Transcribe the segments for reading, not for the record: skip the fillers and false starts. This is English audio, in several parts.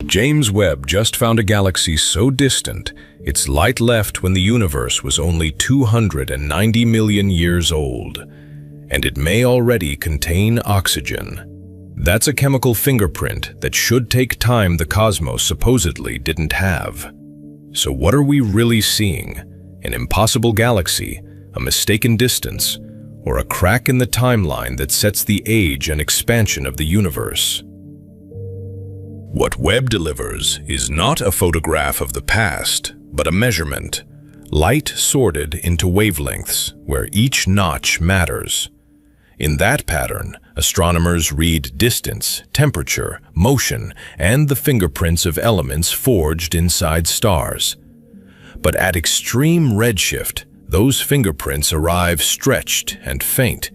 James Webb just found a galaxy so distant, its light left when the universe was only 290 million years old. And it may already contain oxygen. That's a chemical fingerprint that should take time the cosmos supposedly didn't have. So what are we really seeing? An impossible galaxy, a mistaken distance, or a crack in the timeline that sets the age and expansion of the universe? What Webb delivers is not a photograph of the past, but a measurement, light sorted into wavelengths where each notch matters. In that pattern, astronomers read distance, temperature, motion, and the fingerprints of elements forged inside stars. But at extreme redshift, those fingerprints arrive stretched and faint,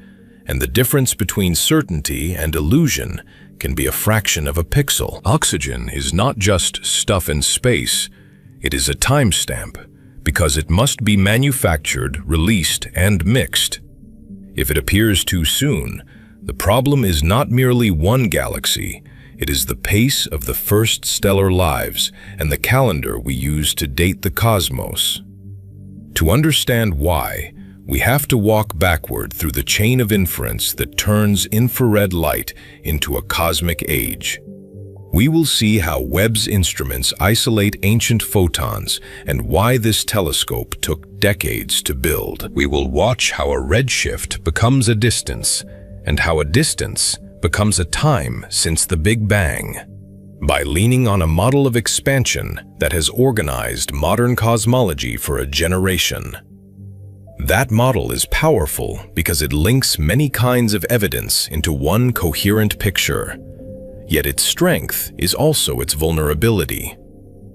and the difference between certainty and illusion can be a fraction of a pixel. Oxygen is not just stuff in space, it is a timestamp, because it must be manufactured, released, and mixed. If it appears too soon, the problem is not merely one galaxy, it is the pace of the first stellar lives and the calendar we use to date the cosmos. To understand why, we have to walk backward through the chain of inference that turns infrared light into a cosmic age. We will see how Webb's instruments isolate ancient photons and why this telescope took decades to build. We will watch how a redshift becomes a distance, and how a distance becomes a time since the Big Bang. By leaning on a model of expansion that has organized modern cosmology for a generation. That model is powerful because it links many kinds of evidence into one coherent picture. Yet its strength is also its vulnerability.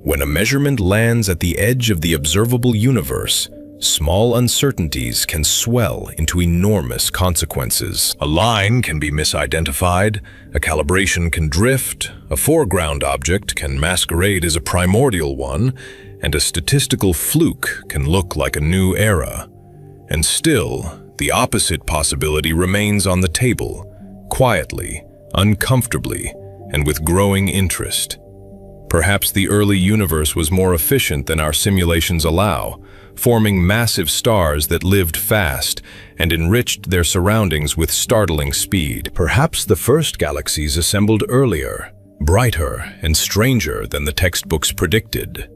When a measurement lands at the edge of the observable universe, small uncertainties can swell into enormous consequences. A line can be misidentified, a calibration can drift, a foreground object can masquerade as a primordial one, and a statistical fluke can look like a new era. And still, the opposite possibility remains on the table, quietly, uncomfortably, and with growing interest. Perhaps the early universe was more efficient than our simulations allow, forming massive stars that lived fast and enriched their surroundings with startling speed. Perhaps the first galaxies assembled earlier, brighter and stranger than the textbooks predicted.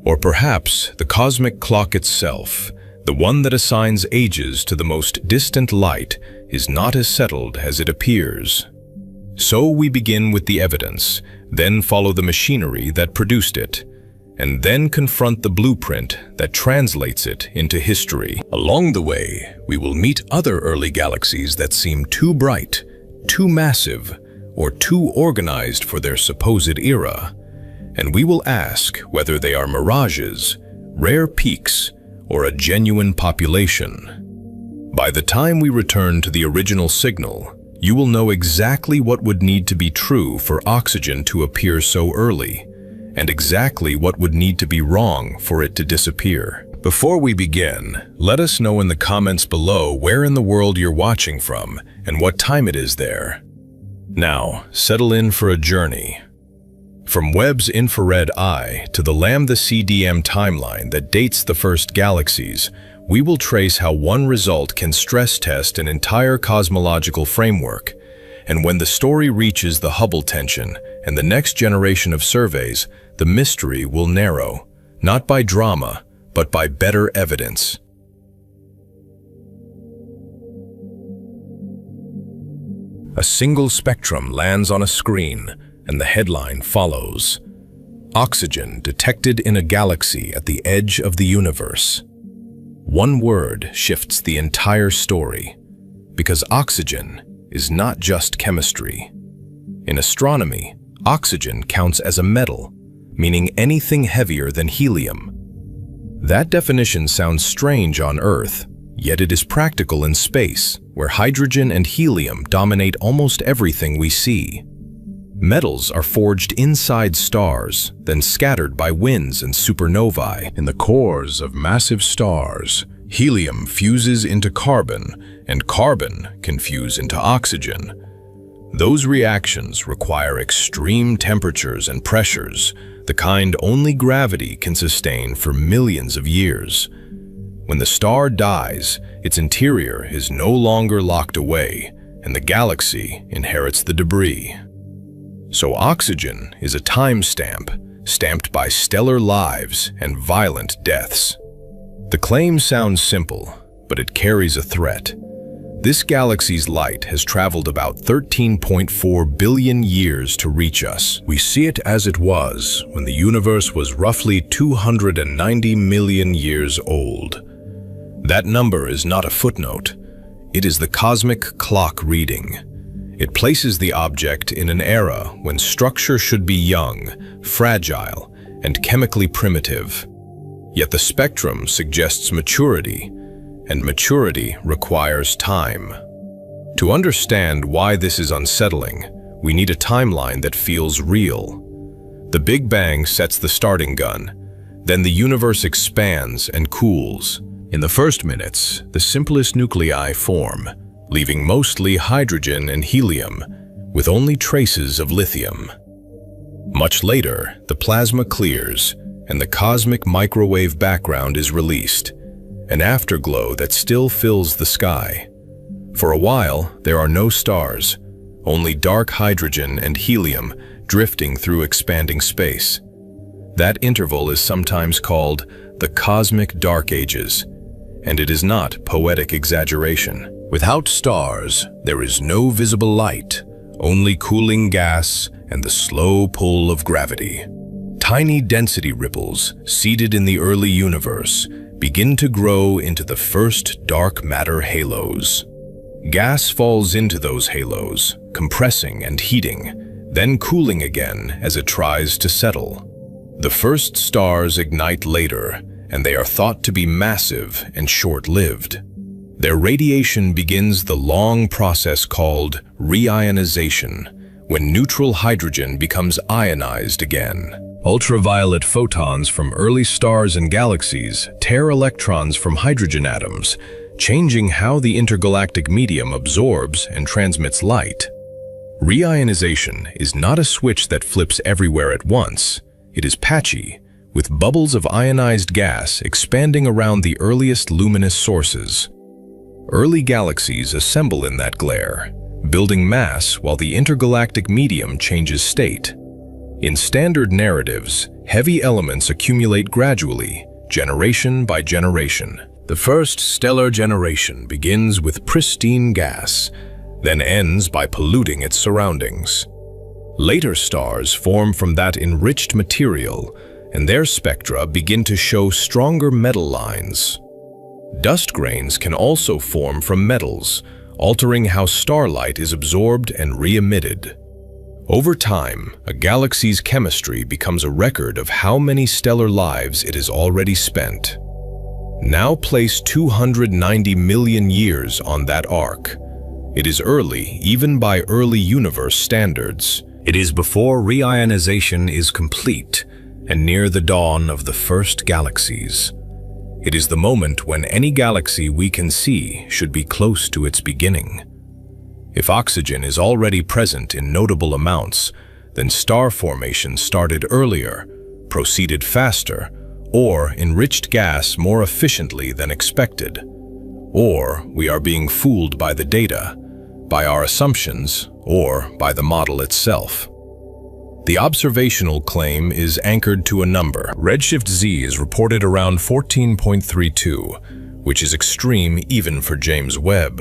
Or perhaps the cosmic clock itself, the one that assigns ages to the most distant light, is not as settled as it appears. So we begin with the evidence, then follow the machinery that produced it, and then confront the blueprint that translates it into history. Along the way, we will meet other early galaxies that seem too bright, too massive, or too organized for their supposed era, and we will ask whether they are mirages, rare peaks, or a genuine population. By the time we return to the original signal, you will know exactly what would need to be true for oxygen to appear so early, and exactly what would need to be wrong for it to disappear. Before we begin, let us know in the comments below where in the world you're watching from and what time it is there. Now, settle in for a journey. From Webb's infrared eye to the Lambda CDM timeline that dates the first galaxies, we will trace how one result can stress test an entire cosmological framework. And when the story reaches the Hubble tension and the next generation of surveys, the mystery will narrow, not by drama, but by better evidence. A single spectrum lands on a screen, and the headline follows. Oxygen detected in a galaxy at the edge of the universe. One word shifts the entire story, because oxygen is not just chemistry. In astronomy, oxygen counts as a metal, meaning anything heavier than helium. That definition sounds strange on Earth, yet it is practical in space, where hydrogen and helium dominate almost everything we see. Metals are forged inside stars, then scattered by winds and supernovae. In the cores of massive stars, helium fuses into carbon, and carbon can fuse into oxygen. Those reactions require extreme temperatures and pressures, the kind only gravity can sustain for millions of years. When the star dies, its interior is no longer locked away, and the galaxy inherits the debris. So oxygen is a timestamp, stamped by stellar lives and violent deaths. The claim sounds simple, but it carries a threat. This galaxy's light has traveled about 13.4 billion years to reach us. We see it as it was when the universe was roughly 290 million years old. That number is not a footnote. It is the cosmic clock reading. It places the object in an era when structure should be young, fragile, and chemically primitive. Yet the spectrum suggests maturity, and maturity requires time. To understand why this is unsettling, we need a timeline that feels real. The Big Bang sets the starting gun. Then the universe expands and cools. In the first minutes, the simplest nuclei form, leaving mostly hydrogen and helium, with only traces of lithium. Much later, the plasma clears, and the cosmic microwave background is released, an afterglow that still fills the sky. For a while, there are no stars, only dark hydrogen and helium drifting through expanding space. That interval is sometimes called the cosmic dark ages, and it is not poetic exaggeration. Without stars, there is no visible light, only cooling gas and the slow pull of gravity. Tiny density ripples, seeded in the early universe, begin to grow into the first dark matter halos. Gas falls into those halos, compressing and heating, then cooling again as it tries to settle. The first stars ignite later, and they are thought to be massive and short-lived. Their radiation begins the long process called reionization, when neutral hydrogen becomes ionized again. Ultraviolet photons from early stars and galaxies tear electrons from hydrogen atoms, changing how the intergalactic medium absorbs and transmits light. Reionization is not a switch that flips everywhere at once. It is patchy, with bubbles of ionized gas expanding around the earliest luminous sources. Early galaxies assemble in that glare, building mass while the intergalactic medium changes state. In standard narratives, heavy elements accumulate gradually, generation by generation. The first stellar generation begins with pristine gas, then ends by polluting its surroundings. Later stars form from that enriched material, and their spectra begin to show stronger metal lines. Dust grains can also form from metals, altering how starlight is absorbed and re-emitted. Over time, a galaxy's chemistry becomes a record of how many stellar lives it has already spent. Now place 290 million years on that arc. It is early, even by early universe standards. It is before reionization is complete and near the dawn of the first galaxies. It is the moment when any galaxy we can see should be close to its beginning. If oxygen is already present in notable amounts, then star formation started earlier, proceeded faster, or enriched gas more efficiently than expected. Or we are being fooled by the data, by our assumptions, or by the model itself. The observational claim is anchored to a number. Redshift Z is reported around 14.32, which is extreme even for James Webb.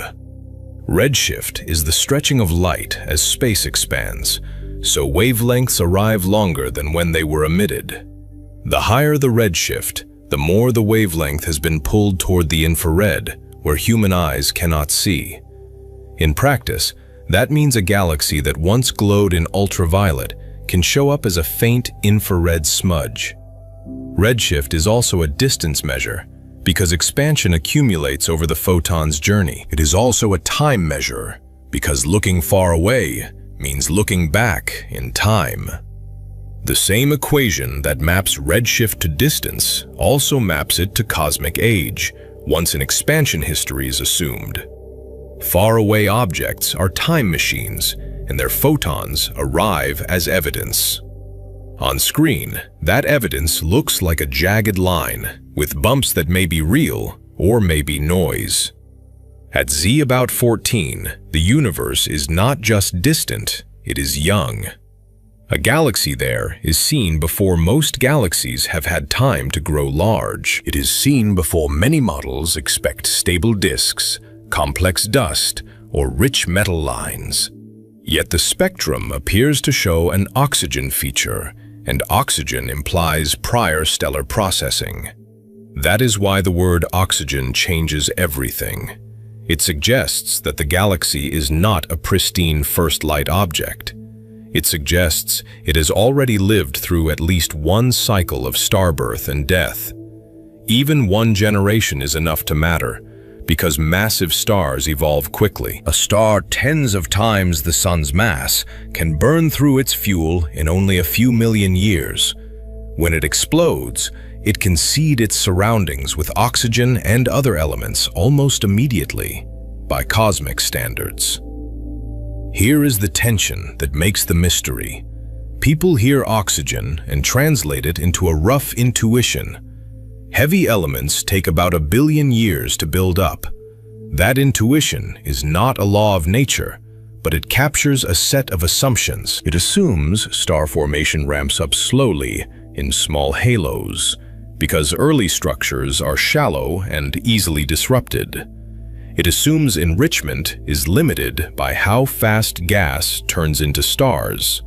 Redshift is the stretching of light as space expands, so wavelengths arrive longer than when they were emitted. The higher the redshift, the more the wavelength has been pulled toward the infrared, where human eyes cannot see. In practice, that means a galaxy that once glowed in ultraviolet can show up as a faint infrared smudge. Redshift is also a distance measure, because expansion accumulates over the photon's journey. It is also a time measure, because looking far away means looking back in time. The same equation that maps redshift to distance also maps it to cosmic age, once an expansion history is assumed. Faraway objects are time machines, and their photons arrive as evidence. On screen, that evidence looks like a jagged line, with bumps that may be real or may be noise. At Z about 14, the universe is not just distant, it is young. A galaxy there is seen before most galaxies have had time to grow large. It is seen before many models expect stable disks, complex dust, or rich metal lines. Yet the spectrum appears to show an oxygen feature, and oxygen implies prior stellar processing. That is why the word oxygen changes everything. It suggests that the galaxy is not a pristine first-light object. It suggests it has already lived through at least one cycle of starbirth and death. Even one generation is enough to matter, because massive stars evolve quickly. A star tens of times the sun's mass can burn through its fuel in only a few million years. When it explodes, it can seed its surroundings with oxygen and other elements almost immediately, by cosmic standards. Here is the tension that makes the mystery. People hear oxygen and translate it into a rough intuition. Heavy elements take about 1 billion years to build up. That intuition is not a law of nature, but it captures a set of assumptions. It assumes star formation ramps up slowly in small halos, because early structures are shallow and easily disrupted. It assumes enrichment is limited by how fast gas turns into stars.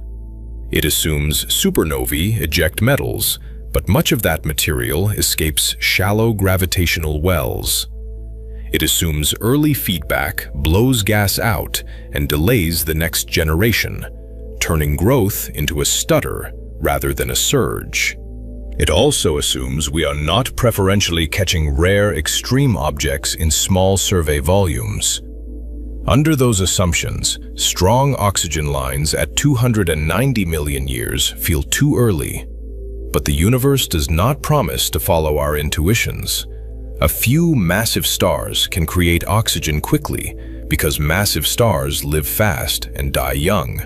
It assumes supernovae eject metals, but much of that material escapes shallow gravitational wells. It assumes early feedback blows gas out and delays the next generation, turning growth into a stutter rather than a surge. It also assumes we are not preferentially catching rare extreme objects in small survey volumes. Under those assumptions, strong oxygen lines at 290 million years feel too early. But the universe does not promise to follow our intuitions. A few massive stars can create oxygen quickly because massive stars live fast and die young.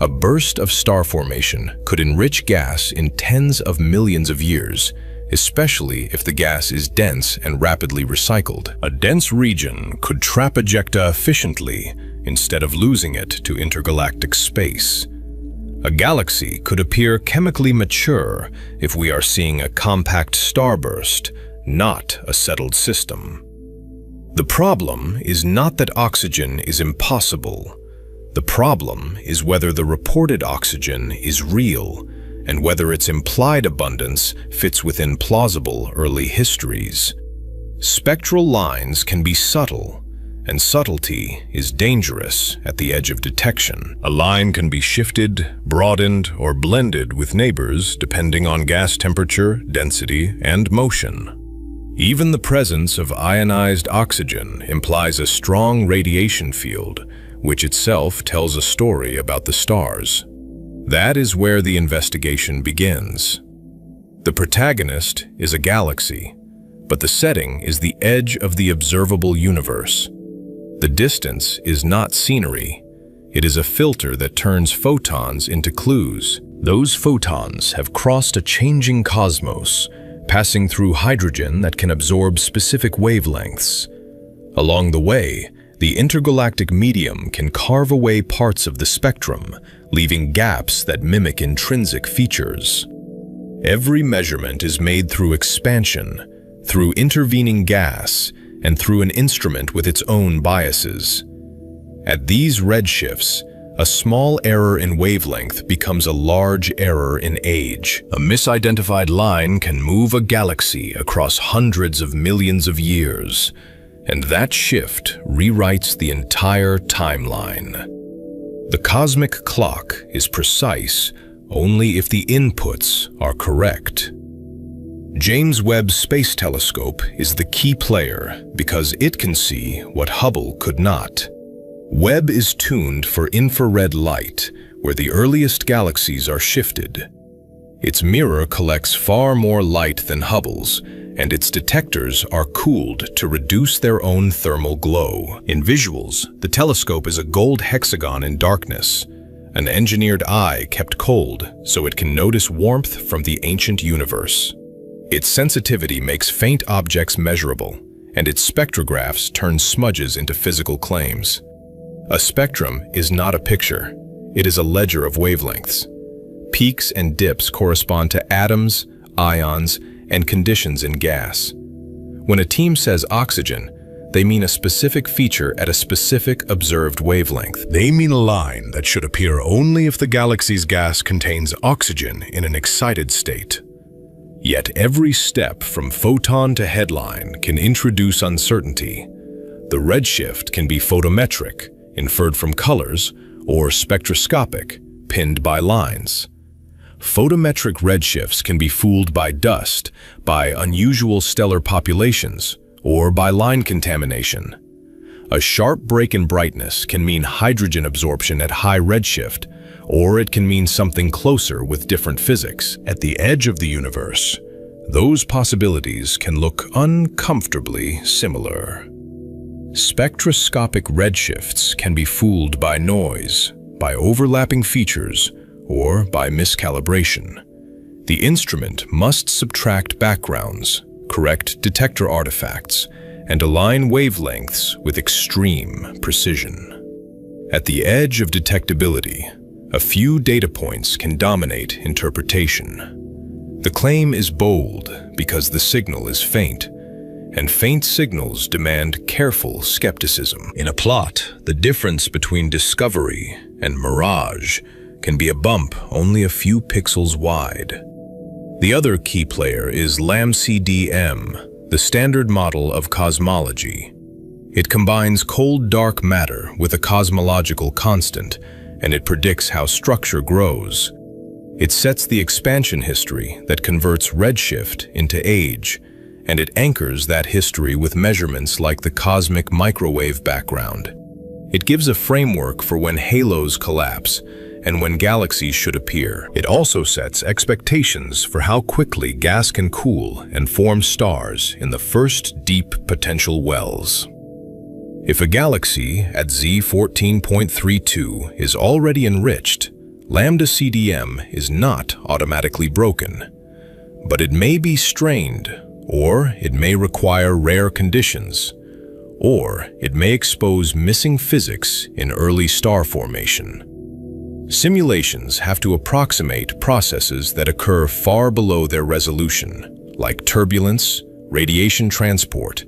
A burst of star formation could enrich gas in tens of millions of years, especially if the gas is dense and rapidly recycled. A dense region could trap ejecta efficiently instead of losing it to intergalactic space. A galaxy could appear chemically mature if we are seeing a compact starburst, not a settled system. The problem is not that oxygen is impossible. The problem is whether the reported oxygen is real and whether its implied abundance fits within plausible early histories. Spectral lines can be subtle, and subtlety is dangerous at the edge of detection. A line can be shifted, broadened, or blended with neighbors depending on gas temperature, density, and motion. Even the presence of ionized oxygen implies a strong radiation field, which itself tells a story about the stars. That is where the investigation begins. The protagonist is a galaxy, but the setting is the edge of the observable universe. The distance is not scenery. It is a filter that turns photons into clues. Those photons have crossed a changing cosmos, passing through hydrogen that can absorb specific wavelengths. Along the way, the intergalactic medium can carve away parts of the spectrum, leaving gaps that mimic intrinsic features. Every measurement is made through expansion, through intervening gas, and through an instrument with its own biases. At these redshifts, a small error in wavelength becomes a large error in age. A misidentified line can move a galaxy across hundreds of millions of years, and that shift rewrites the entire timeline. The cosmic clock is precise only if the inputs are correct. James Webb Space Telescope is the key player because it can see what Hubble could not. Webb is tuned for infrared light, where the earliest galaxies are shifted. Its mirror collects far more light than Hubble's, and its detectors are cooled to reduce their own thermal glow. In visuals, the telescope is a gold hexagon in darkness, an engineered eye kept cold so it can notice warmth from the ancient universe. Its sensitivity makes faint objects measurable, and its spectrographs turn smudges into physical claims. A spectrum is not a picture, it is a ledger of wavelengths. Peaks and dips correspond to atoms, ions, and conditions in gas. When a team says oxygen, they mean a specific feature at a specific observed wavelength. They mean a line that should appear only if the galaxy's gas contains oxygen in an excited state. Yet every step from photon to headline can introduce uncertainty. The redshift can be photometric, inferred from colors, or spectroscopic, pinned by lines. Photometric redshifts can be fooled by dust, by unusual stellar populations, or by line contamination. A sharp break in brightness can mean hydrogen absorption at high redshift, or it can mean something closer with different physics. At the edge of the universe, those possibilities can look uncomfortably similar. Spectroscopic redshifts can be fooled by noise, by overlapping features, or by miscalibration. The instrument must subtract backgrounds, correct detector artifacts, and align wavelengths with extreme precision. At the edge of detectability, a few data points can dominate interpretation. The claim is bold because the signal is faint, and faint signals demand careful skepticism. In a plot, the difference between discovery and mirage can be a bump only a few pixels wide. The other key player is LAMCDM, the standard model of cosmology. It combines cold dark matter with a cosmological constant, and it predicts how structure grows. It sets the expansion history that converts redshift into age, and it anchors that history with measurements like the cosmic microwave background. It gives a framework for when halos collapse and when galaxies should appear. It also sets expectations for how quickly gas can cool and form stars in the first deep potential wells. If a galaxy at Z14.32 is already enriched, lambda CDM is not automatically broken, but it may be strained, or it may require rare conditions, or it may expose missing physics in early star formation. Simulations have to approximate processes that occur far below their resolution, like turbulence, radiation transport,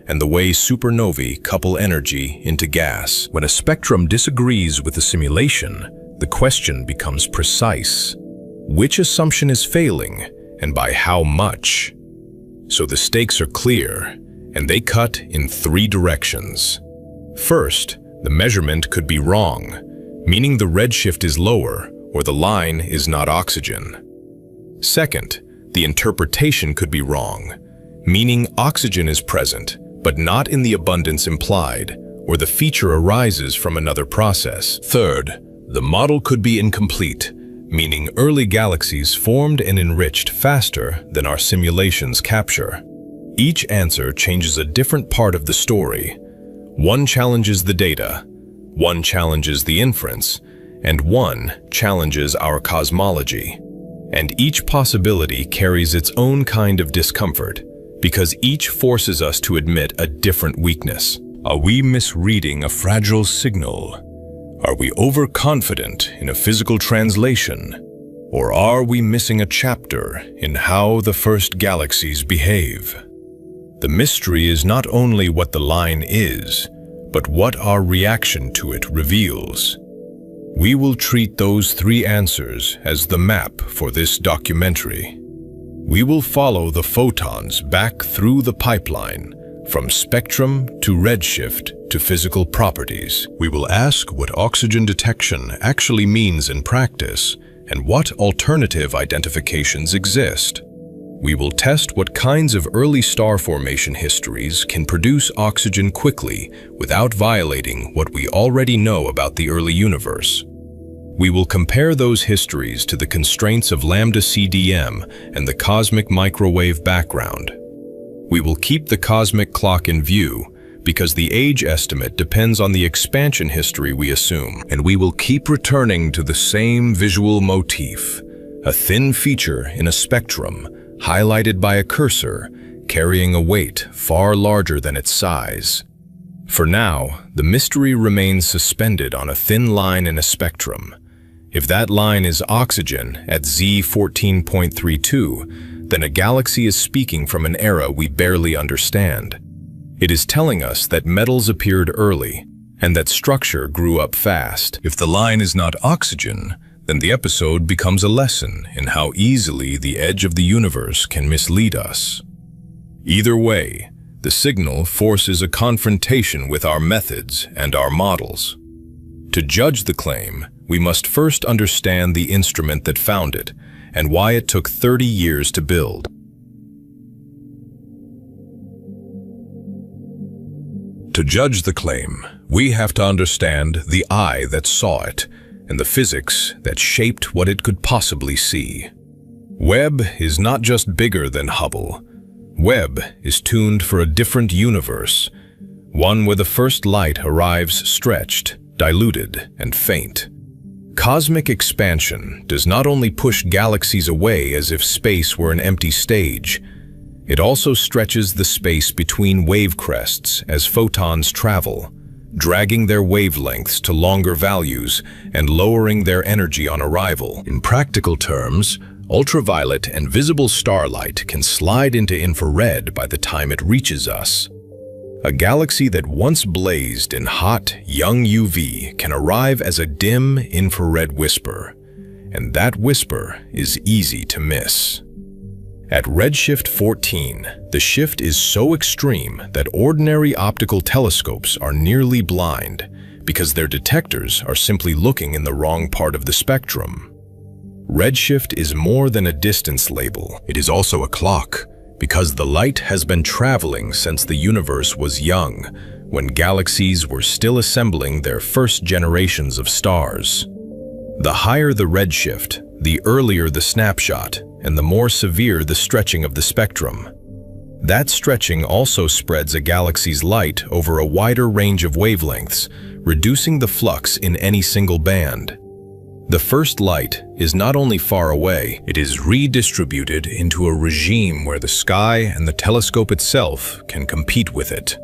and the way supernovae couple energy into gas. When a spectrum disagrees with the simulation, the question becomes precise. Which assumption is failing, and by how much? So the stakes are clear, and they cut in three directions. First, the measurement could be wrong, meaning the redshift is lower or the line is not oxygen. Second, the interpretation could be wrong, meaning oxygen is present, but not in the abundance implied, or the feature arises from another process. Third, the model could be incomplete, meaning early galaxies formed and enriched faster than our simulations capture. Each answer changes a different part of the story. One challenges the data, one challenges the inference, and one challenges our cosmology. And each possibility carries its own kind of discomfort, because each forces us to admit a different weakness. Are we misreading a fragile signal? Are we overconfident in a physical translation? Or are we missing a chapter in how the first galaxies behave? The mystery is not only what the line is, but what our reaction to it reveals. We will treat those three answers as the map for this documentary. We will follow the photons back through the pipeline, from spectrum to redshift to physical properties. We will ask what oxygen detection actually means in practice and what alternative identifications exist. We will test what kinds of early star formation histories can produce oxygen quickly without violating what we already know about the early universe. We will compare those histories to the constraints of lambda CDM and the cosmic microwave background. We will keep the cosmic clock in view because the age estimate depends on the expansion history we assume, and we will keep returning to the same visual motif, a thin feature in a spectrum highlighted by a cursor carrying a weight far larger than its size. For now, the mystery remains suspended on a thin line in a spectrum. If that line is oxygen at Z14.32, then a galaxy is speaking from an era we barely understand. It is telling us that metals appeared early and that structure grew up fast. If the line is not oxygen, then the episode becomes a lesson in how easily the edge of the universe can mislead us. Either way, the signal forces a confrontation with our methods and our models. To judge the claim, we must first understand the instrument that found it and why it took 30 years to build. To judge the claim, we have to understand the eye that saw it and the physics that shaped what it could possibly see. Webb is not just bigger than Hubble. Webb is tuned for a different universe, one where the first light arrives stretched, diluted, and faint. Cosmic expansion does not only push galaxies away as if space were an empty stage, it also stretches the space between wave crests as photons travel, dragging their wavelengths to longer values and lowering their energy on arrival. In practical terms, ultraviolet and visible starlight can slide into infrared by the time it reaches us. A galaxy that once blazed in hot, young UV can arrive as a dim infrared whisper, and that whisper is easy to miss. At redshift 14, the shift is so extreme that ordinary optical telescopes are nearly blind because their detectors are simply looking in the wrong part of the spectrum. Redshift is more than a distance label. It is also a clock, because the light has been traveling since the universe was young, when galaxies were still assembling their first generations of stars. The higher the redshift, the earlier the snapshot, and the more severe the stretching of the spectrum. That stretching also spreads a galaxy's light over a wider range of wavelengths, reducing the flux in any single band. The first light is not only far away, it is redistributed into a regime where the sky and the telescope itself can compete with it.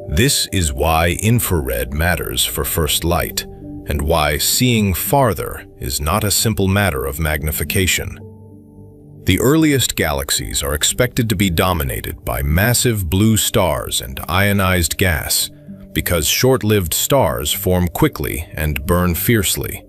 This is why infrared matters for first light, and why seeing farther is not a simple matter of magnification. The earliest galaxies are expected to be dominated by massive blue stars and ionized gas, because short-lived stars form quickly and burn fiercely.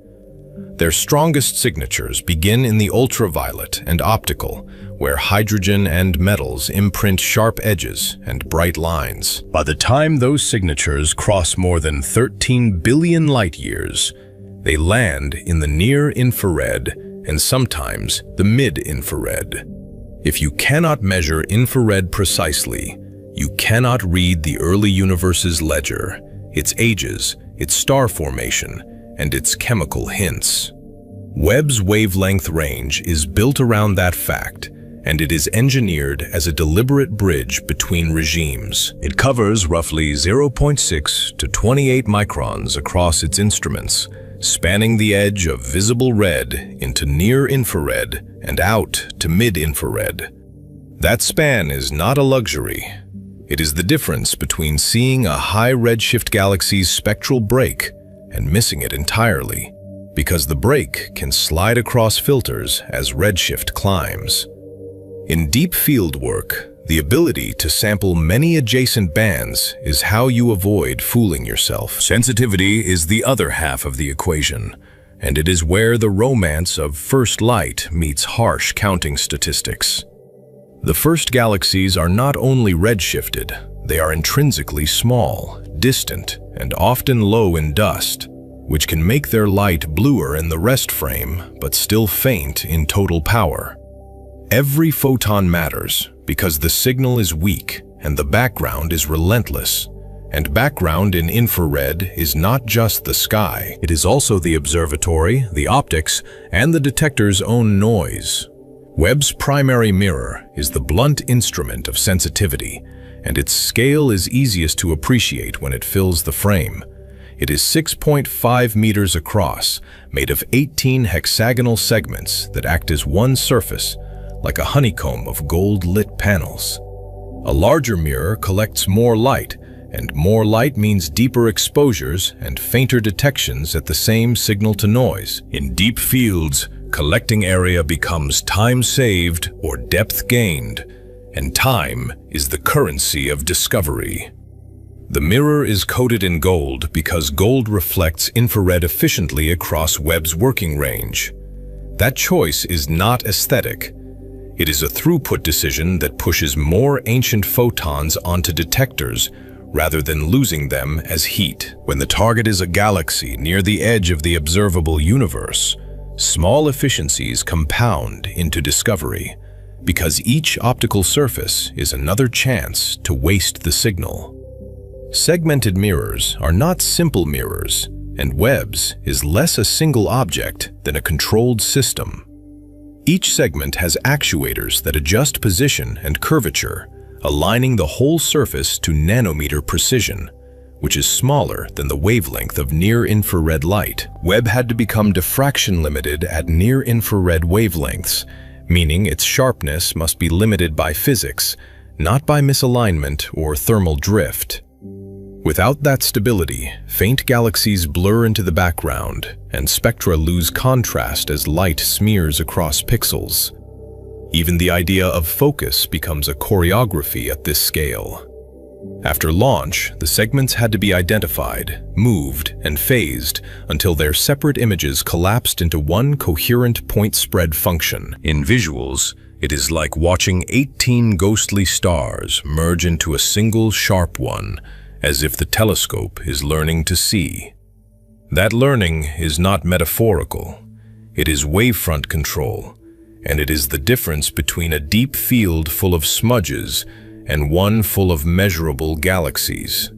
Their strongest signatures begin in the ultraviolet and optical, where hydrogen and metals imprint sharp edges and bright lines. By the time those signatures cross more than 13 billion light-years, they land in the near-infrared and sometimes the mid-infrared. If you cannot measure infrared precisely, you cannot read the early universe's ledger, its ages, its star formation, and its chemical hints. Webb's wavelength range is built around that fact, and it is engineered as a deliberate bridge between regimes. It covers roughly 0.6 to 28 microns across its instruments, spanning the edge of visible red into near-infrared and out to mid-infrared. That span is not a luxury. It is the difference between seeing a high redshift galaxy's spectral break and missing it entirely, because the break can slide across filters as redshift climbs. In deep field work, the ability to sample many adjacent bands is how you avoid fooling yourself. Sensitivity is the other half of the equation, and it is where the romance of first light meets harsh counting statistics. The first galaxies are not only redshifted, they are intrinsically small, distant, and often low in dust, which can make their light bluer in the rest frame but still faint in total power. Every photon matters because the signal is weak and the background is relentless. And background in infrared is not just the sky, it is also the observatory, the optics, and the detector's own noise. Webb's primary mirror is the blunt instrument of sensitivity, and its scale is easiest to appreciate when it fills the frame. It is 6.5 meters across, made of 18 hexagonal segments that act as one surface, like a honeycomb of gold-lit panels. A larger mirror collects more light, and more light means deeper exposures and fainter detections at the same signal-to-noise. In deep fields, collecting area becomes time saved or depth gained, and time is the currency of discovery. The mirror is coated in gold because gold reflects infrared efficiently across Webb's working range. That choice is not aesthetic. It is a throughput decision that pushes more ancient photons onto detectors rather than losing them as heat. When the target is a galaxy near the edge of the observable universe, small efficiencies compound into discovery, because each optical surface is another chance to waste the signal. Segmented mirrors are not simple mirrors, and Webb's is less a single object than a controlled system. Each segment has actuators that adjust position and curvature, aligning the whole surface to nanometer precision, which is smaller than the wavelength of near-infrared light. Webb had to become diffraction limited at near-infrared wavelengths, meaning its sharpness must be limited by physics, not by misalignment or thermal drift. Without that stability, faint galaxies blur into the background, and spectra lose contrast as light smears across pixels. Even the idea of focus becomes a choreography at this scale. After launch, the segments had to be identified, moved, and phased until their separate images collapsed into one coherent point spread function. In visuals, it is like watching 18 ghostly stars merge into a single sharp one, as if the telescope is learning to see. That learning is not metaphorical. It is wavefront control, and it is the difference between a deep field full of smudges and one full of measurable galaxies.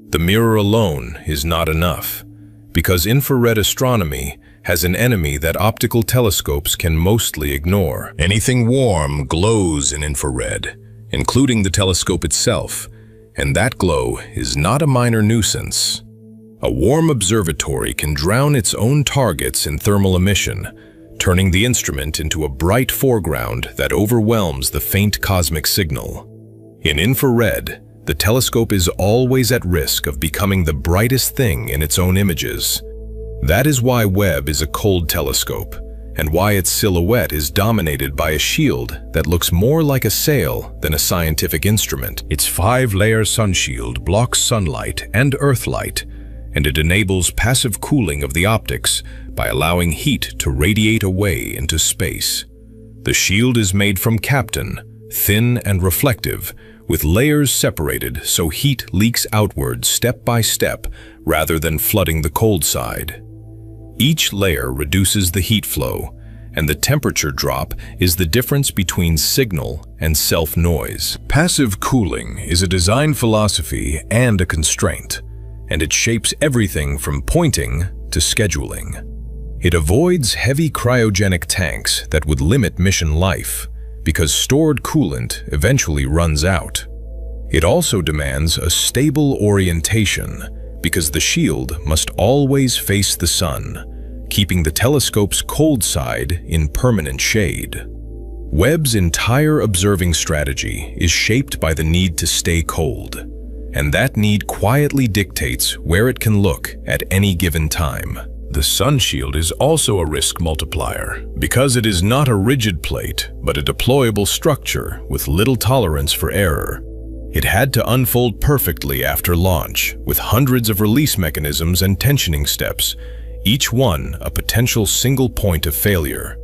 The mirror alone is not enough, because infrared astronomy has an enemy that optical telescopes can mostly ignore. Anything warm glows in infrared, including the telescope itself, and that glow is not a minor nuisance. A warm observatory can drown its own targets in thermal emission, turning the instrument into a bright foreground that overwhelms the faint cosmic signal. In infrared, the telescope is always at risk of becoming the brightest thing in its own images. That is why Webb is a cold telescope, and why its silhouette is dominated by a shield that looks more like a sail than a scientific instrument. Its 5-layer sunshield blocks sunlight and earthlight, and it enables passive cooling of the optics by allowing heat to radiate away into space. The shield is made from capton, thin and reflective, with layers separated so heat leaks outward step by step rather than flooding the cold side. Each layer reduces the heat flow, and the temperature drop is the difference between signal and self-noise. Passive cooling is a design philosophy and a constraint, and it shapes everything from pointing to scheduling. It avoids heavy cryogenic tanks that would limit mission life, because stored coolant eventually runs out. It also demands a stable orientation, because the shield must always face the sun, keeping the telescope's cold side in permanent shade. Webb's entire observing strategy is shaped by the need to stay cold, and that need quietly dictates where it can look at any given time. The sunshield is also a risk multiplier, because it is not a rigid plate, but a deployable structure with little tolerance for error. It had to unfold perfectly after launch, with hundreds of release mechanisms and tensioning steps, each one a potential single point of failure.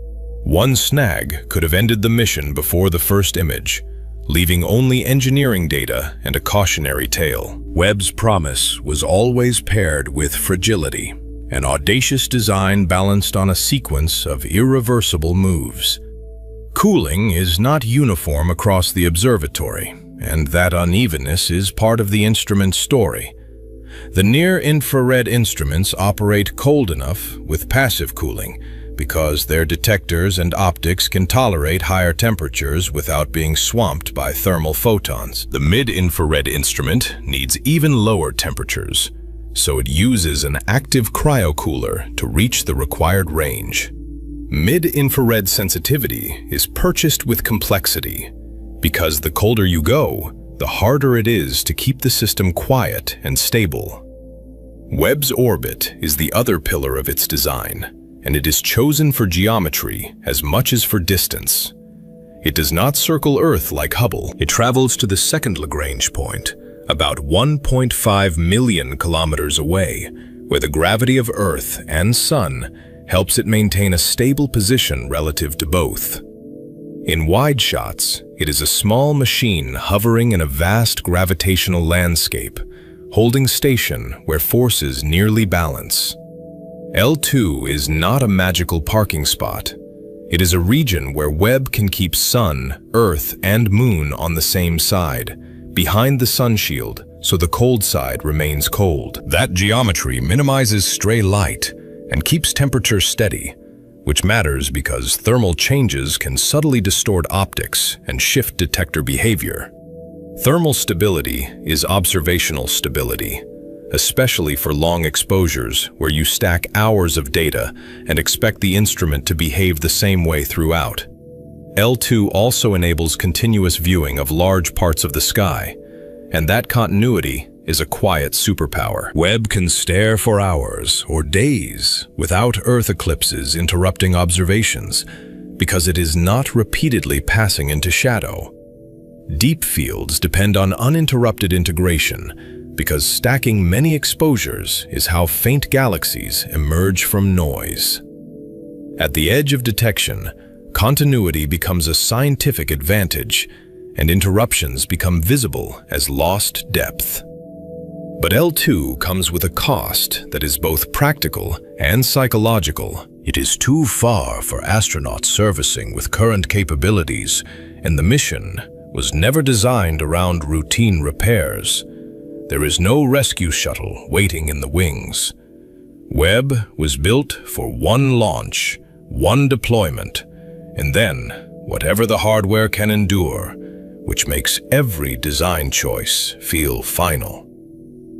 One snag could have ended the mission before the first image, leaving only engineering data and a cautionary tale. Webb's promise was always paired with fragility, an audacious design balanced on a sequence of irreversible moves. Cooling is not uniform across the observatory, and that unevenness is part of the instrument's story. The near-infrared instruments operate cold enough with passive cooling, because their detectors and optics can tolerate higher temperatures without being swamped by thermal photons. The mid-infrared instrument needs even lower temperatures, so it uses an active cryocooler to reach the required range. Mid-infrared sensitivity is purchased with complexity, because the colder you go, the harder it is to keep the system quiet and stable. Webb's orbit is the other pillar of its design, and it is chosen for geometry as much as for distance. It does not circle Earth like Hubble. It travels to the second Lagrange point, about 1.5 million kilometers away, where the gravity of Earth and Sun helps it maintain a stable position relative to both. In wide shots, it is a small machine hovering in a vast gravitational landscape, holding station where forces nearly balance. L2 is not a magical parking spot. It is a region where Webb can keep Sun, Earth, and Moon on the same side, behind the sun shield, so the cold side remains cold. That geometry minimizes stray light and keeps temperature steady, which matters because thermal changes can subtly distort optics and shift detector behavior. Thermal stability is observational stability, especially for long exposures where you stack hours of data and expect the instrument to behave the same way throughout. L2 also enables continuous viewing of large parts of the sky, and that continuity is a quiet superpower. Webb can stare for hours or days without Earth eclipses interrupting observations because it is not repeatedly passing into shadow. Deep fields depend on uninterrupted integration because stacking many exposures is how faint galaxies emerge from noise. At the edge of detection, continuity becomes a scientific advantage, and interruptions become visible as lost depth. But L2 comes with a cost that is both practical and psychological. It is too far for astronauts servicing with current capabilities, and the mission was never designed around routine repairs. There is no rescue shuttle waiting in the wings. Webb was built for one launch, one deployment, and then whatever the hardware can endure, which makes every design choice feel final.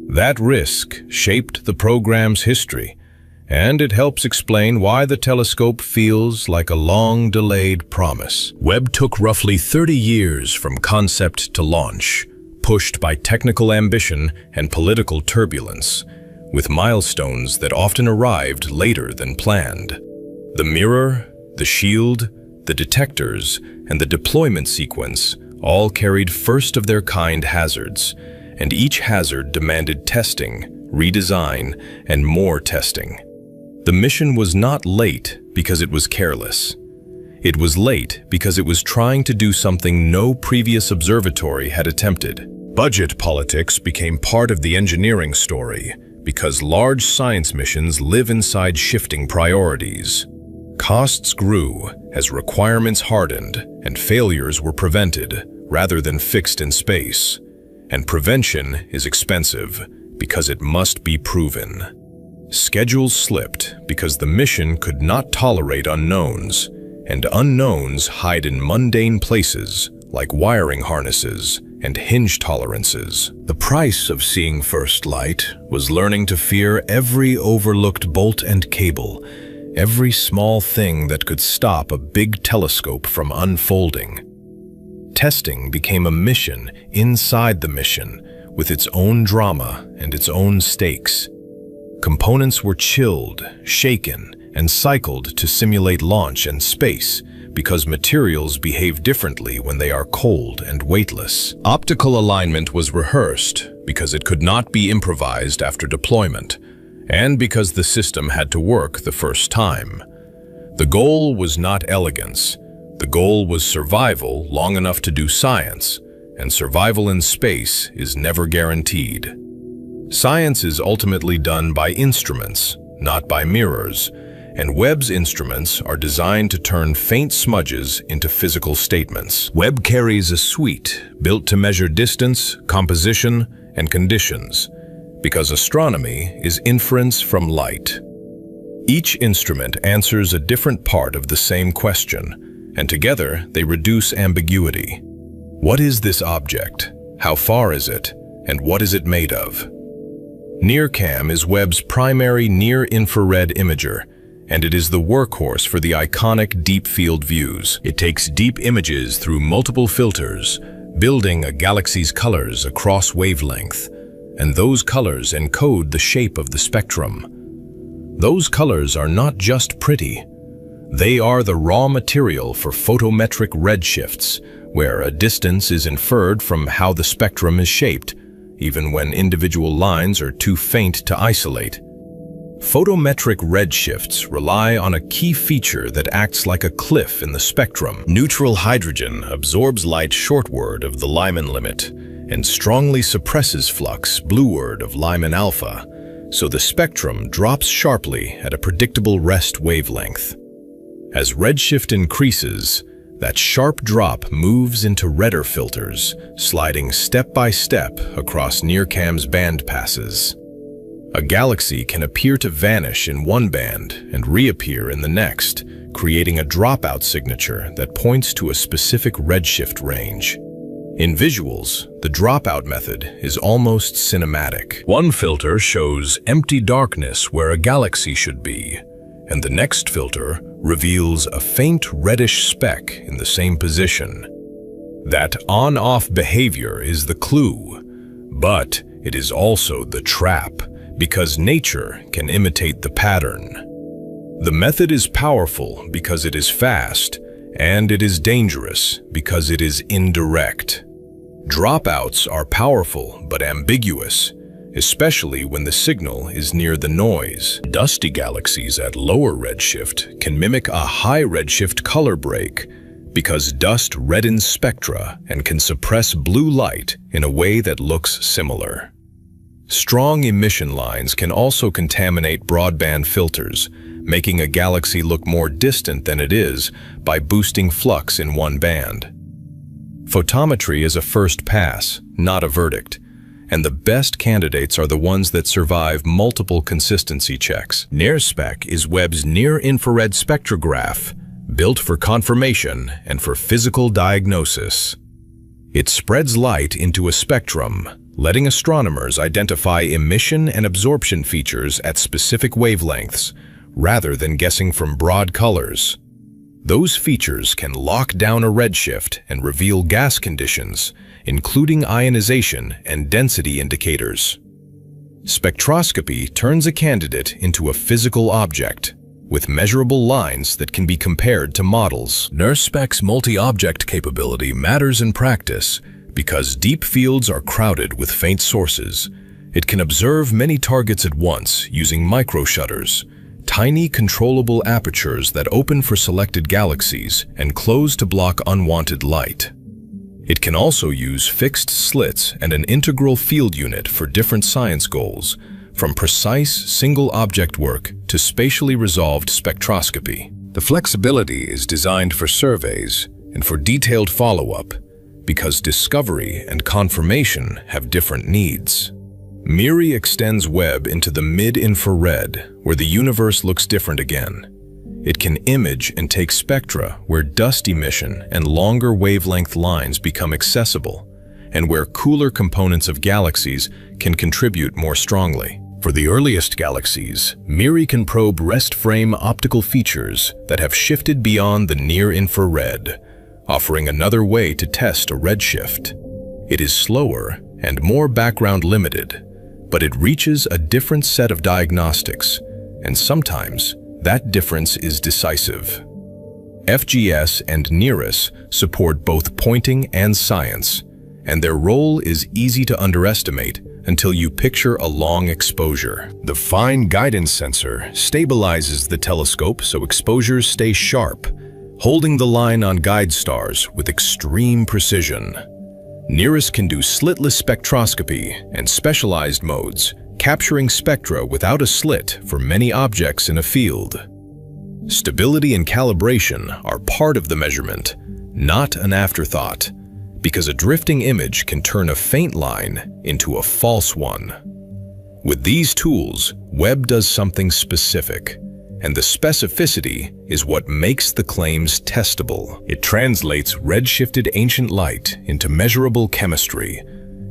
That risk shaped the program's history, and it helps explain why the telescope feels like a long-delayed promise. Webb took roughly 30 years from concept to launch, pushed by technical ambition and political turbulence, with milestones that often arrived later than planned. The mirror, the shield, the detectors, and the deployment sequence all carried first-of-their-kind hazards, and each hazard demanded testing, redesign, and more testing. The mission was not late because it was careless. It was late because it was trying to do something no previous observatory had attempted. Budget politics became part of the engineering story because large science missions live inside shifting priorities. Costs grew as requirements hardened and failures were prevented rather than fixed in space. And prevention is expensive because it must be proven. Schedules slipped because the mission could not tolerate unknowns, and unknowns hide in mundane places like wiring harnesses and hinge tolerances. The price of seeing first light was learning to fear every overlooked bolt and cable, every small thing that could stop a big telescope from unfolding. Testing became a mission inside the mission, with its own drama and its own stakes. Components were chilled, shaken, and cycled to simulate launch and space, because materials behave differently when they are cold and weightless. Optical alignment was rehearsed because it could not be improvised after deployment, and because the system had to work the first time. The goal was not elegance. The goal was survival long enough to do science, and survival in space is never guaranteed. Science is ultimately done by instruments, not by mirrors, and Webb's instruments are designed to turn faint smudges into physical statements. Webb carries a suite built to measure distance, composition, and conditions, because astronomy is inference from light. Each instrument answers a different part of the same question, and together they reduce ambiguity. What is this object? How far is it? And what is it made of? NIRCam is Webb's primary near-infrared imager, and it is the workhorse for the iconic deep-field views. It takes deep images through multiple filters, building a galaxy's colors across wavelength, and those colors encode the shape of the spectrum. Those colors are not just pretty. They are the raw material for photometric redshifts, where a distance is inferred from how the spectrum is shaped, even when individual lines are too faint to isolate. Photometric redshifts rely on a key feature that acts like a cliff in the spectrum. Neutral hydrogen absorbs light shortward of the Lyman limit and strongly suppresses flux blueward of Lyman alpha, so the spectrum drops sharply at a predictable rest wavelength. As redshift increases, that sharp drop moves into redder filters, sliding step by step across NIRCam's band passes. A galaxy can appear to vanish in one band and reappear in the next, creating a dropout signature that points to a specific redshift range. In visuals, the dropout method is almost cinematic. One filter shows empty darkness where a galaxy should be, and the next filter reveals a faint reddish speck in the same position. That on-off behavior is the clue, but it is also the trap, because nature can imitate the pattern. The method is powerful because it is fast, and it is dangerous because it is indirect. Dropouts are powerful but ambiguous, especially when the signal is near the noise. Dusty galaxies at lower redshift can mimic a high redshift color break because dust reddens spectra and can suppress blue light in a way that looks similar. Strong emission lines can also contaminate broadband filters, making a galaxy look more distant than it is by boosting flux in one band. Photometry is a first pass, not a verdict, and the best candidates are the ones that survive multiple consistency checks. NIRSpec is Webb's near-infrared spectrograph, built for confirmation and for physical diagnosis. It spreads light into a spectrum, letting astronomers identify emission and absorption features at specific wavelengths, rather than guessing from broad colors. Those features can lock down a redshift and reveal gas conditions, including ionization and density indicators. Spectroscopy turns a candidate into a physical object, with measurable lines that can be compared to models. NIRSpec's multi-object capability matters in practice because deep fields are crowded with faint sources. It can observe many targets at once using microshutters, tiny controllable apertures that open for selected galaxies and close to block unwanted light. It can also use fixed slits and an integral field unit for different science goals, from precise single-object work to spatially resolved spectroscopy. The flexibility is designed for surveys and for detailed follow-up, because discovery and confirmation have different needs. MIRI extends Webb into the mid-infrared, where the universe looks different again. It can image and take spectra where dust emission and longer wavelength lines become accessible, and where cooler components of galaxies can contribute more strongly. For the earliest galaxies, MIRI can probe rest frame optical features that have shifted beyond the near-infrared, offering another way to test a redshift. It is slower and more background limited, but it reaches a different set of diagnostics, and sometimes that difference is decisive. FGS and NIRIS support both pointing and science, and their role is easy to underestimate until you picture a long exposure. The fine guidance sensor stabilizes the telescope so exposures stay sharp, holding the line on guide stars with extreme precision. NIRIS can do slitless spectroscopy and specialized modes, capturing spectra without a slit for many objects in a field. Stability and calibration are part of the measurement, not an afterthought, because a drifting image can turn a faint line into a false one. With these tools, Webb does something specific, And the specificity is what makes the claims testable. It translates redshifted ancient light into measurable chemistry,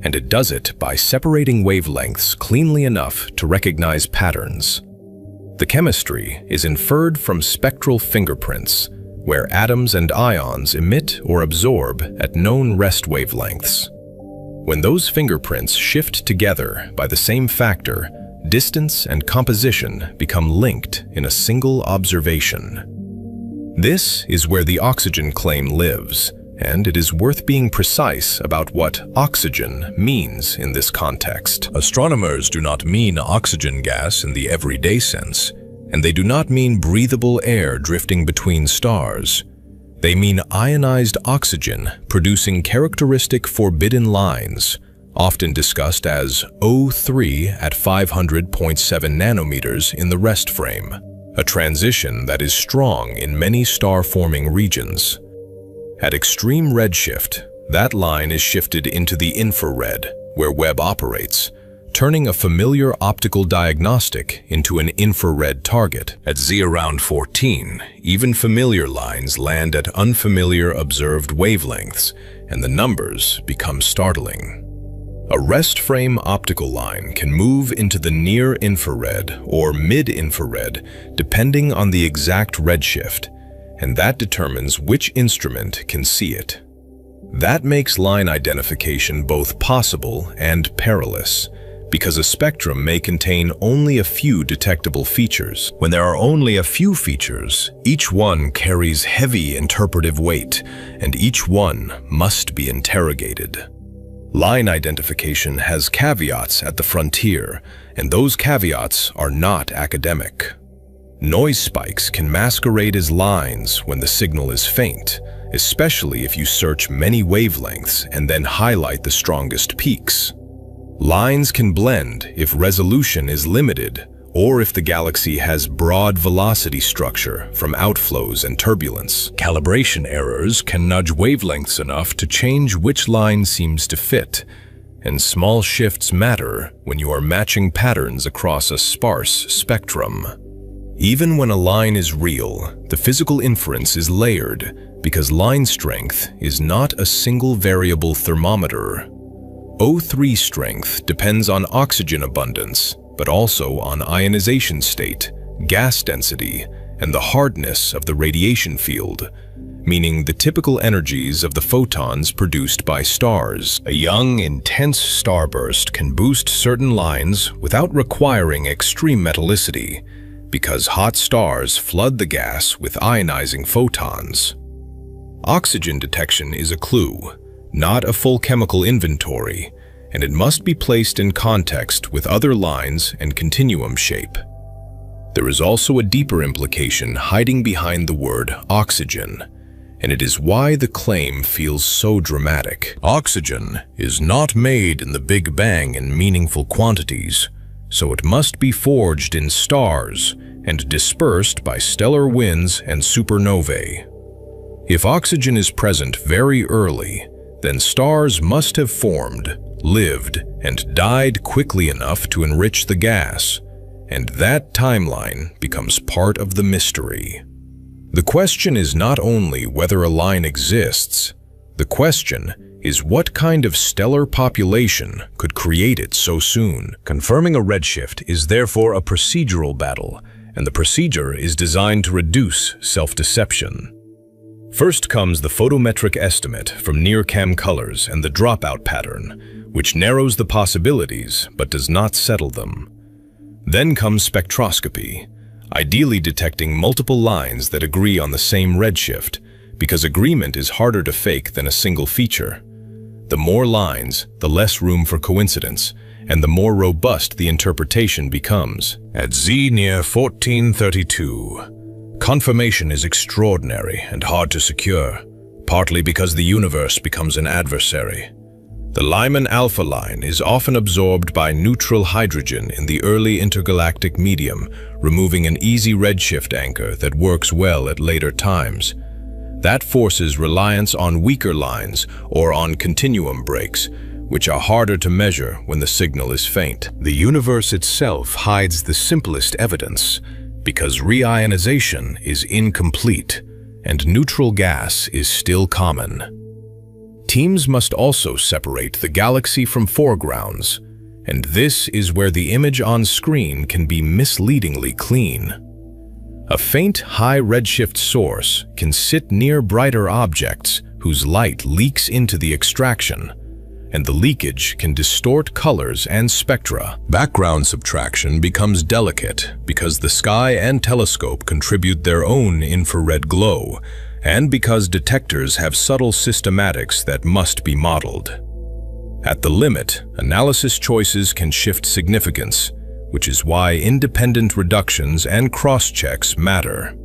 and it does it by separating wavelengths cleanly enough to recognize patterns. The chemistry is inferred from spectral fingerprints, where atoms and ions emit or absorb at known rest wavelengths. When those fingerprints shift together by the same factor, distance and composition become linked in a single observation. This is where the oxygen claim lives, and it is worth being precise about what oxygen means in this context. Astronomers do not mean oxygen gas in the everyday sense, and they do not mean breathable air drifting between stars. They mean ionized oxygen producing characteristic forbidden lines, often discussed as O3 at 500.7 nanometers in the rest frame, a transition that is strong in many star-forming regions. At extreme redshift, that line is shifted into the infrared, where Webb operates, turning a familiar optical diagnostic into an infrared target. At Z around 14, even familiar lines land at unfamiliar observed wavelengths, and the numbers become startling. A rest frame optical line can move into the near-infrared or mid-infrared depending on the exact redshift, and that determines which instrument can see it. That makes line identification both possible and perilous, because a spectrum may contain only a few detectable features. When there are only a few features, each one carries heavy interpretive weight, and each one must be interrogated. Line identification has caveats at the frontier, and those caveats are not academic. Noise spikes can masquerade as lines when the signal is faint, especially if you search many wavelengths and then highlight the strongest peaks. Lines can blend if resolution is limited or if the galaxy has broad velocity structure from outflows and turbulence. Calibration errors can nudge wavelengths enough to change which line seems to fit, and small shifts matter when you are matching patterns across a sparse spectrum. Even when a line is real, the physical inference is layered because line strength is not a single variable thermometer. O3 strength depends on oxygen abundance, but also on ionization state, gas density, and the hardness of the radiation field, meaning the typical energies of the photons produced by stars. A young, intense starburst can boost certain lines without requiring extreme metallicity, because hot stars flood the gas with ionizing photons. Oxygen detection is a clue, not a full chemical inventory, and it must be placed in context with other lines and continuum shape. There is also a deeper implication hiding behind the word oxygen, and it is why the claim feels so dramatic. Oxygen is not made in the Big Bang in meaningful quantities, so it must be forged in stars and dispersed by stellar winds and supernovae. If oxygen is present very early, then stars must have formed, lived, and died quickly enough to enrich the gas, and that timeline becomes part of the mystery. The question is not only whether a line exists, the question is what kind of stellar population could create it so soon. Confirming a redshift is therefore a procedural battle, and the procedure is designed to reduce self-deception. First comes the photometric estimate from near-cam colors and the dropout pattern, which narrows the possibilities but does not settle them. Then comes spectroscopy, ideally detecting multiple lines that agree on the same redshift, because agreement is harder to fake than a single feature. The more lines, the less room for coincidence, and the more robust the interpretation becomes. At Z near 1432, confirmation is extraordinary and hard to secure, partly because the universe becomes an adversary. The Lyman alpha line is often absorbed by neutral hydrogen in the early intergalactic medium, removing an easy redshift anchor that works well at later times. That forces reliance on weaker lines or on continuum breaks, which are harder to measure when the signal is faint. The universe itself hides the simplest evidence, because reionization is incomplete and neutral gas is still common. Teams must also separate the galaxy from foregrounds, and this is where the image on screen can be misleadingly clean. A faint high redshift source can sit near brighter objects whose light leaks into the extraction, and the leakage can distort colors and spectra. Background subtraction becomes delicate because the sky and telescope contribute their own infrared glow, and because detectors have subtle systematics that must be modeled. At the limit, analysis choices can shift significance, which is why independent reductions and cross-checks matter.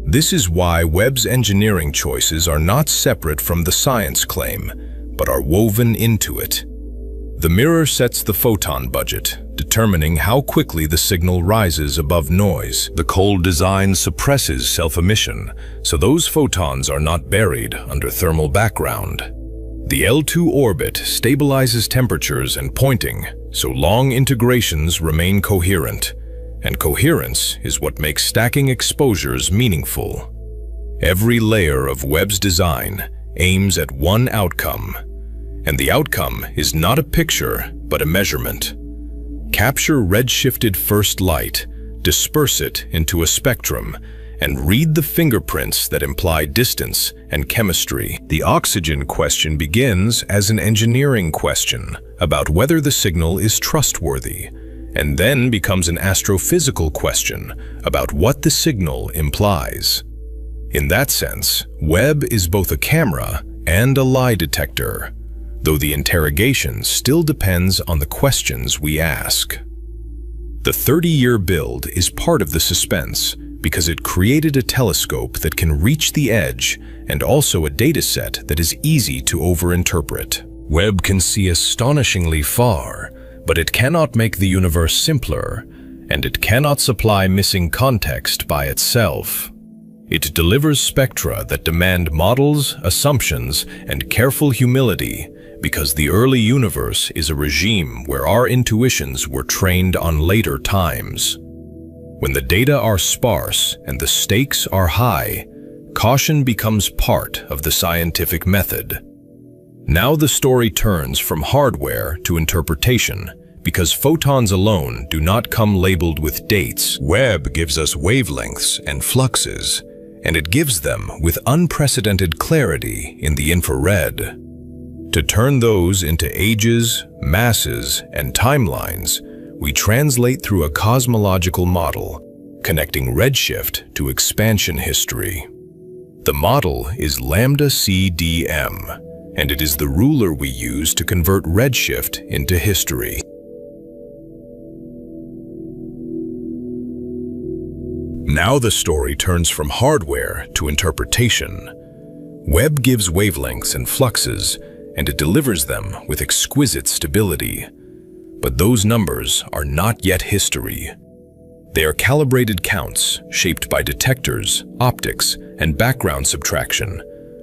This is why Webb's engineering choices are not separate from the science claim, but are woven into it. The mirror sets the photon budget, determining how quickly the signal rises above noise. The cold design suppresses self-emission, so those photons are not buried under thermal background. The L2 orbit stabilizes temperatures and pointing, so long integrations remain coherent, and coherence is what makes stacking exposures meaningful. Every layer of Webb's design aims at one outcome, and the outcome is not a picture, but a measurement. Capture redshifted first light, disperse it into a spectrum, and read the fingerprints that imply distance and chemistry. The oxygen question begins as an engineering question about whether the signal is trustworthy, and then becomes an astrophysical question about what the signal implies. In that sense, Webb is both a camera and a lie detector, though the interrogation still depends on the questions we ask. The 30-year build is part of the suspense because it created a telescope that can reach the edge and also a dataset that is easy to overinterpret. Webb can see astonishingly far, but it cannot make the universe simpler, and it cannot supply missing context by itself. It delivers spectra that demand models, assumptions, and careful humility, because the early universe is a regime where our intuitions were trained on later times. When the data are sparse and the stakes are high, caution becomes part of the scientific method. Now the story turns from hardware to interpretation, because photons alone do not come labeled with dates. Webb gives us wavelengths and fluxes, and it gives them with unprecedented clarity in the infrared. To turn those into ages, masses, and timelines, we translate through a cosmological model, connecting redshift to expansion history. The model is lambda CDM, and it is the ruler we use to convert redshift into history. Now the story turns from hardware to interpretation. Webb gives wavelengths and fluxes, and it delivers them with exquisite stability. But those numbers are not yet history. They are calibrated counts shaped by detectors, optics, and background subtraction,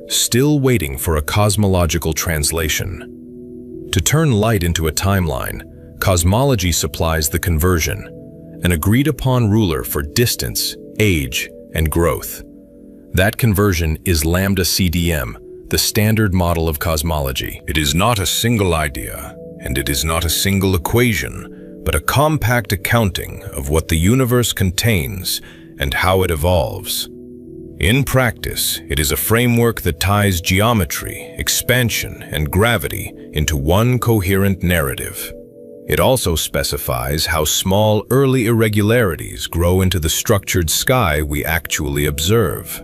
still waiting for a cosmological translation. To turn light into a timeline, cosmology supplies the conversion, an agreed-upon ruler for distance, age, and growth. That conversion is lambda CDM, the standard model of cosmology. It is not a single idea, and it is not a single equation, but a compact accounting of what the universe contains and how it evolves. In practice, it is a framework that ties geometry, expansion, and gravity into one coherent narrative. It also specifies how small early irregularities grow into the structured sky we actually observe.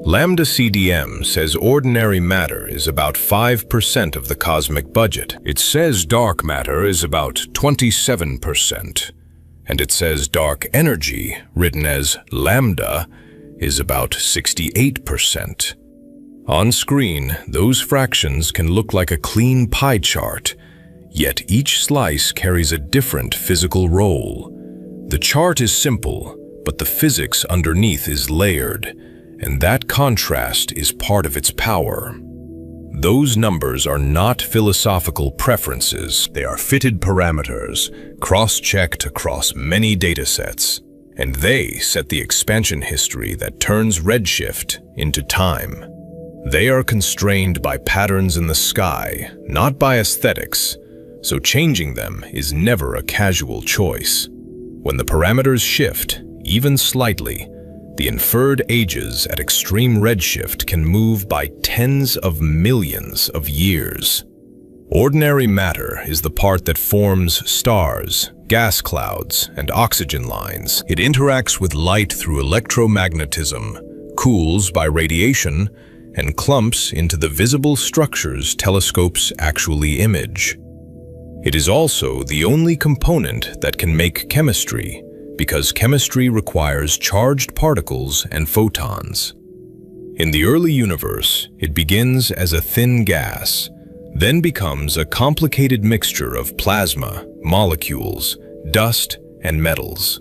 Lambda CDM says ordinary matter is about 5% of the cosmic budget. It says dark matter is about 27%. And it says dark energy, written as lambda, is about 68%. On screen, those fractions can look like a clean pie chart, yet each slice carries a different physical role. The chart is simple, but the physics underneath is layered, and that contrast is part of its power. Those numbers are not philosophical preferences. They are fitted parameters, cross-checked across many datasets. and they set the expansion history that turns redshift into time. They are constrained by patterns in the sky, not by aesthetics, so changing them is never a casual choice. When the parameters shift, even slightly, the inferred ages at extreme redshift can move by tens of millions of years. Ordinary matter is the part that forms stars, gas clouds, and oxygen lines. It interacts with light through electromagnetism, cools by radiation, and clumps into the visible structures telescopes actually image. It is also the only component that can make chemistry, because chemistry requires charged particles and photons. In the early universe, it begins as a thin gas, then becomes a complicated mixture of plasma, molecules, dust, and metals.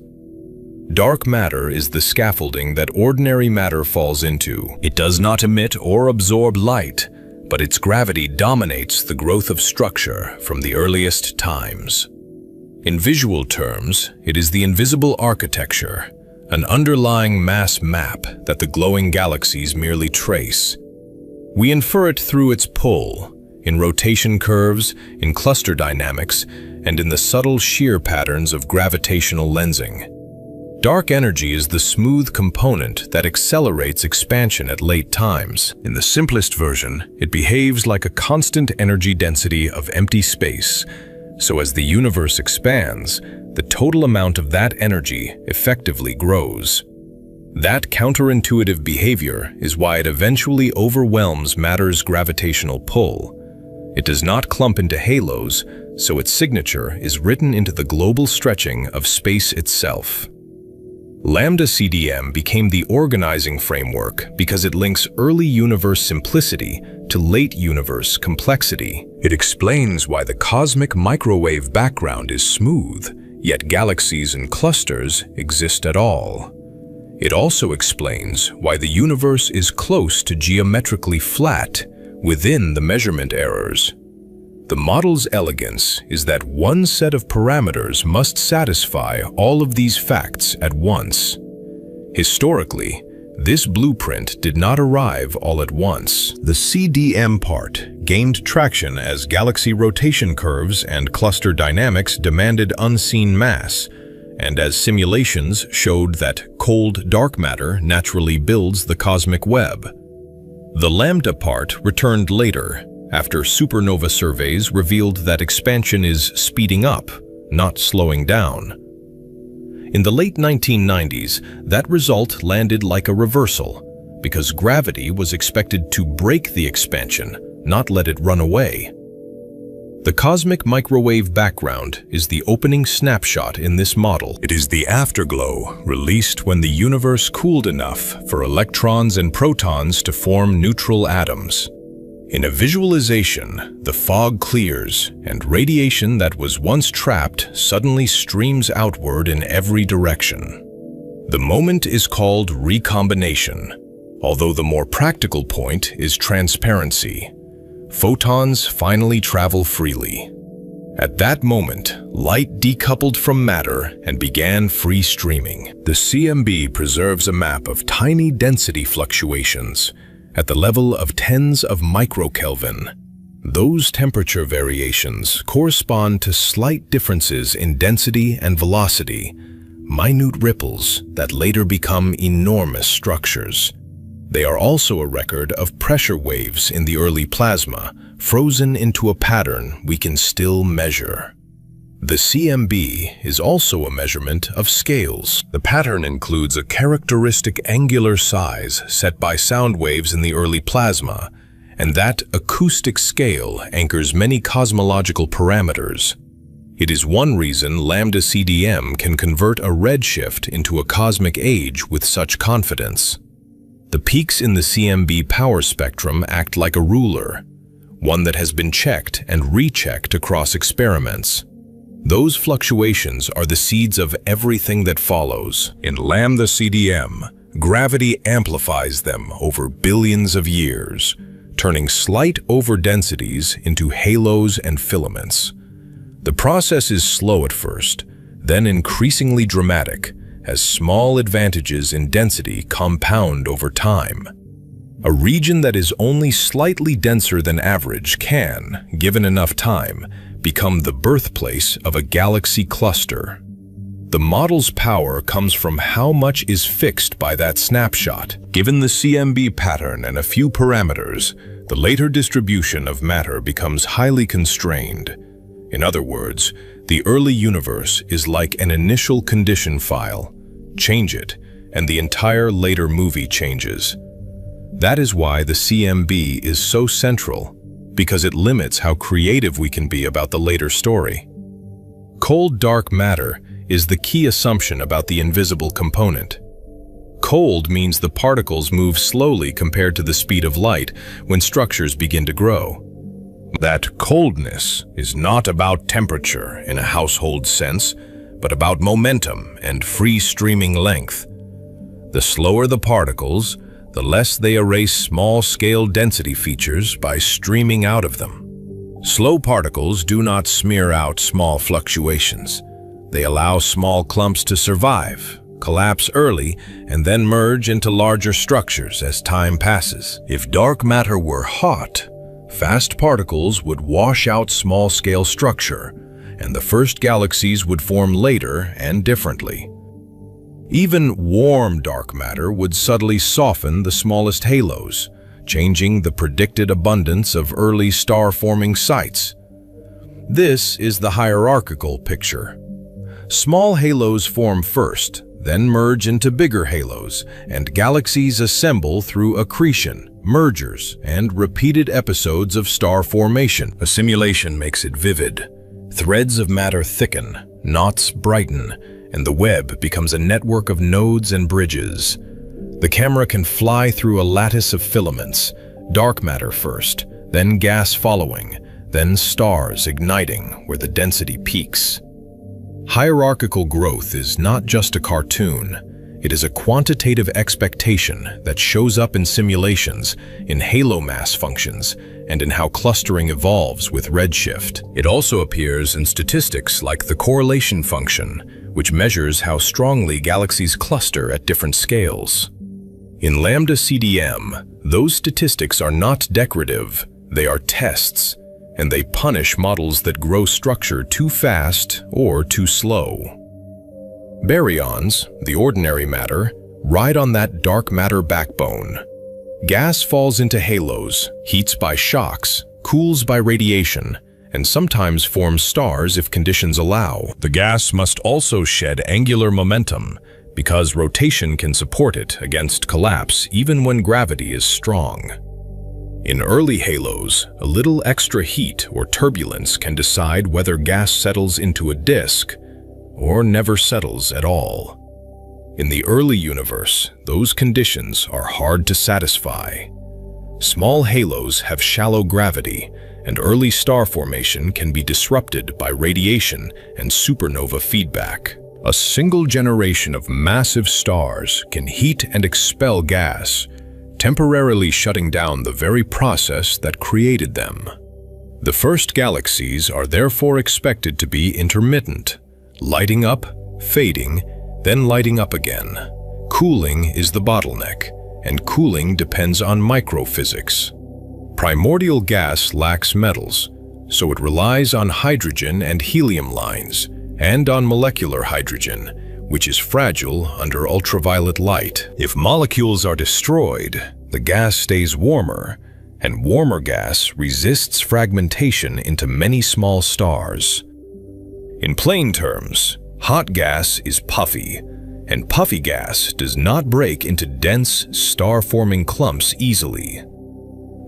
Dark matter is the scaffolding that ordinary matter falls into. It does not emit or absorb light, but its gravity dominates the growth of structure from the earliest times. In visual terms, it is the invisible architecture, an underlying mass map that the glowing galaxies merely trace. We infer it through its pull, in rotation curves, in cluster dynamics, and in the subtle shear patterns of gravitational lensing. Dark energy is the smooth component that accelerates expansion at late times. In the simplest version, it behaves like a constant energy density of empty space, so as the universe expands, the total amount of that energy effectively grows. That counterintuitive behavior is why it eventually overwhelms matter's gravitational pull. It does not clump into halos, so its signature is written into the global stretching of space itself. Lambda CDM became the organizing framework because it links early universe simplicity to late universe complexity. It explains why the cosmic microwave background is smooth, yet galaxies and clusters exist at all. It also explains why the universe is close to geometrically flat within the measurement errors. The model's elegance is that one set of parameters must satisfy all of these facts at once. Historically, this blueprint did not arrive all at once. The CDM part gained traction as galaxy rotation curves and cluster dynamics demanded unseen mass, and as simulations showed that cold dark matter naturally builds the cosmic web. The lambda part returned later, after supernova surveys revealed that expansion is speeding up, not slowing down. In the late 1990s, that result landed like a reversal, because gravity was expected to break the expansion, not let it run away. The cosmic microwave background is the opening snapshot in this model. It is the afterglow released when the universe cooled enough for electrons and protons to form neutral atoms. In a visualization, the fog clears, and radiation that was once trapped suddenly streams outward in every direction. The moment is called recombination, although the more practical point is transparency. Photons finally travel freely. At that moment, light decoupled from matter and began free streaming. The CMB preserves a map of tiny density fluctuations at the level of tens of microkelvin. Those temperature variations correspond to slight differences in density and velocity, minute ripples that later become enormous structures. They are also a record of pressure waves in the early plasma, frozen into a pattern we can still measure. The CMB is also a measurement of scales. The pattern includes a characteristic angular size set by sound waves in the early plasma, and that acoustic scale anchors many cosmological parameters. It is one reason lambda CDM can convert a redshift into a cosmic age with such confidence. The peaks in the CMB power spectrum act like a ruler, one that has been checked and rechecked across experiments. Those fluctuations are the seeds of everything that follows. In lambda CDM, gravity amplifies them over billions of years, turning slight overdensities into halos and filaments. The process is slow at first, then increasingly dramatic, as small advantages in density compound over time. A region that is only slightly denser than average can, given enough time, become the birthplace of a galaxy cluster. The model's power comes from how much is fixed by that snapshot. Given the CMB pattern and a few parameters, the later distribution of matter becomes highly constrained. In other words, the early universe is like an initial condition file. Change it, and the entire later movie changes. That is why the CMB is so central, because it limits how creative we can be about the later story. Cold dark matter is the key assumption about the invisible component. Cold means the particles move slowly compared to the speed of light when structures begin to grow. That coldness is not about temperature in a household sense, but about momentum and free streaming length. The slower the particles, the less they erase small-scale density features by streaming out of them. Slow particles do not smear out small fluctuations. They allow small clumps to survive, collapse early, and then merge into larger structures as time passes. If dark matter were hot, fast particles would wash out small-scale structure, and the first galaxies would form later and differently. Even warm dark matter would subtly soften the smallest halos, changing the predicted abundance of early star-forming sites. This is the hierarchical picture. Small halos form first, then merge into bigger halos, and galaxies assemble through accretion, mergers, and repeated episodes of star formation. A simulation makes it vivid. Threads of matter thicken, knots brighten, and the web becomes a network of nodes and bridges. The camera can fly through a lattice of filaments, dark matter first, then gas following, then stars igniting where the density peaks. Hierarchical growth is not just a cartoon. It is a quantitative expectation that shows up in simulations, in halo mass functions, and in how clustering evolves with redshift. It also appears in statistics like the correlation function, which measures how strongly galaxies cluster at different scales. In lambda CDM, those statistics are not decorative, they are tests, and they punish models that grow structure too fast or too slow. Baryons, the ordinary matter, ride on that dark matter backbone. Gas falls into halos, heats by shocks, cools by radiation, and sometimes forms stars if conditions allow. The gas must also shed angular momentum, because rotation can support it against collapse even when gravity is strong. In early halos, a little extra heat or turbulence can decide whether gas settles into a disk or never settles at all. In the early universe, those conditions are hard to satisfy. Small halos have shallow gravity, and early star formation can be disrupted by radiation and supernova feedback. A single generation of massive stars can heat and expel gas, temporarily shutting down the very process that created them. The first galaxies are therefore expected to be intermittent, lighting up, fading, then lighting up again. Cooling is the bottleneck, and cooling depends on microphysics. Primordial gas lacks metals, so it relies on hydrogen and helium lines, and on molecular hydrogen, which is fragile under ultraviolet light. If molecules are destroyed, the gas stays warmer, and warmer gas resists fragmentation into many small stars. In plain terms, hot gas is puffy, and puffy gas does not break into dense, star-forming clumps easily.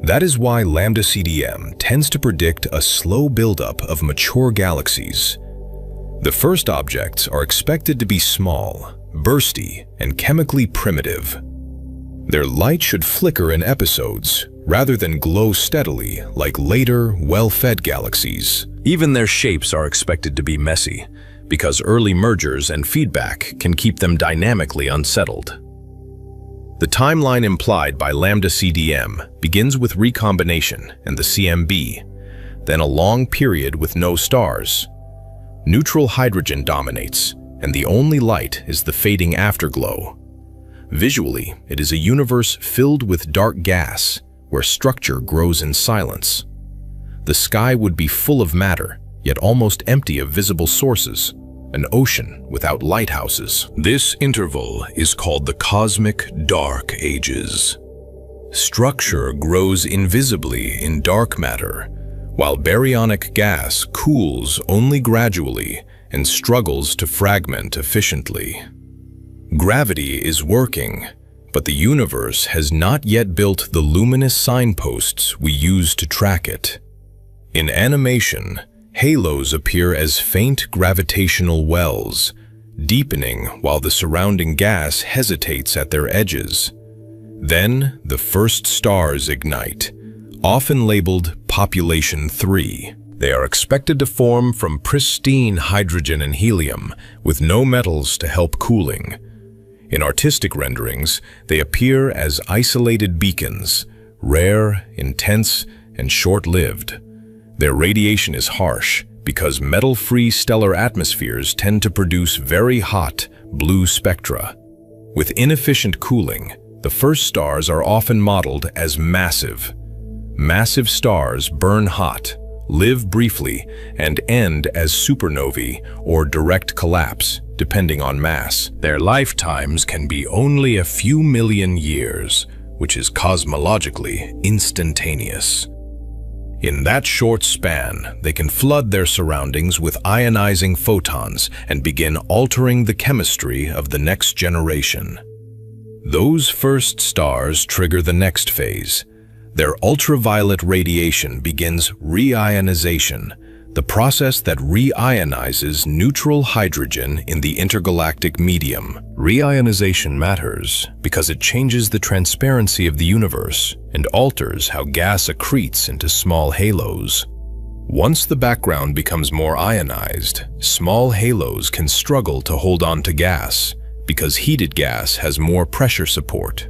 That is why lambda CDM tends to predict a slow buildup of mature galaxies. The first objects are expected to be small, bursty, and chemically primitive. Their light should flicker in episodes, rather than glow steadily like later, well-fed galaxies. Even their shapes are expected to be messy, because early mergers and feedback can keep them dynamically unsettled. The timeline implied by lambda CDM begins with recombination and the CMB, then a long period with no stars. Neutral hydrogen dominates, and the only light is the fading afterglow. Visually, it is a universe filled with dark gas, where structure grows in silence. The sky would be full of matter, yet almost empty of visible sources, an ocean without lighthouses. This interval is called the cosmic dark ages. Structure grows invisibly in dark matter, while baryonic gas cools only gradually and struggles to fragment efficiently. Gravity is working, but the universe has not yet built the luminous signposts we use to track it. In animation, halos appear as faint gravitational wells, deepening while the surrounding gas hesitates at their edges. Then, the first stars ignite, often labeled Population 3. They are expected to form from pristine hydrogen and helium, with no metals to help cooling. In artistic renderings, they appear as isolated beacons, rare, intense, and short-lived. Their radiation is harsh because metal-free stellar atmospheres tend to produce very hot, blue spectra. With inefficient cooling, the first stars are often modeled as massive. Massive stars burn hot, live briefly, and end as supernovae or direct collapse, depending on mass. Their lifetimes can be only a few million years, which is cosmologically instantaneous. In that short span, they can flood their surroundings with ionizing photons and begin altering the chemistry of the next generation. Those first stars trigger the next phase. Their ultraviolet radiation begins reionization, the process that reionizes neutral hydrogen in the intergalactic medium. Reionization matters because it changes the transparency of the universe and alters how gas accretes into small halos. Once the background becomes more ionized, small halos can struggle to hold on to gas because heated gas has more pressure support.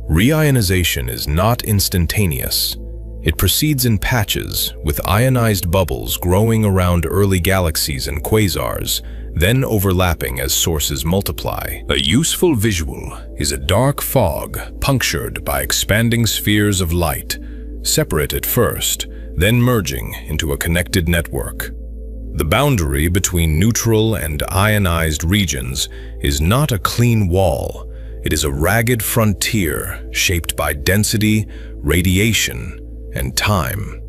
Reionization is not instantaneous. It proceeds in patches, with ionized bubbles growing around early galaxies and quasars, then overlapping as sources multiply. A useful visual is a dark fog punctured by expanding spheres of light, separate at first, then merging into a connected network. The boundary between neutral and ionized regions is not a clean wall. It is a ragged frontier shaped by density, radiation, and time.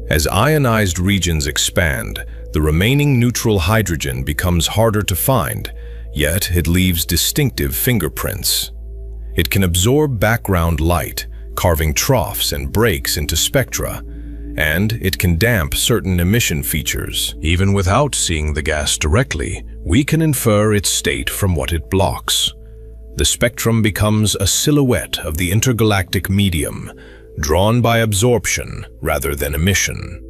As ionized regions expand, the remaining neutral hydrogen becomes harder to find, yet it leaves distinctive fingerprints. It can absorb background light, carving troughs and breaks into spectra, and it can damp certain emission features. Even without seeing the gas directly, we can infer its state from what it blocks. The spectrum becomes a silhouette of the intergalactic medium, drawn by absorption rather than emission.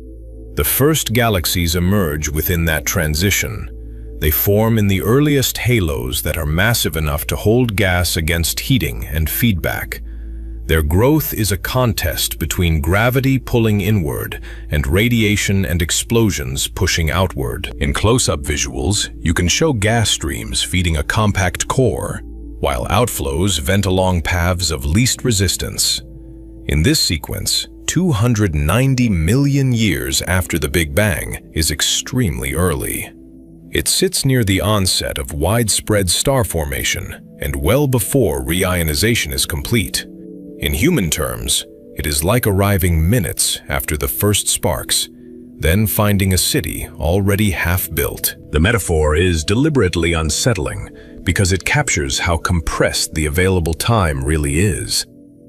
The first galaxies emerge within that transition. They form in the earliest halos that are massive enough to hold gas against heating and feedback. Their growth is a contest between gravity pulling inward and radiation and explosions pushing outward. In close-up visuals, you can show gas streams feeding a compact core, while outflows vent along paths of least resistance. In this sequence, 290 million years after the Big Bang is extremely early. It sits near the onset of widespread star formation and well before reionization is complete. In human terms, it is like arriving minutes after the first sparks, then finding a city already half-built. The metaphor is deliberately unsettling because it captures how compressed the available time really is.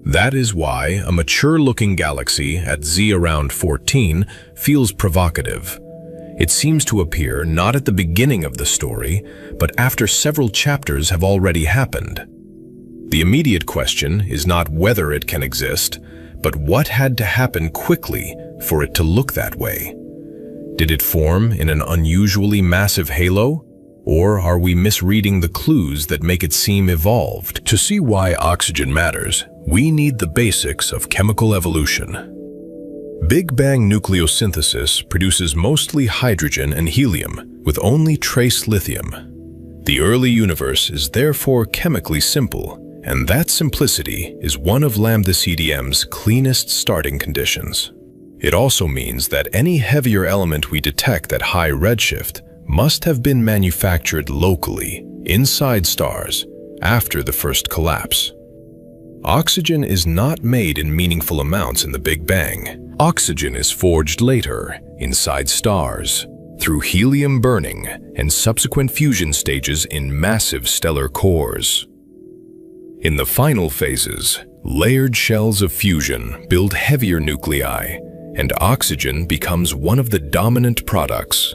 That is why a mature-looking galaxy at Z around 14 feels provocative. It seems to appear not at the beginning of the story, but after several chapters have already happened. The immediate question is not whether it can exist, but what had to happen quickly for it to look that way. Did it form in an unusually massive halo? Or are we misreading the clues that make it seem evolved? To see why oxygen matters, we need the basics of chemical evolution. Big Bang nucleosynthesis produces mostly hydrogen and helium, with only trace lithium. The early universe is therefore chemically simple, and that simplicity is one of Lambda-CDM's cleanest starting conditions. It also means that any heavier element we detect at high redshift must have been manufactured locally, inside stars, after the first collapse. Oxygen is not made in meaningful amounts in the Big Bang. Oxygen is forged later, inside stars, through helium burning and subsequent fusion stages in massive stellar cores. In the final phases, layered shells of fusion build heavier nuclei, and oxygen becomes one of the dominant products.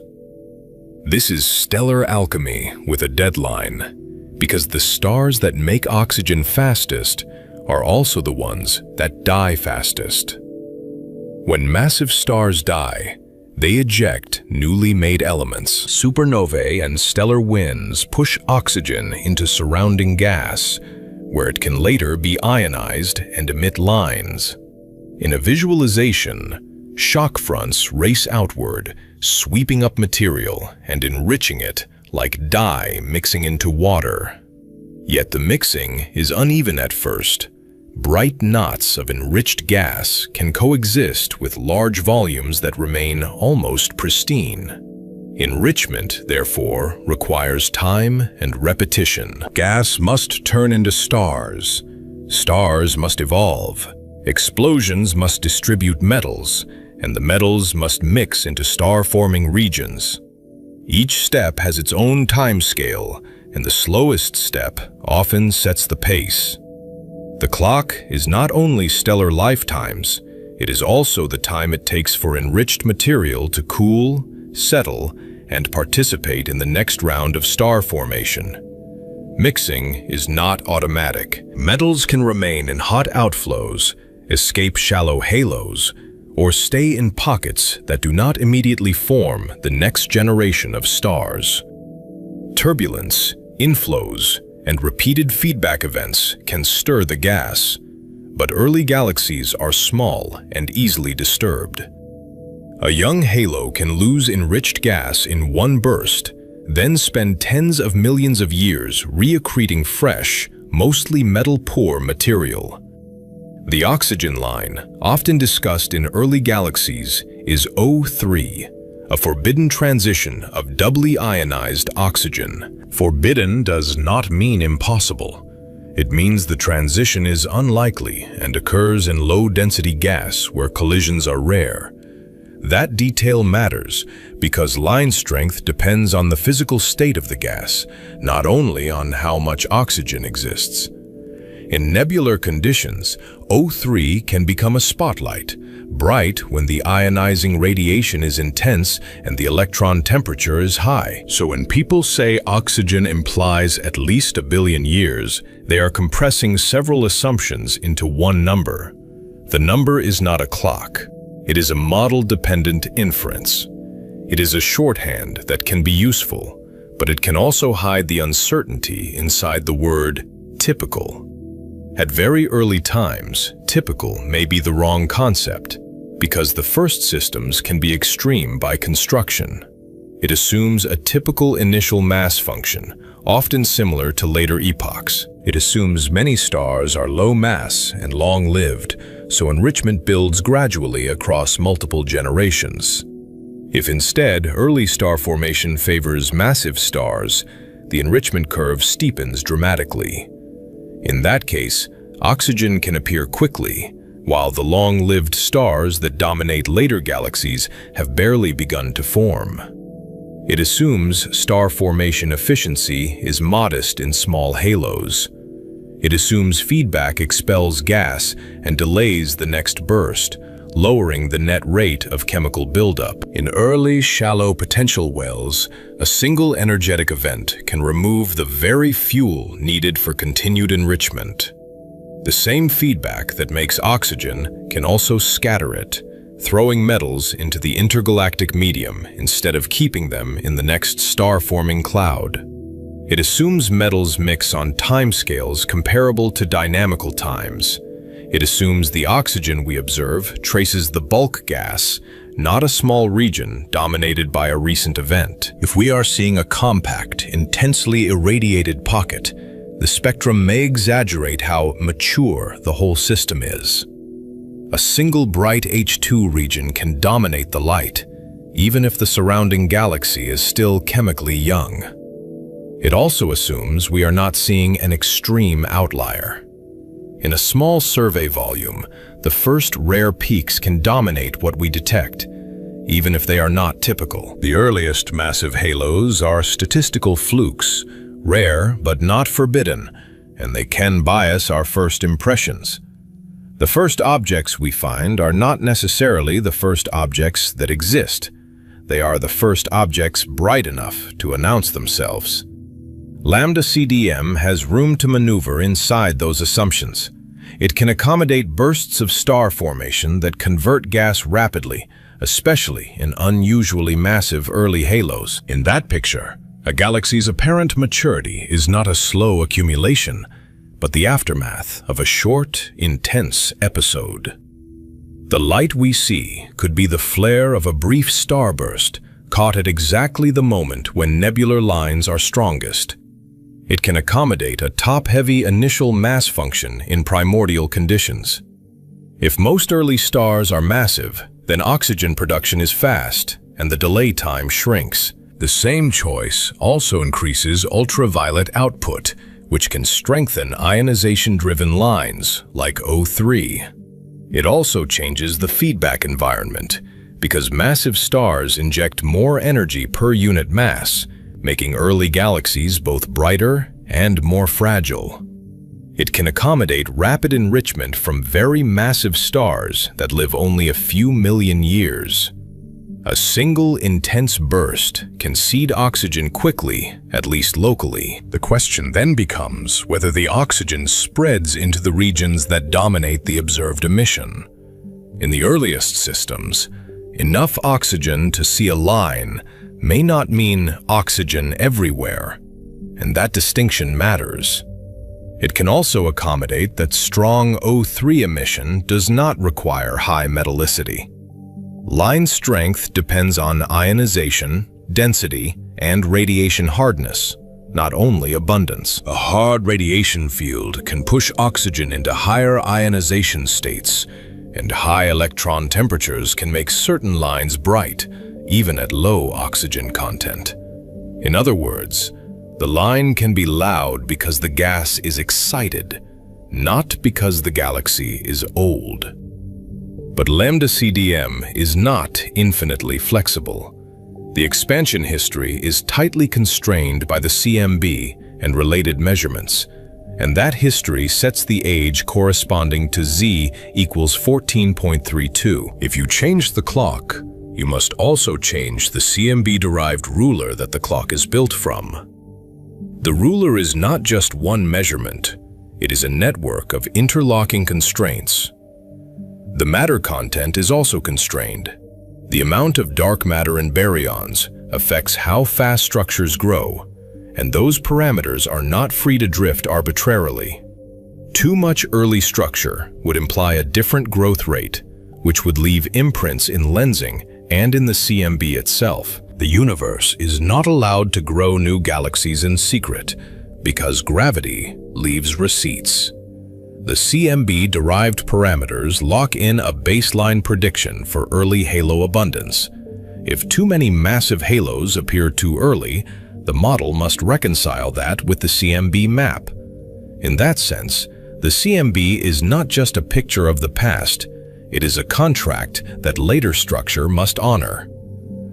This is stellar alchemy with a deadline, because the stars that make oxygen fastest are also the ones that die fastest. When massive stars die, they eject newly made elements. Supernovae and stellar winds push oxygen into surrounding gas, where it can later be ionized and emit lines. In a visualization, shock fronts race outward, sweeping up material and enriching it like dye mixing into water. Yet the mixing is uneven at first. Bright knots of enriched gas can coexist with large volumes that remain almost pristine. Enrichment, therefore, requires time and repetition. Gas must turn into stars. Stars must evolve. Explosions must distribute metals, and the metals must mix into star-forming regions. Each step has its own timescale, and the slowest step often sets the pace. The clock is not only stellar lifetimes, it is also the time it takes for enriched material to cool, settle, and participate in the next round of star formation. Mixing is not automatic. Metals can remain in hot outflows, escape shallow halos, or stay in pockets that do not immediately form the next generation of stars. Turbulence, inflows, and repeated feedback events can stir the gas, but early galaxies are small and easily disturbed. A young halo can lose enriched gas in one burst, then spend tens of millions of years reaccreting fresh, mostly metal-poor material. The oxygen line, often discussed in early galaxies, is O3, a forbidden transition of doubly ionized oxygen. Forbidden does not mean impossible. It means the transition is unlikely and occurs in low-density gas where collisions are rare. That detail matters because line strength depends on the physical state of the gas, not only on how much oxygen exists. In nebular conditions, O3 can become a spotlight, bright when the ionizing radiation is intense and the electron temperature is high. So when people say oxygen implies at least 1 billion years, they are compressing several assumptions into one number. The number is not a clock. It is a model-dependent inference. It is a shorthand that can be useful, but it can also hide the uncertainty inside the word typical. At very early times, typical may be the wrong concept, because the first systems can be extreme by construction. It assumes a typical initial mass function, often similar to later epochs. It assumes many stars are low mass and long-lived, so enrichment builds gradually across multiple generations. If instead early star formation favors massive stars, the enrichment curve steepens dramatically. In that case, oxygen can appear quickly, while the long-lived stars that dominate later galaxies have barely begun to form. It assumes star formation efficiency is modest in small halos. It assumes feedback expels gas and delays the next burst, lowering the net rate of chemical buildup. In early, shallow potential wells, a single energetic event can remove the very fuel needed for continued enrichment. The same feedback that makes oxygen can also scatter it, throwing metals into the intergalactic medium instead of keeping them in the next star-forming cloud. It assumes metals mix on timescales comparable to dynamical times. It assumes the oxygen we observe traces the bulk gas, not a small region dominated by a recent event. If we are seeing a compact, intensely irradiated pocket, the spectrum may exaggerate how mature the whole system is. A single bright H2 region can dominate the light, even if the surrounding galaxy is still chemically young. It also assumes we are not seeing an extreme outlier. In a small survey volume, the first rare peaks can dominate what we detect, even if they are not typical. The earliest massive halos are statistical flukes, rare but not forbidden, and they can bias our first impressions. The first objects we find are not necessarily the first objects that exist. They are the first objects bright enough to announce themselves. Lambda CDM has room to maneuver inside those assumptions. It can accommodate bursts of star formation that convert gas rapidly, especially in unusually massive early halos. In that picture, a galaxy's apparent maturity is not a slow accumulation, but the aftermath of a short, intense episode. The light we see could be the flare of a brief starburst caught at exactly the moment when nebular lines are strongest. It can accommodate a top-heavy initial mass function in primordial conditions. If most early stars are massive, then oxygen production is fast and the delay time shrinks. The same choice also increases ultraviolet output, which can strengthen ionization-driven lines like O3. It also changes the feedback environment because massive stars inject more energy per unit mass, making early galaxies both brighter and more fragile. It can accommodate rapid enrichment from very massive stars that live only a few million years. A single intense burst can seed oxygen quickly, at least locally. The question then becomes whether the oxygen spreads into the regions that dominate the observed emission. In the earliest systems, enough oxygen to see a line may not mean oxygen everywhere, and that distinction matters. It can also accommodate that strong O3 emission does not require high metallicity. Line strength depends on ionization, density, and radiation hardness, not only abundance. A hard radiation field can push oxygen into higher ionization states, and high electron temperatures can make certain lines bright, even at low oxygen content. In other words, the line can be loud because the gas is excited, not because the galaxy is old. But Lambda CDM is not infinitely flexible. The expansion history is tightly constrained by the CMB and related measurements, and that history sets the age corresponding to Z equals 14.32. If you change the clock, you must also change the CMB-derived ruler that the clock is built from. The ruler is not just one measurement, it is a network of interlocking constraints. The matter content is also constrained. The amount of dark matter and baryons affects how fast structures grow, and those parameters are not free to drift arbitrarily. Too much early structure would imply a different growth rate, which would leave imprints in lensing and in the CMB itself. The universe is not allowed to grow new galaxies in secret because gravity leaves receipts. The CMB-derived parameters lock in a baseline prediction for early halo abundance. If too many massive halos appear too early, the model must reconcile that with the CMB map. In that sense, the CMB is not just a picture of the past, it is a contract that later structure must honor.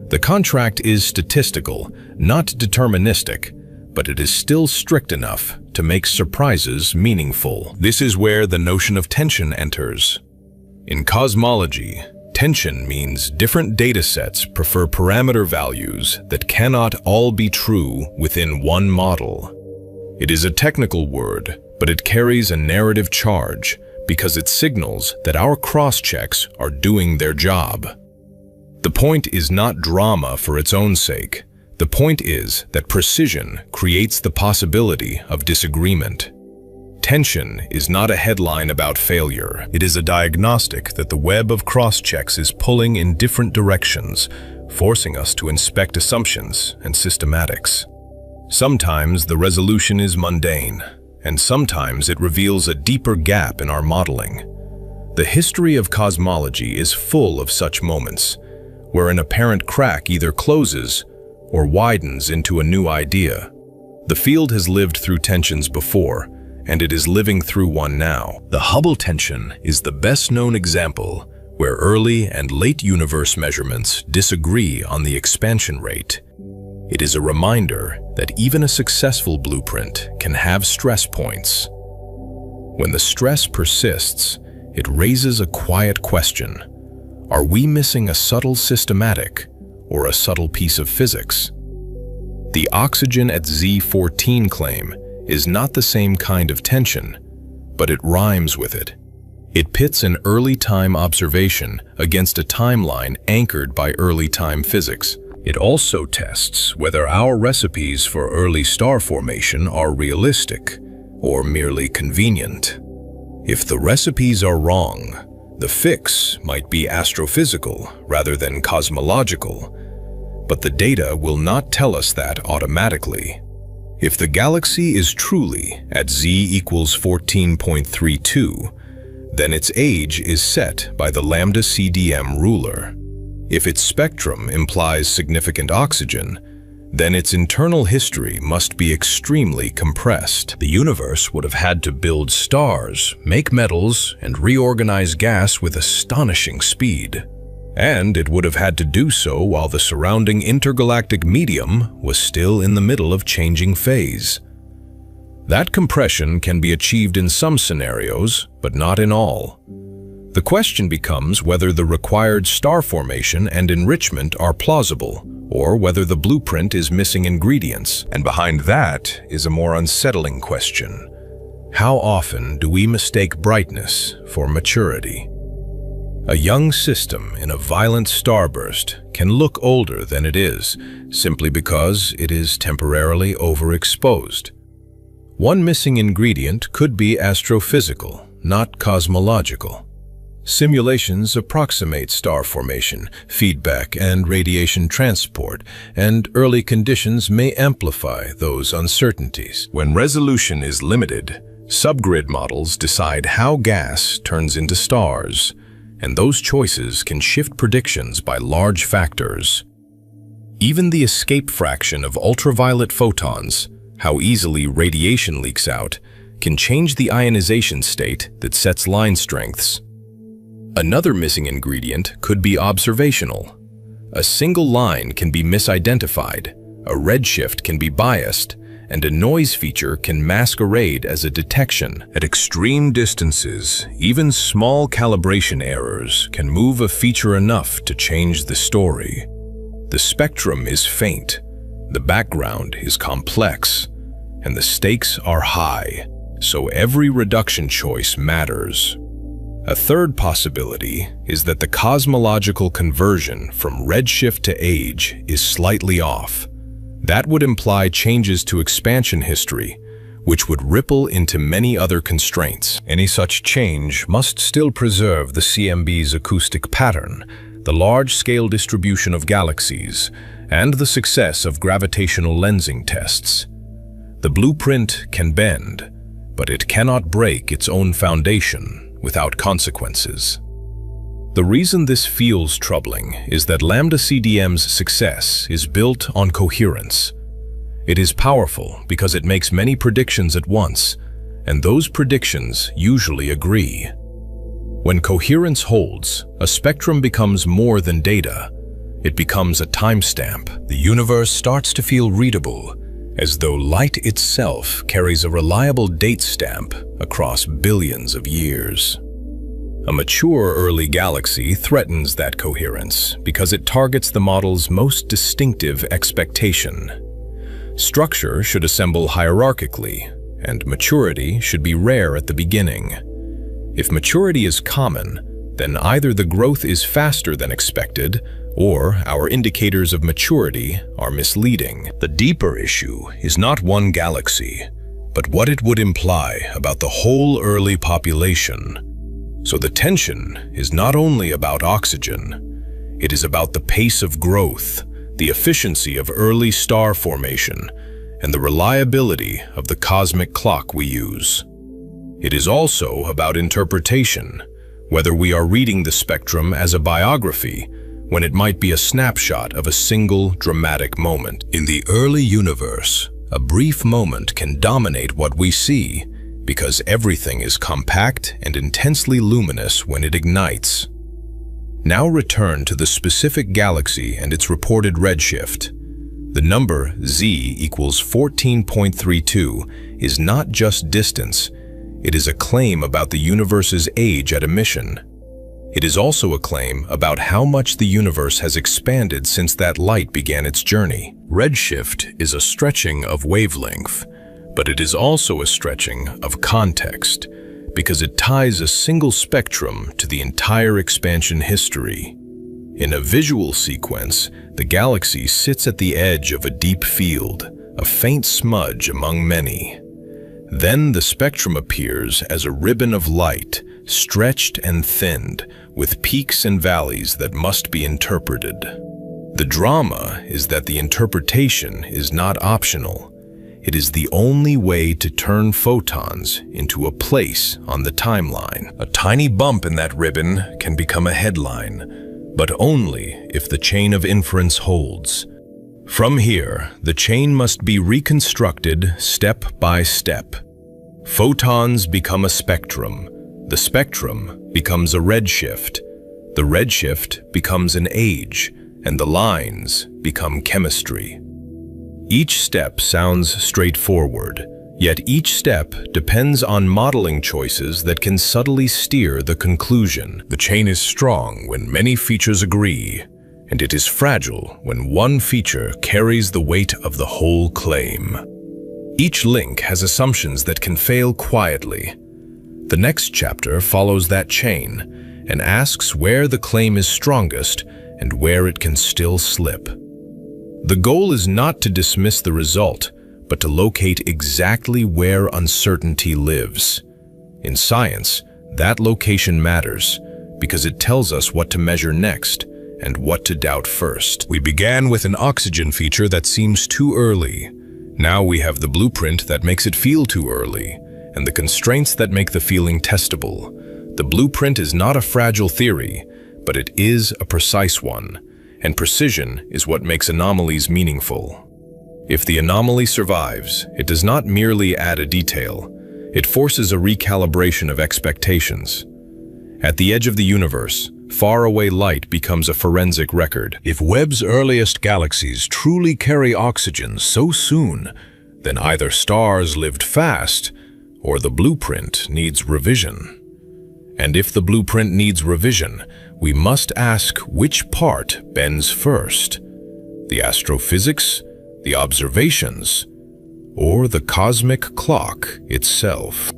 The contract is statistical, not deterministic, but it is still strict enough to make surprises meaningful. This is where the notion of tension enters. In cosmology, tension means different datasets prefer parameter values that cannot all be true within one model. It is a technical word, but it carries a narrative charge because it signals that our cross-checks are doing their job. The point is not drama for its own sake. The point is that precision creates the possibility of disagreement. Tension is not a headline about failure. It is a diagnostic that the web of cross-checks is pulling in different directions, forcing us to inspect assumptions and systematics. Sometimes the resolution is mundane, and sometimes it reveals a deeper gap in our modeling. The history of cosmology is full of such moments, where an apparent crack either closes or widens into a new idea. The field has lived through tensions before, and it is living through one now. The Hubble tension is the best-known example where early and late universe measurements disagree on the expansion rate. It is a reminder that even a successful blueprint can have stress points. When the stress persists, it raises a quiet question. Are we missing a subtle systematic or a subtle piece of physics? The oxygen at Z14 claim is not the same kind of tension, but it rhymes with it. It pits an early time observation against a timeline anchored by early time physics. It also tests whether our recipes for early star formation are realistic or merely convenient. If the recipes are wrong, the fix might be astrophysical rather than cosmological, but the data will not tell us that automatically. If the galaxy is truly at Z equals 14.32, then its age is set by the lambda CDM ruler. If its spectrum implies significant oxygen, then its internal history must be extremely compressed. The universe would have had to build stars, make metals, and reorganize gas with astonishing speed. And it would have had to do so while the surrounding intergalactic medium was still in the middle of changing phase. That compression can be achieved in some scenarios, but not in all. The question becomes whether the required star formation and enrichment are plausible, or whether the blueprint is missing ingredients. And behind that is a more unsettling question. How often do we mistake brightness for maturity? A young system in a violent starburst can look older than it is, simply because it is temporarily overexposed. One missing ingredient could be astrophysical, not cosmological. Simulations approximate star formation, feedback, and radiation transport, and early conditions may amplify those uncertainties. When resolution is limited, subgrid models decide how gas turns into stars, and those choices can shift predictions by large factors. Even the escape fraction of ultraviolet photons, how easily radiation leaks out, can change the ionization state that sets line strengths. Another missing ingredient could be observational. A single line can be misidentified, a redshift can be biased, and a noise feature can masquerade as a detection. At extreme distances, even small calibration errors can move a feature enough to change the story. The spectrum is faint, the background is complex, and the stakes are high, so every reduction choice matters. A third possibility is that the cosmological conversion from redshift to age is slightly off. That would imply changes to expansion history, which would ripple into many other constraints. Any such change must still preserve the CMB's acoustic pattern, the large-scale distribution of galaxies, and the success of gravitational lensing tests. The blueprint can bend, but it cannot break its own foundation without consequences. The reason this feels troubling is that lambda CDM's success is built on coherence. It is powerful because it makes many predictions at once, and those predictions usually agree. When coherence holds, a spectrum becomes more than data. It becomes a timestamp. The universe starts to feel readable, as though light itself carries a reliable date stamp across billions of years. A mature early galaxy threatens that coherence because it targets the model's most distinctive expectation. Structure should assemble hierarchically, and maturity should be rare at the beginning. If maturity is common, then either the growth is faster than expected, or our indicators of maturity are misleading. The deeper issue is not one galaxy, but what it would imply about the whole early population. So the tension is not only about oxygen, it is about the pace of growth, the efficiency of early star formation, and the reliability of the cosmic clock we use. It is also about interpretation, whether we are reading the spectrum as a biography, when it might be a snapshot of a single dramatic moment. In the early universe, a brief moment can dominate what we see, because everything is compact and intensely luminous when it ignites. Now return to the specific galaxy and its reported redshift. The number Z equals 14.32 is not just distance, it is a claim about the universe's age at emission. It is also a claim about how much the universe has expanded since that light began its journey. Redshift is a stretching of wavelength, but it is also a stretching of context, because it ties a single spectrum to the entire expansion history. In a visual sequence, the galaxy sits at the edge of a deep field, a faint smudge among many. Then the spectrum appears as a ribbon of light, stretched and thinned, with peaks and valleys that must be interpreted. The drama is that the interpretation is not optional. It is the only way to turn photons into a place on the timeline. A tiny bump in that ribbon can become a headline, but only if the chain of inference holds. From here, the chain must be reconstructed step by step. Photons become a spectrum. The spectrum becomes a redshift. The redshift becomes an age, and the lines become chemistry. Each step sounds straightforward, yet each step depends on modeling choices that can subtly steer the conclusion. The chain is strong when many features agree, and it is fragile when one feature carries the weight of the whole claim. Each link has assumptions that can fail quietly. The next chapter follows that chain and asks where the claim is strongest and where it can still slip. The goal is not to dismiss the result, but to locate exactly where uncertainty lives. In science, that location matters because it tells us what to measure next and what to doubt first. We began with an oxygen feature that seems too early. Now we have the blueprint that makes it feel too early, and the constraints that make the feeling testable. The blueprint is not a fragile theory, but it is a precise one, and precision is what makes anomalies meaningful. If the anomaly survives, it does not merely add a detail, it forces a recalibration of expectations. At the edge of the universe, faraway light becomes a forensic record. If Webb's earliest galaxies truly carry oxygen so soon, then either stars lived fast, or the blueprint needs revision. And if the blueprint needs revision, we must ask which part bends first: the astrophysics, the observations, or the cosmic clock itself.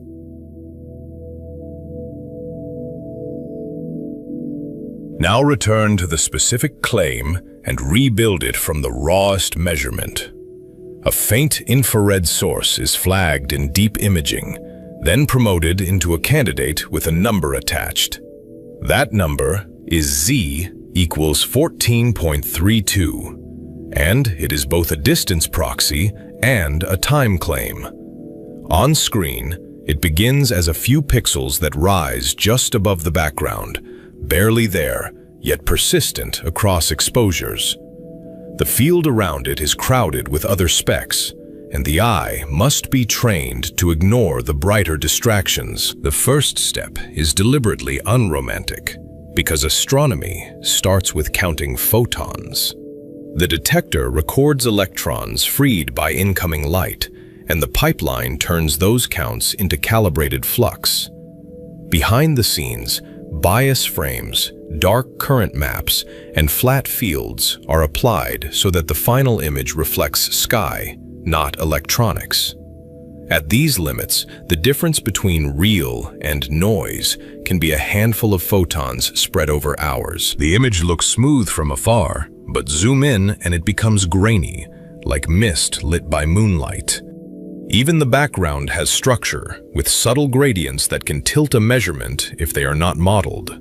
Now return to the specific claim and rebuild it from the rawest measurement. A faint infrared source is flagged in deep imaging, then promoted into a candidate with a number attached. That number is Z equals 14.32, and it is both a distance proxy and a time claim. On screen, it begins as a few pixels that rise just above the background, barely there, yet persistent across exposures. The field around it is crowded with other specks, and the eye must be trained to ignore the brighter distractions. The first step is deliberately unromantic, because astronomy starts with counting photons. The detector records electrons freed by incoming light, and the pipeline turns those counts into calibrated flux. Behind the scenes, bias frames, dark current maps, and flat fields are applied so that the final image reflects sky, not electronics. At these limits, the difference between real and noise can be a handful of photons spread over hours. The image looks smooth from afar, but zoom in and it becomes grainy, like mist lit by moonlight. Even the background has structure, with subtle gradients that can tilt a measurement if they are not modeled.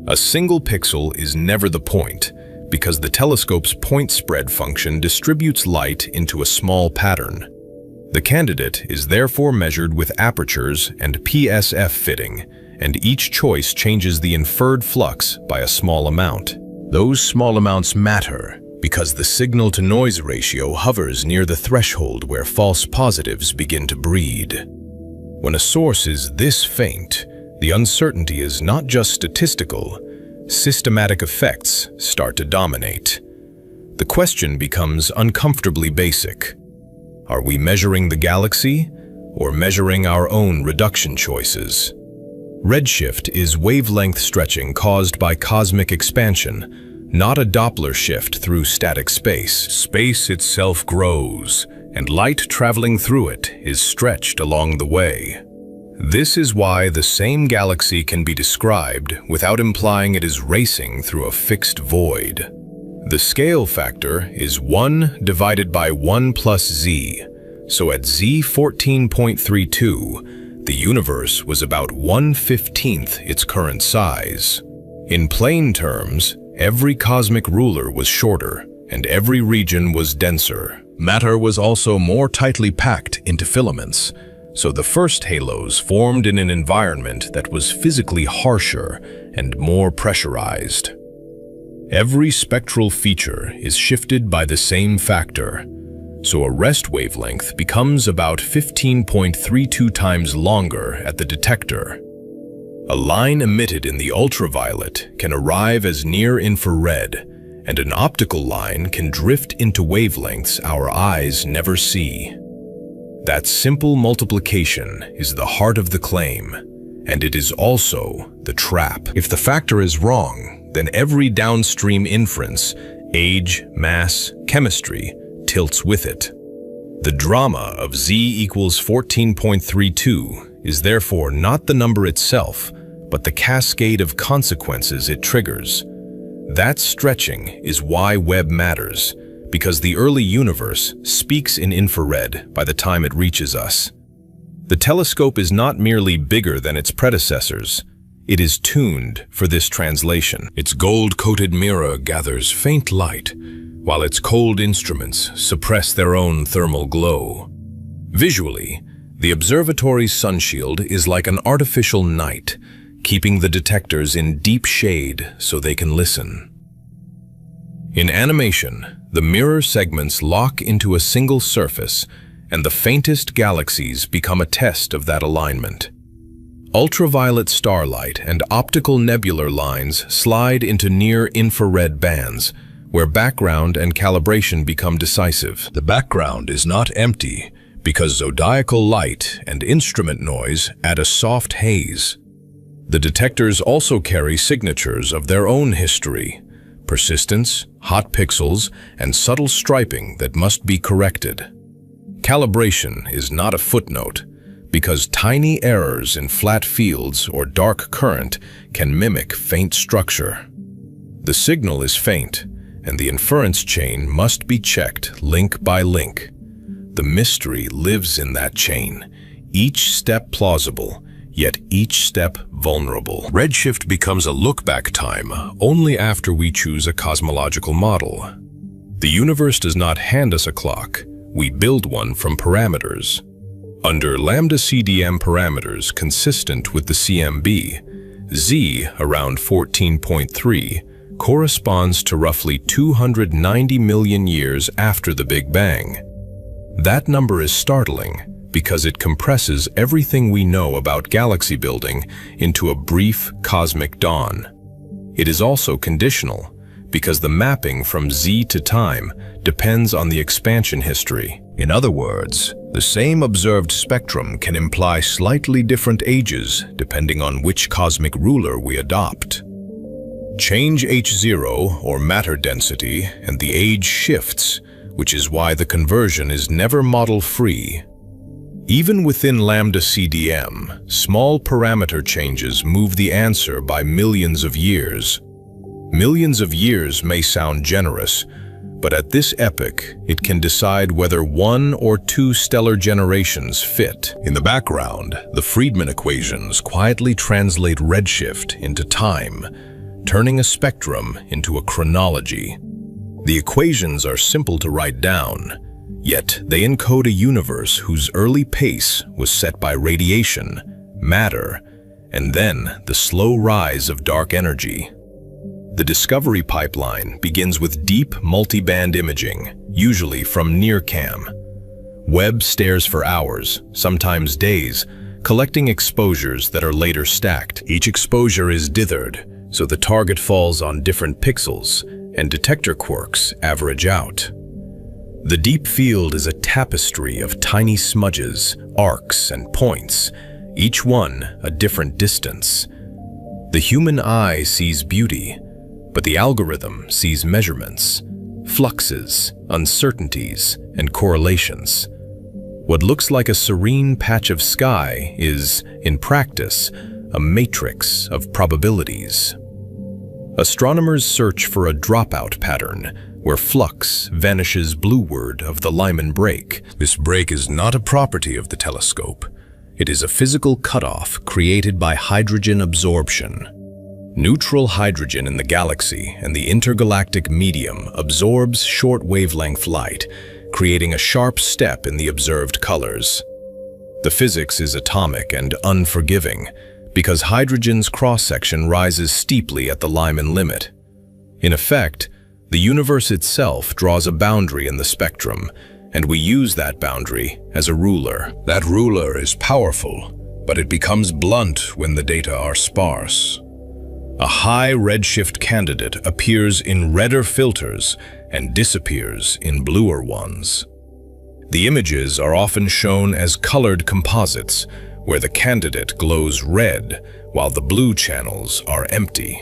A single pixel is never the point, because the telescope's point spread function distributes light into a small pattern. The candidate is therefore measured with apertures and PSF fitting, and each choice changes the inferred flux by a small amount. Those small amounts matter because the signal-to-noise ratio hovers near the threshold where false positives begin to breed. When a source is this faint, the uncertainty is not just statistical. Systematic effects start to dominate. The question becomes uncomfortably basic. Are we measuring the galaxy or measuring our own reduction choices? Redshift is wavelength stretching caused by cosmic expansion, not a Doppler shift through static space. Space itself grows, and light traveling through it is stretched along the way. This is why the same galaxy can be described without implying it is racing through a fixed void. The scale factor is 1 divided by 1 plus z, so at z 14.32, the universe was about 1/15th its current size. In plain terms, every cosmic ruler was shorter, and every region was denser. Matter was also more tightly packed into filaments, so the first halos formed in an environment that was physically harsher and more pressurized. Every spectral feature is shifted by the same factor, so a rest wavelength becomes about 15.32 times longer at the detector. A line emitted in the ultraviolet can arrive as near infrared, and an optical line can drift into wavelengths our eyes never see. That simple multiplication is the heart of the claim, and it is also the trap. If the factor is wrong, then every downstream inference, age, mass, chemistry, tilts with it. The drama of z equals 14.32 is therefore not the number itself, but the cascade of consequences it triggers. That stretching is why Webb matters, because the early universe speaks in infrared by the time it reaches us. The telescope is not merely bigger than its predecessors, it is tuned for this translation. Its gold-coated mirror gathers faint light, while its cold instruments suppress their own thermal glow. Visually, the observatory's sunshield is like an artificial night, keeping the detectors in deep shade so they can listen. In animation, the mirror segments lock into a single surface, and the faintest galaxies become a test of that alignment. Ultraviolet starlight and optical nebular lines slide into near-infrared bands, where background and calibration become decisive. The background is not empty, because zodiacal light and instrument noise add a soft haze. The detectors also carry signatures of their own history, persistence, hot pixels, and subtle striping that must be corrected. Calibration is not a footnote, because tiny errors in flat fields or dark current can mimic faint structure. The signal is faint, and the inference chain must be checked link by link. The mystery lives in that chain, each step plausible, yet each step vulnerable. Redshift becomes a look-back time only after we choose a cosmological model. The universe does not hand us a clock, we build one from parameters. Under lambda CDM parameters consistent with the CMB, Z around 14.3 corresponds to roughly 290 million years after the Big Bang. That number is startling because it compresses everything we know about galaxy building into a brief cosmic dawn. It is also conditional because the mapping from Z to time depends on the expansion history. In other words, the same observed spectrum can imply slightly different ages depending on which cosmic ruler we adopt. Change H0, or matter density, and the age shifts, which is why the conversion is never model-free. Even within lambda CDM, small parameter changes move the answer by millions of years. Millions of years may sound generous, but at this epoch, it can decide whether one or two stellar generations fit. In the background, the Friedmann equations quietly translate redshift into time, turning a spectrum into a chronology. The equations are simple to write down, yet they encode a universe whose early pace was set by radiation, matter, and then the slow rise of dark energy. The discovery pipeline begins with deep multiband imaging, usually from NIRCam. Webb stares for hours, sometimes days, collecting exposures that are later stacked. Each exposure is dithered, so the target falls on different pixels, and detector quirks average out. The deep field is a tapestry of tiny smudges, arcs, and points, each one a different distance. The human eye sees beauty, but the algorithm sees measurements, fluxes, uncertainties, and correlations. What looks like a serene patch of sky is, in practice, a matrix of probabilities. Astronomers search for a dropout pattern, where flux vanishes blueward of the Lyman break. This break is not a property of the telescope. It is a physical cutoff created by hydrogen absorption. Neutral hydrogen in the galaxy and the intergalactic medium absorbs short wavelength light, creating a sharp step in the observed colors. The physics is atomic and unforgiving, because hydrogen's cross-section rises steeply at the Lyman limit. In effect, the universe itself draws a boundary in the spectrum, and we use that boundary as a ruler. That ruler is powerful, but it becomes blunt when the data are sparse. A high redshift candidate appears in redder filters and disappears in bluer ones. The images are often shown as colored composites, where the candidate glows red while the blue channels are empty.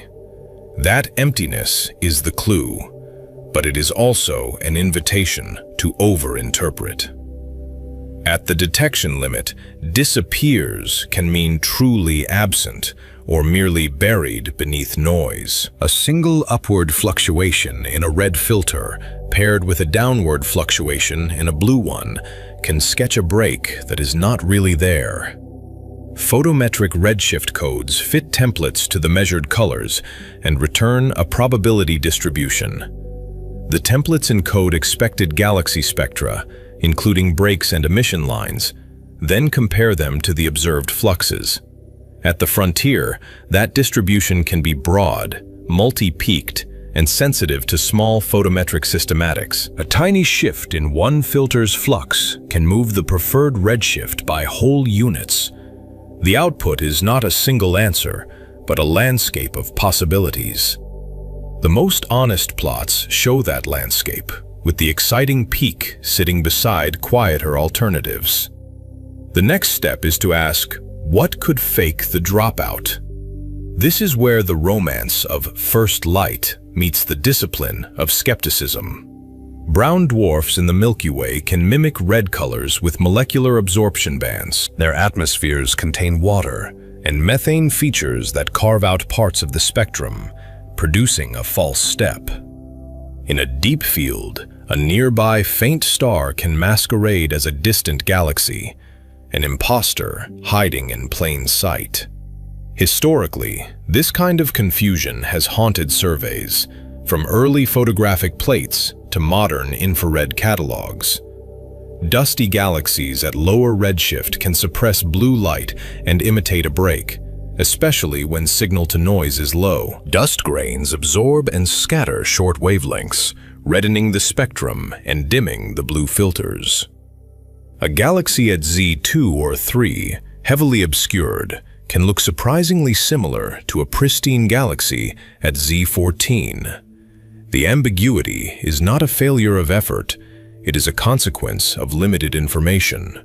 That emptiness is the clue, but it is also an invitation to over-interpret. At the detection limit, disappears can mean truly absent or merely buried beneath noise. A single upward fluctuation in a red filter paired with a downward fluctuation in a blue one can sketch a break that is not really there. Photometric redshift codes fit templates to the measured colors and return a probability distribution. The templates encode expected galaxy spectra, including breaks and emission lines, then compare them to the observed fluxes. At the frontier, that distribution can be broad, multi-peaked, and sensitive to small photometric systematics. A tiny shift in one filter's flux can move the preferred redshift by whole units. The output is not a single answer, but a landscape of possibilities. The most honest plots show that landscape, with the exciting peak sitting beside quieter alternatives. The next step is to ask, what could fake the dropout? This is where the romance of first light meets the discipline of skepticism. Brown dwarfs in the Milky Way can mimic red colors with molecular absorption bands. Their atmospheres contain water and methane features that carve out parts of the spectrum, producing a false step. In a deep field, a nearby faint star can masquerade as a distant galaxy, an imposter hiding in plain sight. Historically, this kind of confusion has haunted surveys, from early photographic plates to modern infrared catalogs. Dusty galaxies at lower redshift can suppress blue light and imitate a break, especially when signal-to-noise is low. Dust grains absorb and scatter short wavelengths, reddening the spectrum and dimming the blue filters. A galaxy at Z2 or 3, heavily obscured, can look surprisingly similar to a pristine galaxy at Z14. The ambiguity is not a failure of effort, it is a consequence of limited information.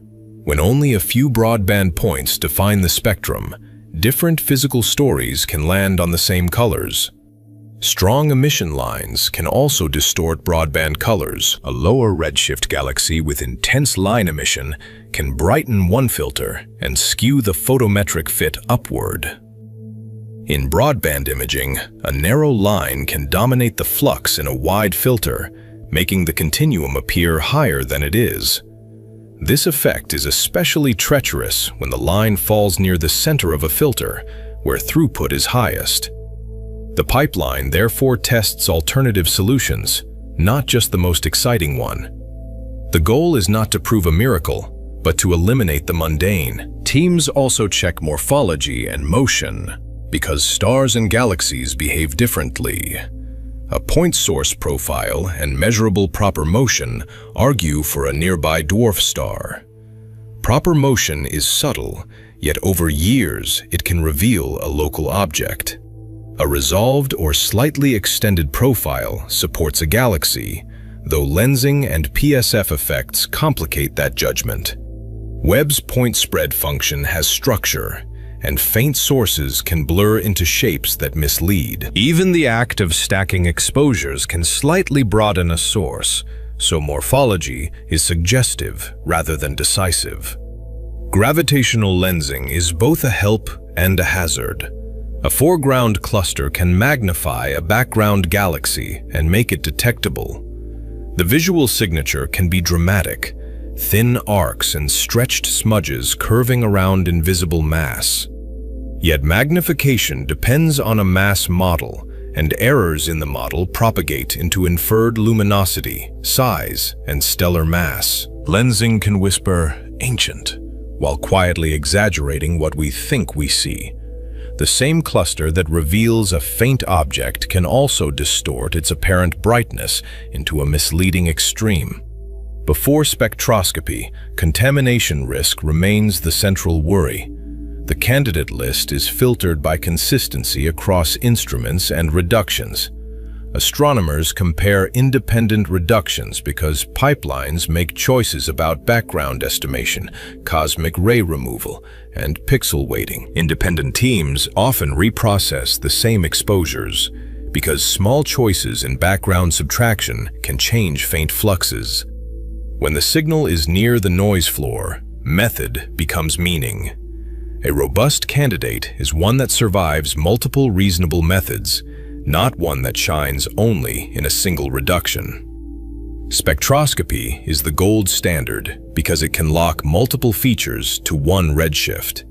When only a few broadband points define the spectrum, different physical stories can land on the same colors. Strong emission lines can also distort broadband colors. A lower redshift galaxy with intense line emission can brighten one filter and skew the photometric fit upward. In broadband imaging, a narrow line can dominate the flux in a wide filter, making the continuum appear higher than it is. This effect is especially treacherous when the line falls near the center of a filter, where throughput is highest. The pipeline therefore tests alternative solutions, not just the most exciting one. The goal is not to prove a miracle, but to eliminate the mundane. Teams also check morphology and motion, because stars and galaxies behave differently. A point source profile and measurable proper motion argue for a nearby dwarf star. Proper motion is subtle, yet over years it can reveal a local object. A resolved or slightly extended profile supports a galaxy, though lensing and PSF effects complicate that judgment. Webb's point spread function has structure, and faint sources can blur into shapes that mislead. Even the act of stacking exposures can slightly broaden a source, so morphology is suggestive rather than decisive. Gravitational lensing is both a help and a hazard. A foreground cluster can magnify a background galaxy and make it detectable. The visual signature can be dramatic, thin arcs and stretched smudges curving around invisible mass. Yet magnification depends on a mass model, and errors in the model propagate into inferred luminosity, size, and stellar mass. Lensing can whisper "ancient," while quietly exaggerating what we think we see. The same cluster that reveals a faint object can also distort its apparent brightness into a misleading extreme. Before spectroscopy, contamination risk remains the central worry. The candidate list is filtered by consistency across instruments and reductions. Astronomers compare independent reductions because pipelines make choices about background estimation, cosmic ray removal, and pixel weighting. Independent teams often reprocess the same exposures because small choices in background subtraction can change faint fluxes. When the signal is near the noise floor, method becomes meaning. A robust candidate is one that survives multiple reasonable methods, not one that shines only in a single reduction. Spectroscopy is the gold standard because it can lock multiple features to one redshift.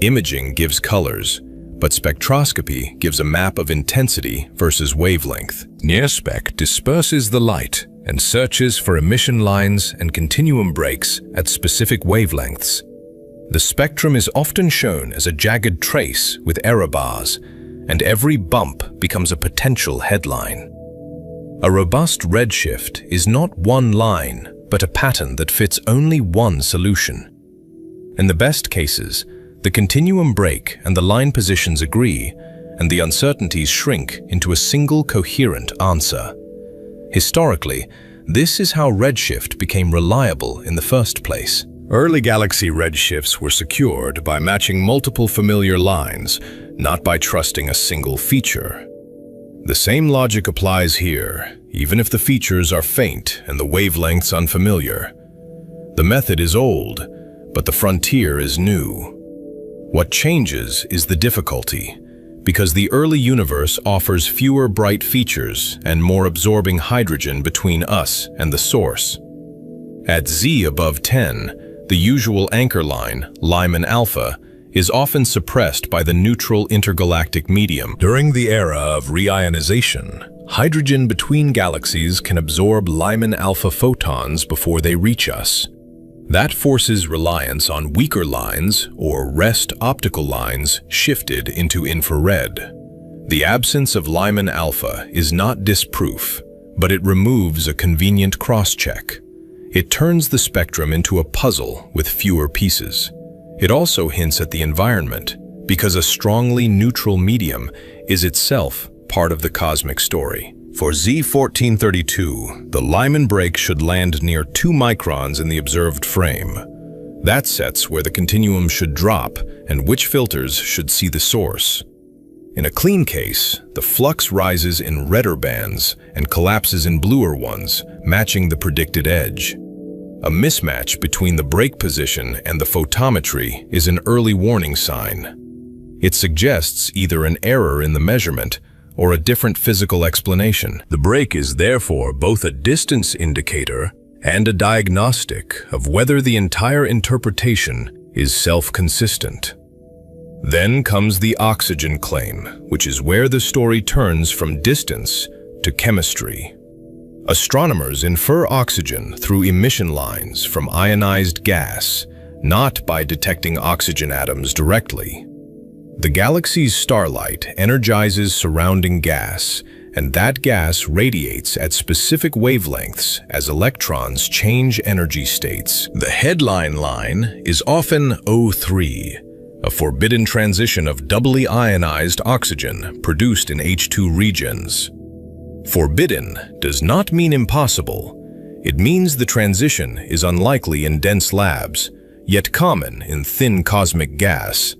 Imaging gives colors, but spectroscopy gives a map of intensity versus wavelength. NIRSpec disperses the light and searches for emission lines and continuum breaks at specific wavelengths. The spectrum is often shown as a jagged trace with error bars, and every bump becomes a potential headline. A robust redshift is not one line, but a pattern that fits only one solution. In the best cases, the continuum break and the line positions agree, and the uncertainties shrink into a single coherent answer. Historically, this is how redshift became reliable in the first place. Early galaxy redshifts were secured by matching multiple familiar lines, not by trusting a single feature. The same logic applies here, even if the features are faint and the wavelengths unfamiliar. The method is old, but the frontier is new. What changes is the difficulty, because the early universe offers fewer bright features and more absorbing hydrogen between us and the source. At Z above 10, the usual anchor line, Lyman alpha, is often suppressed by the neutral intergalactic medium. During the era of reionization, hydrogen between galaxies can absorb Lyman alpha photons before they reach us. That forces reliance on weaker lines, or rest optical lines, shifted into infrared. The absence of Lyman alpha is not disproof, but it removes a convenient cross-check. It turns the spectrum into a puzzle with fewer pieces. It also hints at the environment, because a strongly neutral medium is itself part of the cosmic story. For Z1432, the Lyman break should land near 2 microns in the observed frame. That sets where the continuum should drop and which filters should see the source. In a clean case, the flux rises in redder bands and collapses in bluer ones, matching the predicted edge. A mismatch between the break position and the photometry is an early warning sign. It suggests either an error in the measurement or a different physical explanation. The break is therefore both a distance indicator and a diagnostic of whether the entire interpretation is self-consistent. Then comes the oxygen claim, which is where the story turns from distance to chemistry. Astronomers infer oxygen through emission lines from ionized gas, not by detecting oxygen atoms directly. The galaxy's starlight energizes surrounding gas, and that gas radiates at specific wavelengths as electrons change energy states. The headline line is often O3, a forbidden transition of doubly ionized oxygen produced in H2 regions. Forbidden does not mean impossible. It means the transition is unlikely in dense labs, yet common in thin cosmic gas.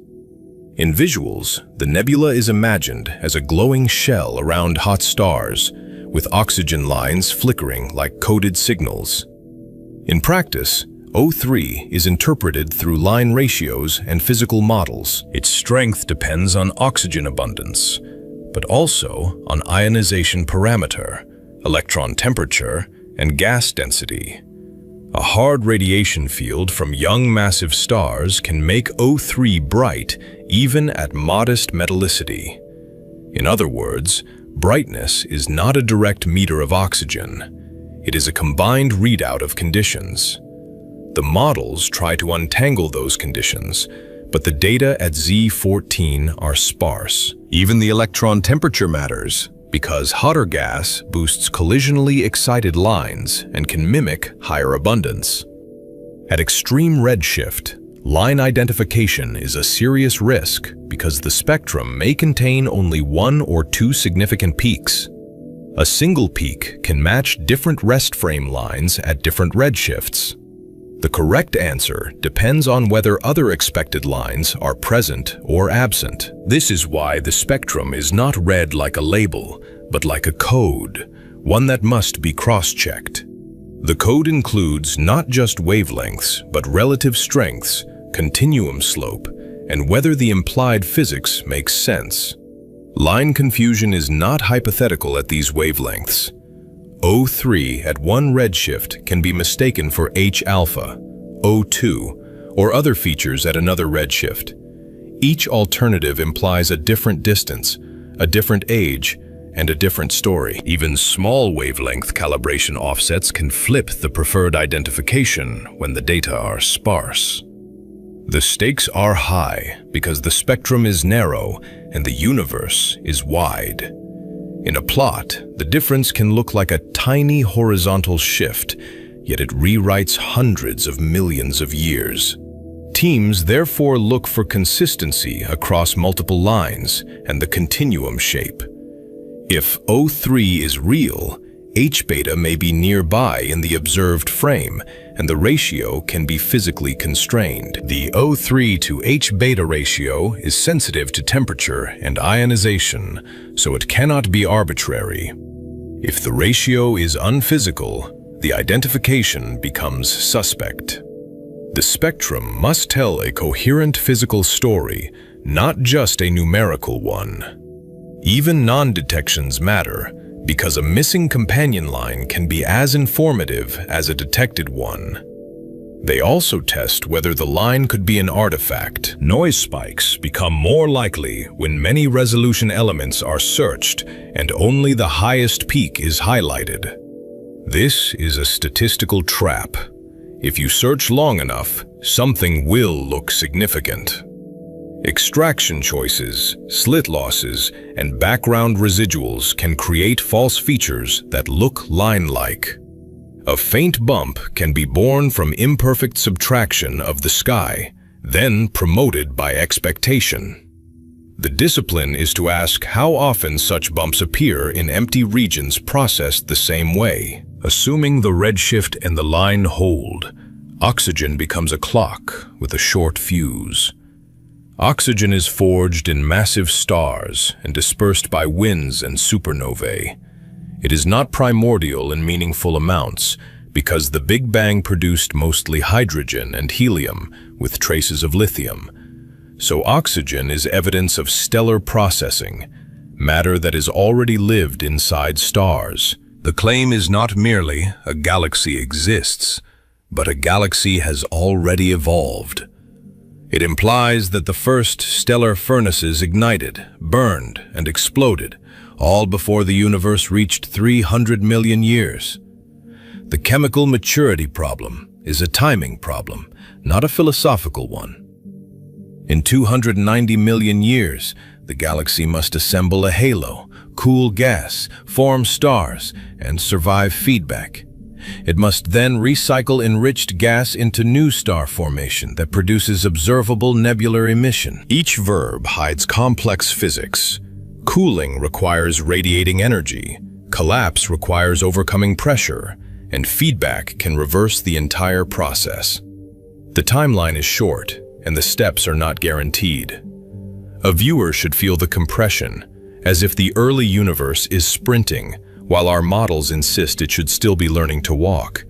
In visuals, the nebula is imagined as a glowing shell around hot stars, with oxygen lines flickering like coded signals. In practice, O3 is interpreted through line ratios and physical models. Its strength depends on oxygen abundance, but also on ionization parameter, electron temperature, and gas density. A hard radiation field from young massive stars can make O3 bright even at modest metallicity. In other words, brightness is not a direct meter of oxygen. It is a combined readout of conditions. The models try to untangle those conditions, but the data at Z14 are sparse. Even the electron temperature matters, because hotter gas boosts collisionally excited lines and can mimic higher abundance. At extreme redshift, line identification is a serious risk because the spectrum may contain only one or two significant peaks. A single peak can match different rest frame lines at different redshifts. The correct answer depends on whether other expected lines are present or absent. This is why the spectrum is not read like a label, but like a code, one that must be cross-checked. The code includes not just wavelengths, but relative strengths, continuum slope, and whether the implied physics makes sense. Line confusion is not hypothetical at these wavelengths. O3 at one redshift can be mistaken for H-alpha, O2, or other features at another redshift. Each alternative implies a different distance, a different age, and a different story. Even small wavelength calibration offsets can flip the preferred identification when the data are sparse. The stakes are high because the spectrum is narrow and the universe is wide. In a plot, the difference can look like a tiny horizontal shift, yet it rewrites hundreds of millions of years. Teams therefore look for consistency across multiple lines and the continuum shape. If O3 is real, H-beta may be nearby in the observed frame, and the ratio can be physically constrained. The O3 to H-beta ratio is sensitive to temperature and ionization, so it cannot be arbitrary. If the ratio is unphysical, the identification becomes suspect. The spectrum must tell a coherent physical story, not just a numerical one. Even non-detections matter, because a missing companion line can be as informative as a detected one. They also test whether the line could be an artifact. Noise spikes become more likely when many resolution elements are searched and only the highest peak is highlighted. This is a statistical trap. If you search long enough, something will look significant. Extraction choices, slit losses, and background residuals can create false features that look line-like. A faint bump can be born from imperfect subtraction of the sky, then promoted by expectation. The discipline is to ask how often such bumps appear in empty regions processed the same way. Assuming the redshift and the line hold, oxygen becomes a clock with a short fuse. Oxygen is forged in massive stars and dispersed by winds and supernovae. It is not primordial in meaningful amounts because the Big Bang produced mostly hydrogen and helium with traces of lithium. So oxygen is evidence of stellar processing, matter that has already lived inside stars. The claim is not merely a galaxy exists, but a galaxy has already evolved. It implies that the first stellar furnaces ignited, burned, and exploded, all before the universe reached 300 million years. The chemical maturity problem is a timing problem, not a philosophical one. In 290 million years, the galaxy must assemble a halo, cool gas, form stars, and survive feedback. It must then recycle enriched gas into new star formation that produces observable nebular emission. Each verb hides complex physics. Cooling requires radiating energy, collapse requires overcoming pressure, and feedback can reverse the entire process. The timeline is short, and the steps are not guaranteed. A viewer should feel the compression, as if the early universe is sprinting, while our models insist it should still be learning to walk.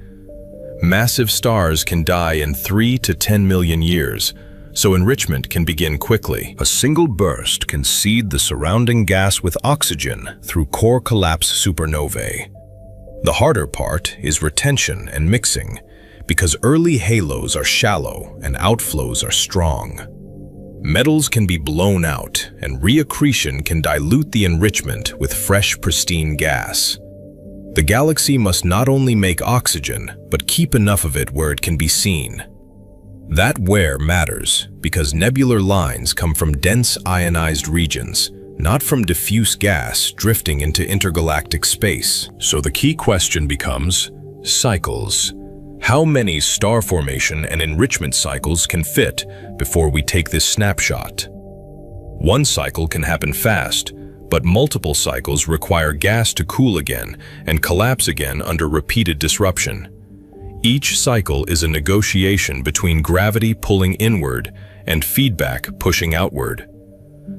Massive stars can die in 3 to 10 million years, so enrichment can begin quickly. A single burst can seed the surrounding gas with oxygen through core collapse supernovae. The harder part is retention and mixing, because early halos are shallow and outflows are strong. Metals can be blown out, and reaccretion can dilute the enrichment with fresh, pristine gas. The galaxy must not only make oxygen, but keep enough of it where it can be seen. That where matters, because nebular lines come from dense ionized regions, not from diffuse gas drifting into intergalactic space. So the key question becomes cycles. How many star formation and enrichment cycles can fit before we take this snapshot? One cycle can happen fast, but multiple cycles require gas to cool again and collapse again under repeated disruption. Each cycle is a negotiation between gravity pulling inward and feedback pushing outward.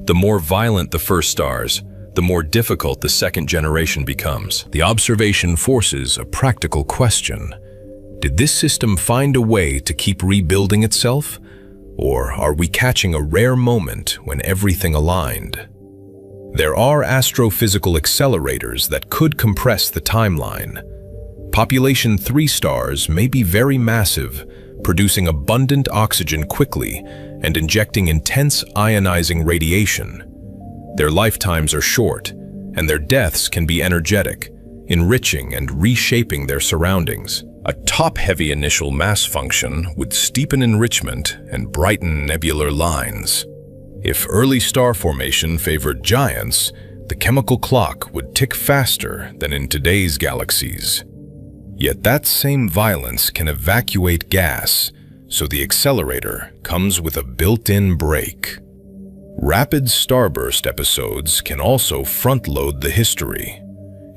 The more violent the first stars, the more difficult the second generation becomes. The observation forces a practical question. Did this system find a way to keep rebuilding itself? Or are we catching a rare moment when everything aligned? There are astrophysical accelerators that could compress the timeline. Population 3 stars may be very massive, producing abundant oxygen quickly and injecting intense ionizing radiation. Their lifetimes are short, and their deaths can be energetic, enriching and reshaping their surroundings. A top-heavy initial mass function would steepen enrichment and brighten nebular lines. If early star formation favored giants, the chemical clock would tick faster than in today's galaxies. Yet that same violence can evacuate gas, so the accelerator comes with a built-in brake. Rapid starburst episodes can also front-load the history.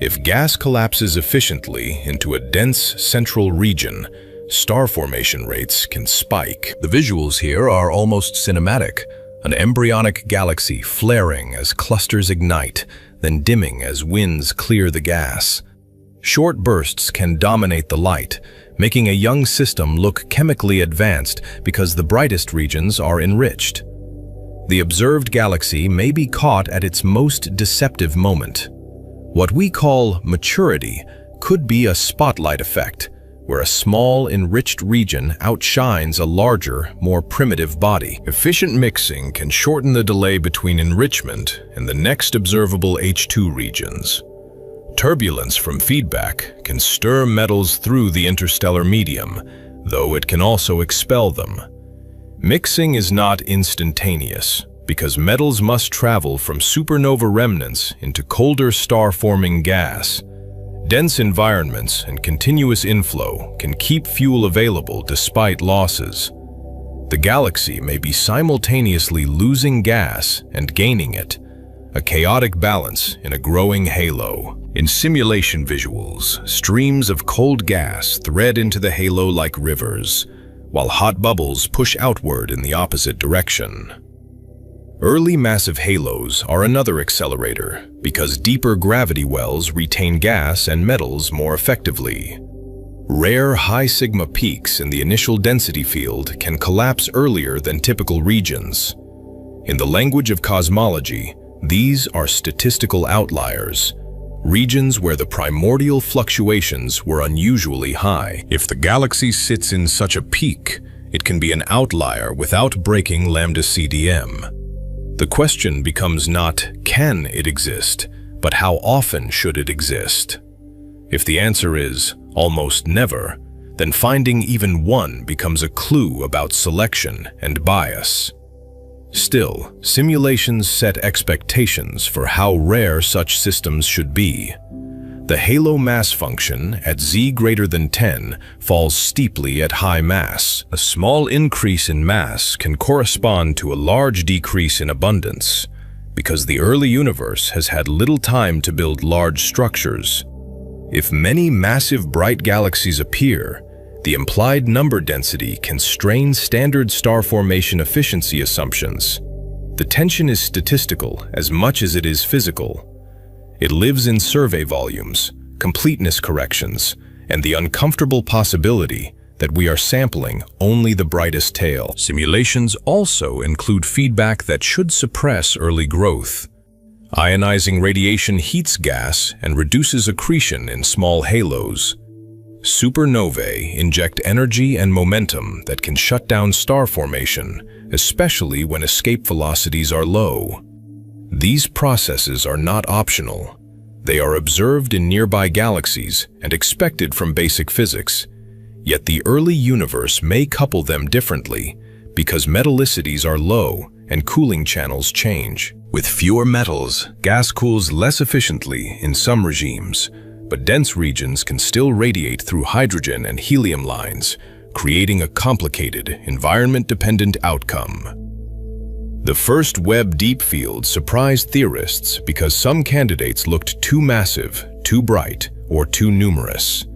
If gas collapses efficiently into a dense central region, star formation rates can spike. The visuals here are almost cinematic, an embryonic galaxy flaring as clusters ignite, then dimming as winds clear the gas. Short bursts can dominate the light, making a young system look chemically advanced because the brightest regions are enriched. The observed galaxy may be caught at its most deceptive moment. What we call maturity could be a spotlight effect, where a small, enriched region outshines a larger, more primitive body. Efficient mixing can shorten the delay between enrichment and the next observable H2 regions. Turbulence from feedback can stir metals through the interstellar medium, though it can also expel them. Mixing is not instantaneous, because metals must travel from supernova remnants into colder star-forming gas. Dense environments and continuous inflow can keep fuel available despite losses. The galaxy may be simultaneously losing gas and gaining it, a chaotic balance in a growing halo. In simulation visuals, streams of cold gas thread into the halo like rivers, while hot bubbles push outward in the opposite direction. Early massive halos are another accelerator because deeper gravity wells retain gas and metals more effectively. Rare high sigma peaks in the initial density field can collapse earlier than typical regions. In the language of cosmology, These are statistical outliers, regions where the primordial fluctuations were unusually high. If the galaxy sits in such a peak, it can be an outlier without breaking lambda CDM. The question becomes not, can it exist, but how often should it exist? If the answer is almost never, then finding even one becomes a clue about selection and bias. Still, simulations set expectations for how rare such systems should be. The halo mass function at z greater than 10 falls steeply at high mass. A small increase in mass can correspond to a large decrease in abundance, because the early universe has had little time to build large structures. If many massive bright galaxies appear, the implied number density can strain standard star formation efficiency assumptions. The tension is statistical as much as it is physical. It lives in survey volumes, completeness corrections, and the uncomfortable possibility that we are sampling only the brightest tail. Simulations also include feedback that should suppress early growth. Ionizing radiation heats gas and reduces accretion in small halos. Supernovae inject energy and momentum that can shut down star formation, especially when escape velocities are low. These processes are not optional. They are observed in nearby galaxies and expected from basic physics. Yet the early universe may couple them differently because metallicities are low and cooling channels change. With fewer metals, gas cools less efficiently in some regimes, but dense regions can still radiate through hydrogen and helium lines, creating a complicated, environment-dependent outcome. The first Webb deep field surprised theorists because some candidates looked too massive, too bright, or too numerous.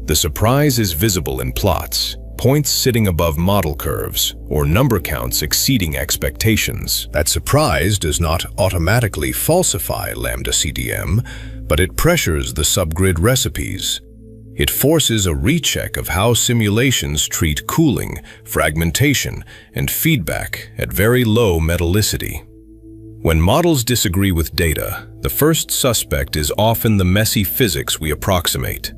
The surprise is visible in plots, points sitting above model curves, or number counts exceeding expectations. That surprise does not automatically falsify lambda CDM, but it pressures the subgrid recipes. It forces a recheck of how simulations treat cooling, fragmentation, and feedback at very low metallicity. When models disagree with data, the first suspect is often the messy physics we approximate.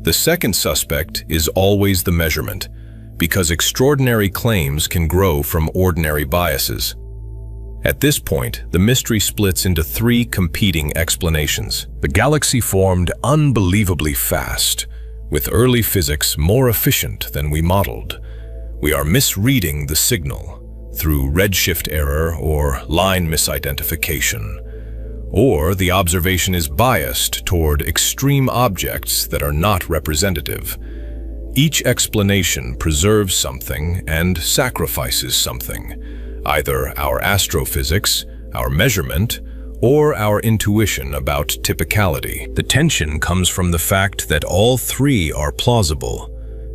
The second suspect is always the measurement, because extraordinary claims can grow from ordinary biases. At this point, the mystery splits into three competing explanations. The galaxy formed unbelievably fast, with early physics more efficient than we modeled. We are misreading the signal through redshift error or line misidentification. Or the observation is biased toward extreme objects that are not representative. Each explanation preserves something and sacrifices something. Either our astrophysics, our measurement, or our intuition about typicality. The tension comes from the fact that all three are plausible,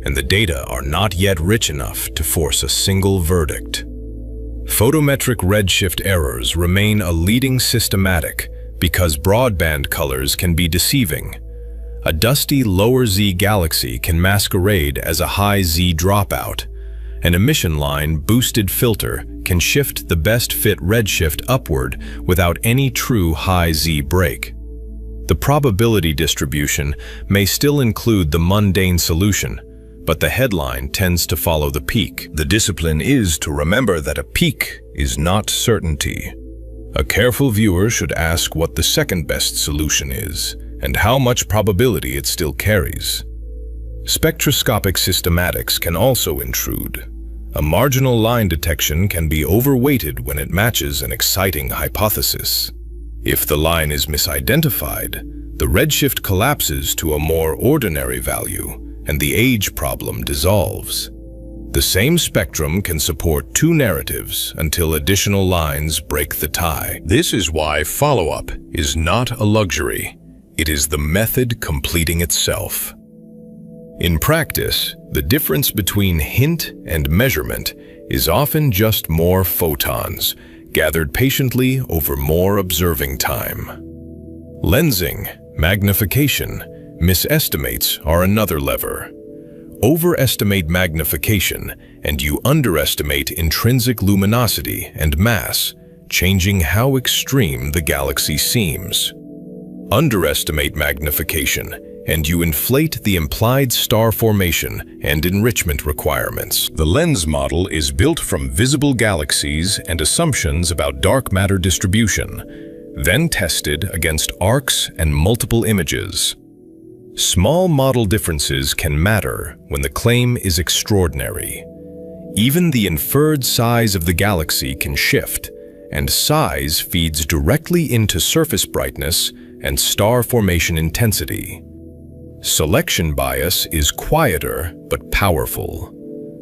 and the data are not yet rich enough to force a single verdict. Photometric redshift errors remain a leading systematic because broadband colors can be deceiving. A dusty lower Z galaxy can masquerade as a high Z dropout. An emission line boosted filter can shift the best fit redshift upward without any true high Z break. The probability distribution may still include the mundane solution, but the headline tends to follow the peak. The discipline is to remember that a peak is not certainty. A careful viewer should ask what the second best solution is and how much probability it still carries. Spectroscopic systematics can also intrude. A marginal line detection can be overweighted when it matches an exciting hypothesis. If the line is misidentified, the redshift collapses to a more ordinary value, and the age problem dissolves. The same spectrum can support two narratives until additional lines break the tie. This is why follow-up is not a luxury. It is the method completing itself. In practice, the difference between hint and measurement is often just more photons, gathered patiently over more observing time. Lensing, magnification, misestimates are another lever. Overestimate magnification, and you underestimate intrinsic luminosity and mass, changing how extreme the galaxy seems. Underestimate magnification, and you inflate the implied star formation and enrichment requirements. The lens model is built from visible galaxies and assumptions about dark matter distribution, then tested against arcs and multiple images. Small model differences can matter when the claim is extraordinary. Even the inferred size of the galaxy can shift, and size feeds directly into surface brightness and star formation intensity. Selection bias is quieter but powerful.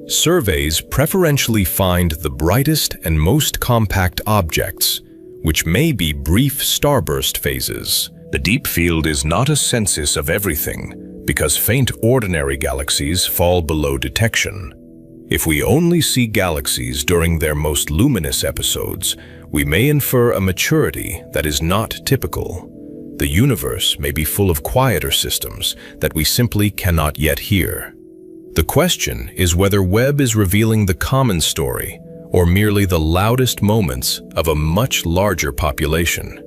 Surveys preferentially find the brightest and most compact objects, which may be brief starburst phases. The deep field is not a census of everything, because faint ordinary galaxies fall below detection. If we only see galaxies during their most luminous episodes, we may infer a maturity that is not typical. The universe may be full of quieter systems that we simply cannot yet hear. The question is whether Webb is revealing the common story or merely the loudest moments of a much larger population.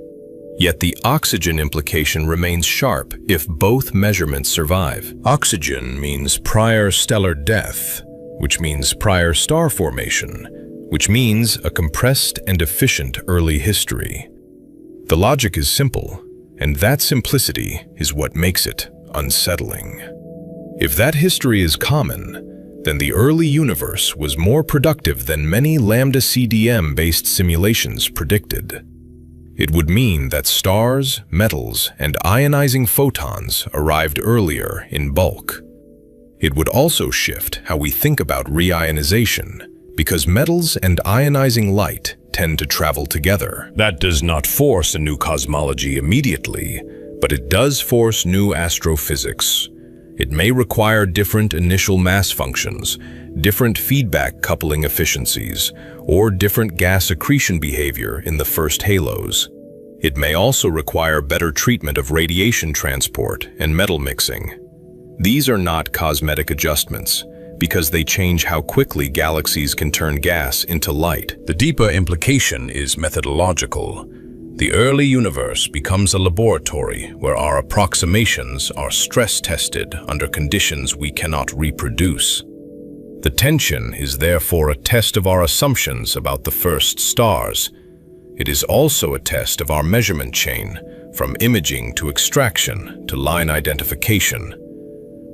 Yet the oxygen implication remains sharp if both measurements survive. Oxygen means prior stellar death, which means prior star formation, which means a compressed and efficient early history. The logic is simple, and that simplicity is what makes it unsettling. If that history is common, then the early universe was more productive than many lambda CDM-based simulations predicted. It would mean that stars, metals, and ionizing photons arrived earlier in bulk. It would also shift how we think about reionization, because metals and ionizing light tend to travel together. That does not force a new cosmology immediately, but it does force new astrophysics. It may require different initial mass functions, different feedback coupling efficiencies, or different gas accretion behavior in the first halos. It may also require better treatment of radiation transport and metal mixing. These are not cosmetic adjustments, because they change how quickly galaxies can turn gas into light. The deeper implication is methodological. The early universe becomes a laboratory where our approximations are stress-tested under conditions we cannot reproduce. The tension is therefore a test of our assumptions about the first stars. It is also a test of our measurement chain, from imaging to extraction to line identification.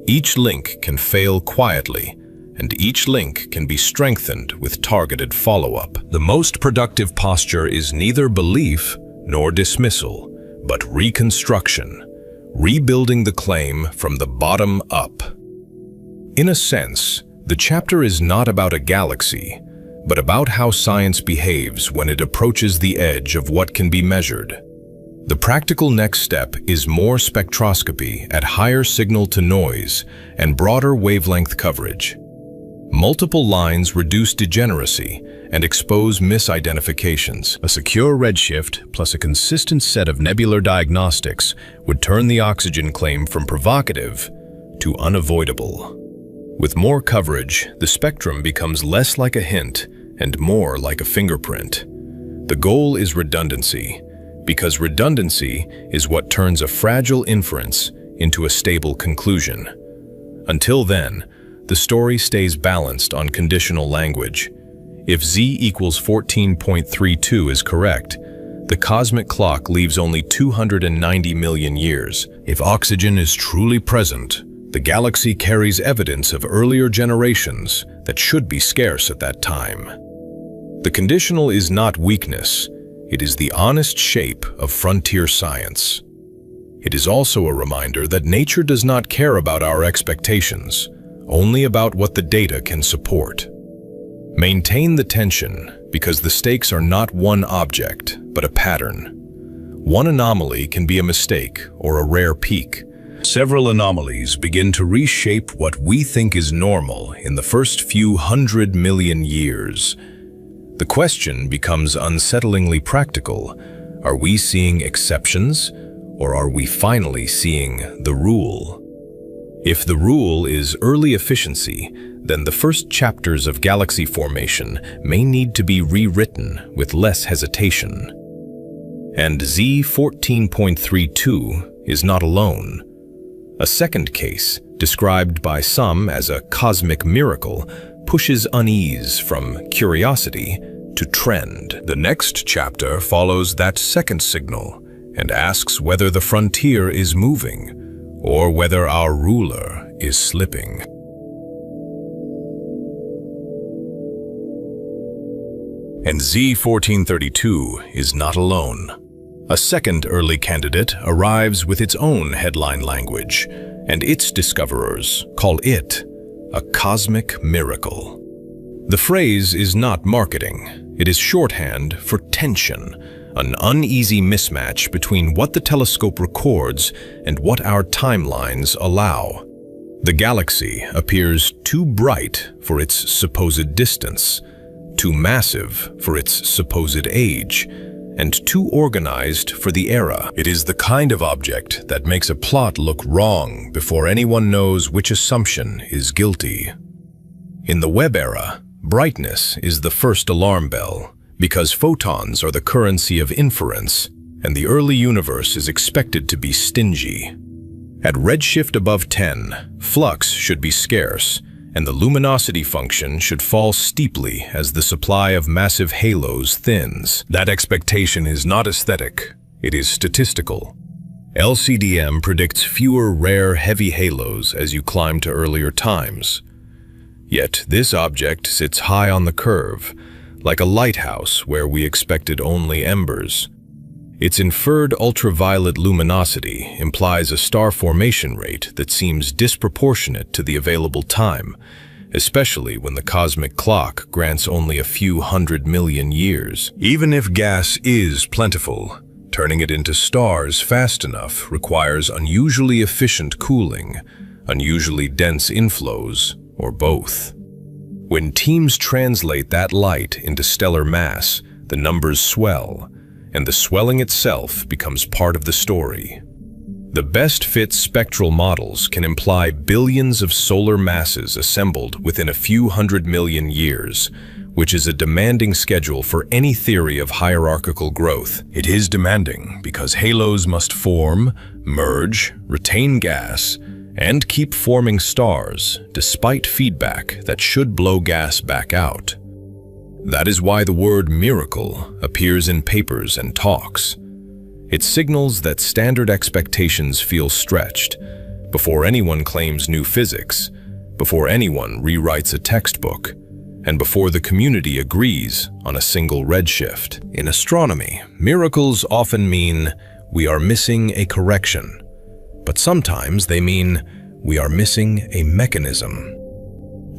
Each link can fail quietly, and each link can be strengthened with targeted follow-up. The most productive posture is neither belief nor dismissal, but reconstruction, rebuilding the claim from the bottom up. In a sense, the chapter is not about a galaxy, but about how science behaves when it approaches the edge of what can be measured. The practical next step is more spectroscopy at higher signal-to-noise and broader wavelength coverage. Multiple lines reduce degeneracy and expose misidentifications. A secure redshift plus a consistent set of nebular diagnostics would turn the oxygen claim from provocative to unavoidable. With more coverage, the spectrum becomes less like a hint and more like a fingerprint. The goal is redundancy, because redundancy is what turns a fragile inference into a stable conclusion. Until then, the story stays balanced on conditional language. If z equals 14.32 is correct, the cosmic clock leaves only 290 million years. If oxygen is truly present, the galaxy carries evidence of earlier generations that should be scarce at that time. The conditional is not weakness. It is the honest shape of frontier science. It is also a reminder that nature does not care about our expectations, only about what the data can support. Maintain the tension, because the stakes are not one object, but a pattern. One anomaly can be a mistake or a rare peak. Several anomalies begin to reshape what we think is normal in the first few 100 million years. The question becomes unsettlingly practical. Are we seeing exceptions, or are we finally seeing the rule? If the rule is early efficiency, then the first chapters of galaxy formation may need to be rewritten with less hesitation. And Z14.32 is not alone. A second case, described by some as a cosmic miracle, pushes unease from curiosity to trend. The next chapter follows that second signal and asks whether the frontier is moving or whether our ruler is slipping. And Z1432 is not alone. A second early candidate arrives with its own headline language, and its discoverers call it a cosmic miracle. The phrase is not marketing. It is shorthand for tension, an uneasy mismatch between what the telescope records and what our timelines allow. The galaxy appears too bright for its supposed distance, too massive for its supposed age, and too organized for the era. It is the kind of object that makes a plot look wrong before anyone knows which assumption is guilty. In the Webb era, brightness is the first alarm bell, because photons are the currency of inference, and the early universe is expected to be stingy. At redshift above 10, flux should be scarce, and the luminosity function should fall steeply as the supply of massive halos thins. That expectation is not aesthetic, it is statistical. LCDM predicts fewer rare heavy halos as you climb to earlier times. Yet this object sits high on the curve, like a lighthouse where we expected only embers. Its inferred ultraviolet luminosity implies a star formation rate that seems disproportionate to the available time, especially when the cosmic clock grants only a few 100 million years. Even if gas is plentiful, turning it into stars fast enough requires unusually efficient cooling, unusually dense inflows, or both. When teams translate that light into stellar mass, the numbers swell, and the swelling itself becomes part of the story. The best-fit spectral models can imply billions of solar masses assembled within a few 100 million years, which is a demanding schedule for any theory of hierarchical growth. It is demanding because halos must form, merge, retain gas, and keep forming stars despite feedback that should blow gas back out. That is why the word miracle appears in papers and talks. It signals that standard expectations feel stretched before anyone claims new physics, before anyone rewrites a textbook, and before the community agrees on a single redshift. In astronomy, miracles often mean we are missing a correction, but sometimes they mean we are missing a mechanism.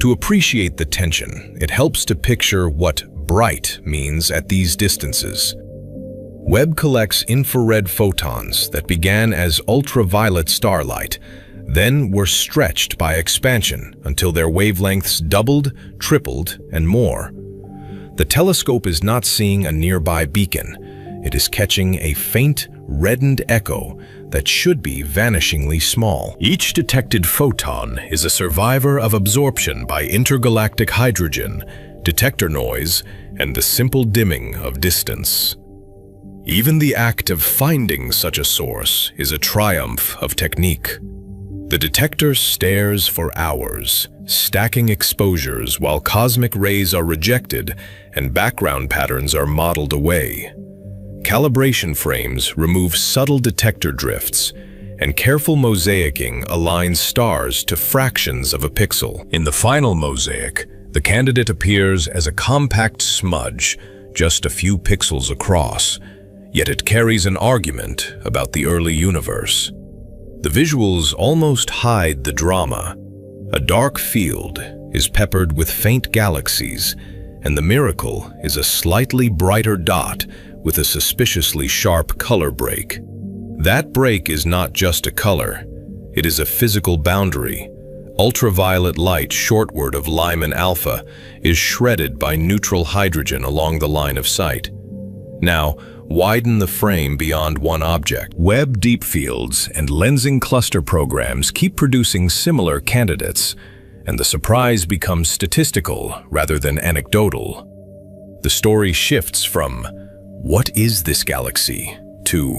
To appreciate the tension, it helps to picture what bright means at these distances. Webb collects infrared photons that began as ultraviolet starlight, then were stretched by expansion until their wavelengths doubled, tripled, and more. The telescope is not seeing a nearby beacon. It is catching a faint, reddened echo that should be vanishingly small. Each detected photon is a survivor of absorption by intergalactic hydrogen, detector noise, and the simple dimming of distance. Even the act of finding such a source is a triumph of technique. The detector stares for hours, stacking exposures while cosmic rays are rejected and background patterns are modeled away. Calibration frames remove subtle detector drifts, and careful mosaicing aligns stars to fractions of a pixel. In the final mosaic, the candidate appears as a compact smudge, just a few pixels across, yet it carries an argument about the early universe. The visuals almost hide the drama. A dark field is peppered with faint galaxies, and the miracle is a slightly brighter dot with a suspiciously sharp color break. That break is not just a color, it is a physical boundary. Ultraviolet light shortward of Lyman alpha is shredded by neutral hydrogen along the line of sight. Now, widen the frame beyond one object. Webb deep fields and lensing cluster programs keep producing similar candidates, and the surprise becomes statistical rather than anecdotal. The story shifts from, "What is this galaxy?" to,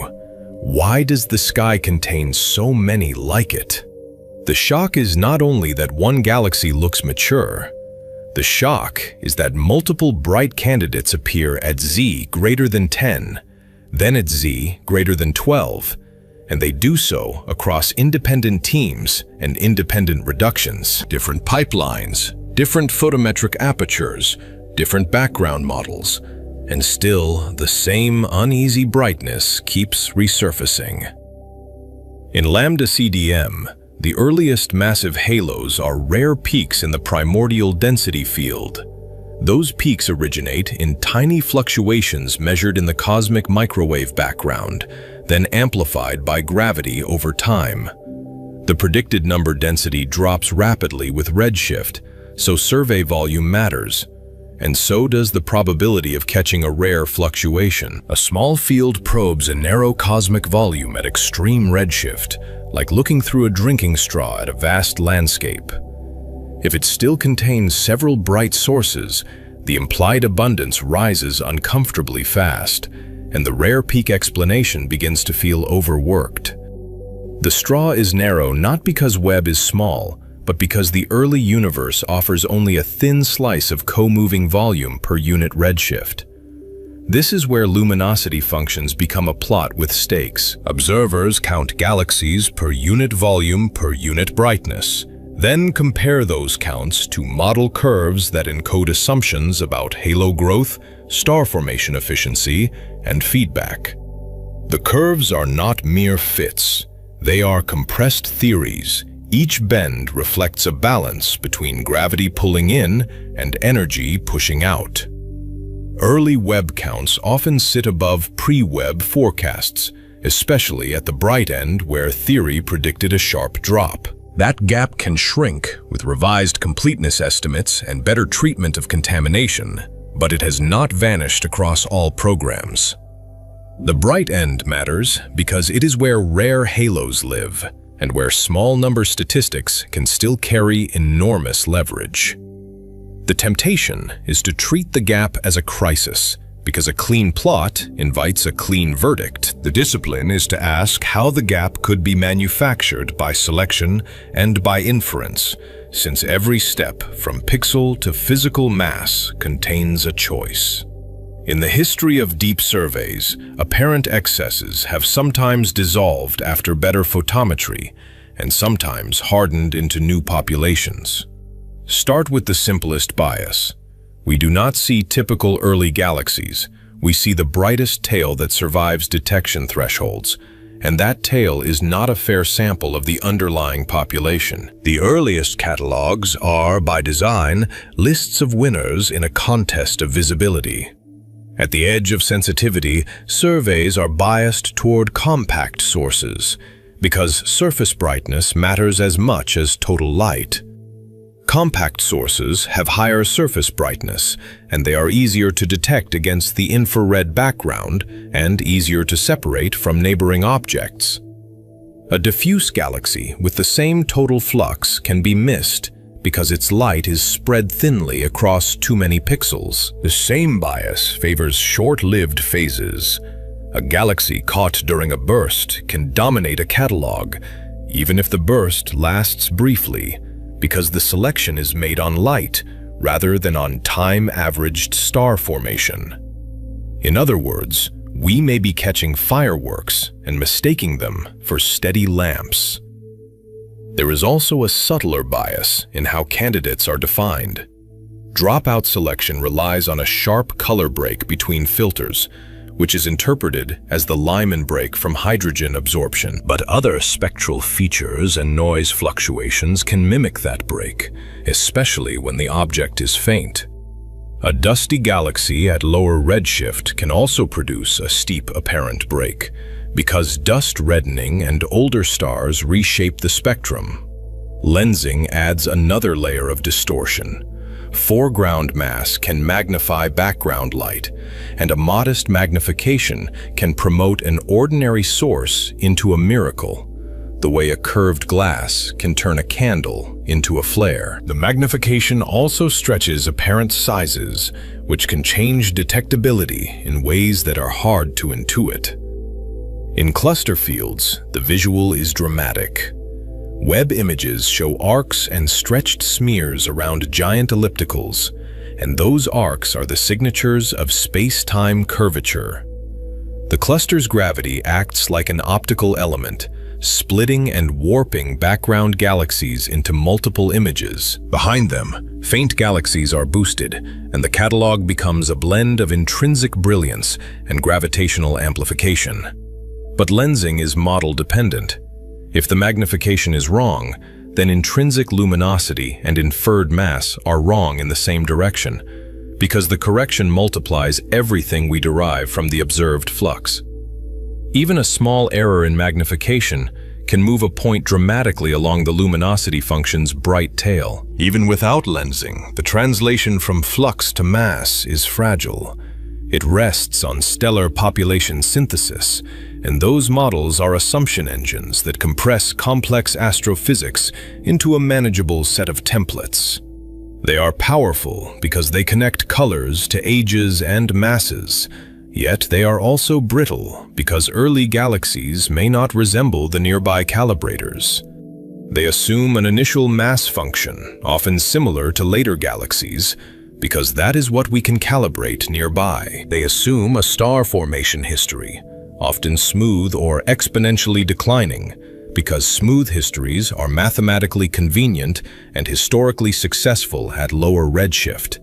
"Why does the sky contain so many like it?" The shock is not only that one galaxy looks mature. The shock is that multiple bright candidates appear at Z greater than 10, then at Z greater than 12, and they do so across independent teams and independent reductions, different pipelines, different photometric apertures, different background models, and still the same uneasy brightness keeps resurfacing. In Lambda CDM, the earliest massive halos are rare peaks in the primordial density field. Those peaks originate in tiny fluctuations measured in the cosmic microwave background, then amplified by gravity over time. The predicted number density drops rapidly with redshift, so survey volume matters. And so does the probability of catching a rare fluctuation. A small field probes a narrow cosmic volume at extreme redshift, like looking through a drinking straw at a vast landscape. If it still contains several bright sources, the implied abundance rises uncomfortably fast, and the rare peak explanation begins to feel overworked. The straw is narrow not because Webb is small, but because the early universe offers only a thin slice of co-moving volume per unit redshift. This is where luminosity functions become a plot with stakes. Observers count galaxies per unit volume per unit brightness, then compare those counts to model curves that encode assumptions about halo growth, star formation efficiency, and feedback. The curves are not mere fits. They are compressed theories. Each bend reflects a balance between gravity pulling in and energy pushing out. Early Webb counts often sit above pre-Webb forecasts, especially at the bright end where theory predicted a sharp drop. That gap can shrink with revised completeness estimates and better treatment of contamination, but it has not vanished across all programs. The bright end matters because it is where rare halos live, and where small number statistics can still carry enormous leverage. The temptation is to treat the gap as a crisis, because a clean plot invites a clean verdict. The discipline is to ask how the gap could be manufactured by selection and by inference, since every step from pixel to physical mass contains a choice. In the history of deep surveys, apparent excesses have sometimes dissolved after better photometry and sometimes hardened into new populations. Start with the simplest bias. We do not see typical early galaxies. We see the brightest tail that survives detection thresholds, and that tail is not a fair sample of the underlying population. The earliest catalogs are, by design, lists of winners in a contest of visibility. At the edge of sensitivity, surveys are biased toward compact sources, because surface brightness matters as much as total light. Compact sources have higher surface brightness, and they are easier to detect against the infrared background and easier to separate from neighboring objects. A diffuse galaxy with the same total flux can be missed because its light is spread thinly across too many pixels. The same bias favors short-lived phases. A galaxy caught during a burst can dominate a catalog, even if the burst lasts briefly, because the selection is made on light rather than on time-averaged star formation. In other words, we may be catching fireworks and mistaking them for steady lamps. There is also a subtler bias in how candidates are defined. Dropout selection relies on a sharp color break between filters, which is interpreted as the Lyman break from hydrogen absorption. But other spectral features and noise fluctuations can mimic that break, especially when the object is faint. A dusty galaxy at lower redshift can also produce a steep apparent break, because dust reddening and older stars reshape the spectrum. Lensing adds another layer of distortion. Foreground mass can magnify background light, and a modest magnification can promote an ordinary source into a miracle, the way a curved glass can turn a candle into a flare. The magnification also stretches apparent sizes, which can change detectability in ways that are hard to intuit. In cluster fields, the visual is dramatic. Webb images show arcs and stretched smears around giant ellipticals, and those arcs are the signatures of space-time curvature. The cluster's gravity acts like an optical element, splitting and warping background galaxies into multiple images. Behind them, faint galaxies are boosted, and the catalog becomes a blend of intrinsic brilliance and gravitational amplification. But lensing is model-dependent. If the magnification is wrong, then intrinsic luminosity and inferred mass are wrong in the same direction, because the correction multiplies everything we derive from the observed flux. Even a small error in magnification can move a point dramatically along the luminosity function's bright tail. Even without lensing, the translation from flux to mass is fragile. It rests on stellar population synthesis, and those models are assumption engines that compress complex astrophysics into a manageable set of templates. They are powerful because they connect colors to ages and masses, yet they are also brittle because early galaxies may not resemble the nearby calibrators. They assume an initial mass function, often similar to later galaxies, because that is what we can calibrate nearby. They assume a star formation history, often smooth or exponentially declining, because smooth histories are mathematically convenient and historically successful at lower redshift.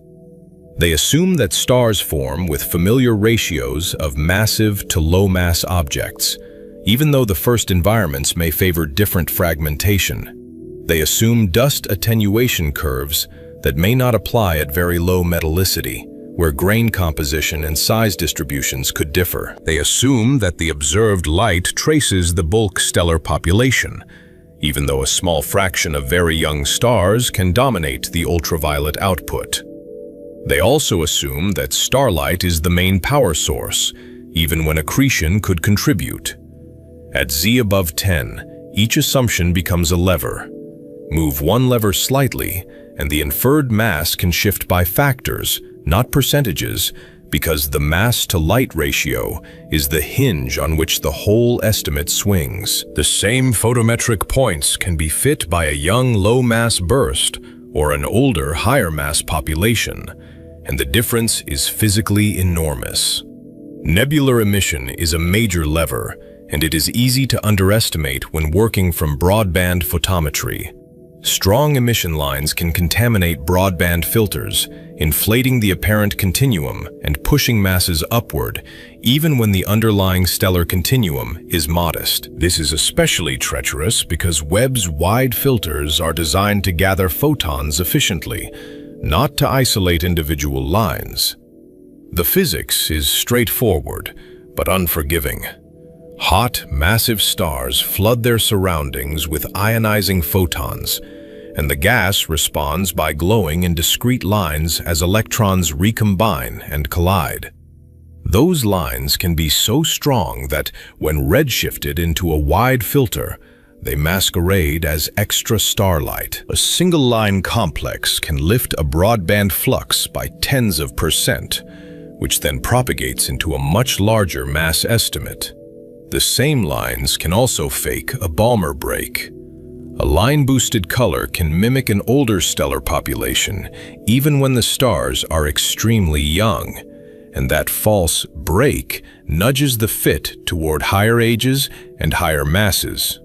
They assume that stars form with familiar ratios of massive to low-mass objects, even though the first environments may favor different fragmentation. They assume dust attenuation curves that may not apply at very low metallicity, where grain composition and size distributions could differ. They assume that the observed light traces the bulk stellar population, even though a small fraction of very young stars can dominate the ultraviolet output. They also assume that starlight is the main power source, even when accretion could contribute. At z above 10, each assumption becomes a lever. Move one lever slightly, and the inferred mass can shift by factors, not percentages, because the mass-to-light ratio is the hinge on which the whole estimate swings. The same photometric points can be fit by a young low-mass burst or an older higher-mass population, and the difference is physically enormous. Nebular emission is a major lever, and it is easy to underestimate when working from broadband photometry. Strong emission lines can contaminate broadband filters, inflating the apparent continuum and pushing masses upward, even when the underlying stellar continuum is modest. This is especially treacherous because Webb's wide filters are designed to gather photons efficiently, not to isolate individual lines. The physics is straightforward, but unforgiving. Hot, massive stars flood their surroundings with ionizing photons, and the gas responds by glowing in discrete lines as electrons recombine and collide. Those lines can be so strong that, when redshifted into a wide filter, they masquerade as extra starlight. A single-line complex can lift a broadband flux by tens of %, which then propagates into a much larger mass estimate. The same lines can also fake a Balmer break. A line-boosted color can mimic an older stellar population, even when the stars are extremely young, and that false break nudges the fit toward higher ages and higher masses.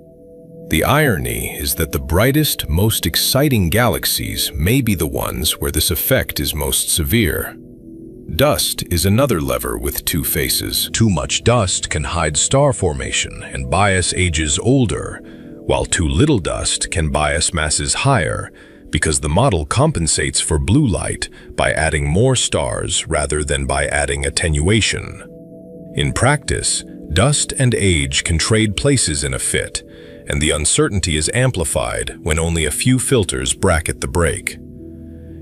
The irony is that the brightest, most exciting galaxies may be the ones where this effect is most severe. Dust is another lever with two faces. Too much dust can hide star formation and bias ages older, while too little dust can bias masses higher, because the model compensates for blue light by adding more stars rather than by adding attenuation. In practice, dust and age can trade places in a fit, and the uncertainty is amplified when only a few filters bracket the break.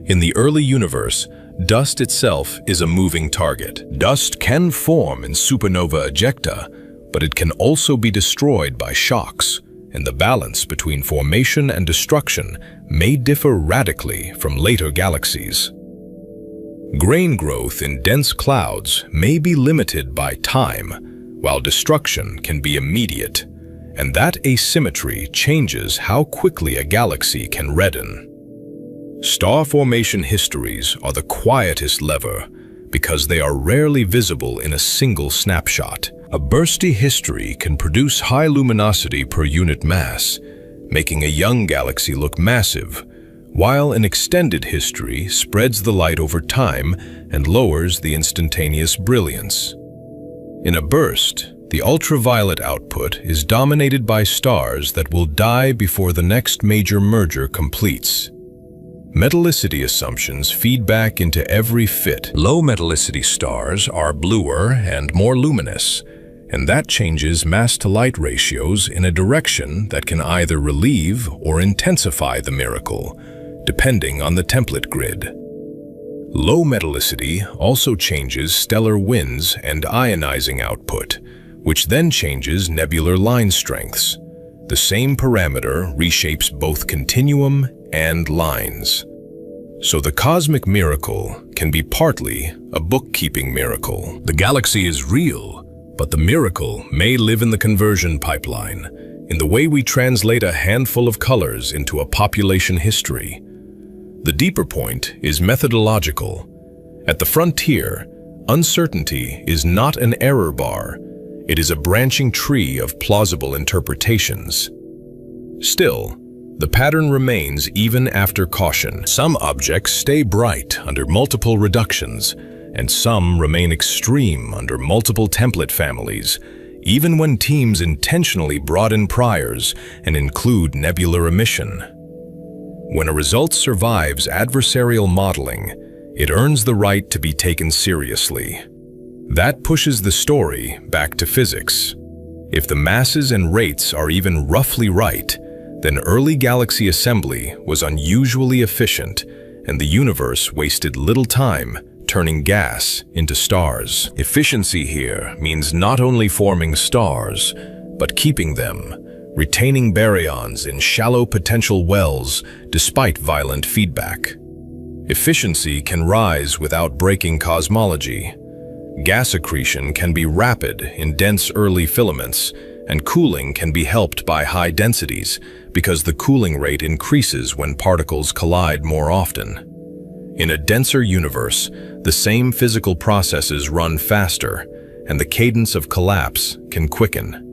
In the early universe, dust itself is a moving target. Dust can form in supernova ejecta, but it can also be destroyed by shocks, and the balance between formation and destruction may differ radically from later galaxies. Grain growth in dense clouds may be limited by time, while destruction can be immediate, and that asymmetry changes how quickly a galaxy can redden. Star formation histories are the quietest lever because they are rarely visible in a single snapshot. A bursty history can produce high luminosity per unit mass, making a young galaxy look massive, while an extended history spreads the light over time and lowers the instantaneous brilliance. In a burst, the ultraviolet output is dominated by stars that will die before the next major merger completes. Metallicity assumptions feed back into every fit. Low metallicity stars are bluer and more luminous, and that changes mass-to-light ratios in a direction that can either relieve or intensify the miracle, depending on the template grid. Low metallicity also changes stellar winds and ionizing output, which then changes nebular line strengths. The same parameter reshapes both continuum and lines. So the cosmic miracle can be partly a bookkeeping miracle. The galaxy is real, but the miracle may live in the conversion pipeline, in the way we translate a handful of colors into a population history. The deeper point is methodological. At the frontier, uncertainty is not an error bar. It is a branching tree of plausible interpretations. Still, the pattern remains even after caution. Some objects stay bright under multiple reductions, and some remain extreme under multiple template families, even when teams intentionally broaden priors and include nebular emission. When a result survives adversarial modeling, it earns the right to be taken seriously. That pushes the story back to physics. If the masses and rates are even roughly right, then early galaxy assembly was unusually efficient, and the universe wasted little time turning gas into stars. Efficiency here means not only forming stars, but keeping them, retaining baryons in shallow potential wells despite violent feedback. Efficiency can rise without breaking cosmology. Gas accretion can be rapid in dense early filaments, and cooling can be helped by high densities because the cooling rate increases when particles collide more often. In a denser universe, the same physical processes run faster, and the cadence of collapse can quicken.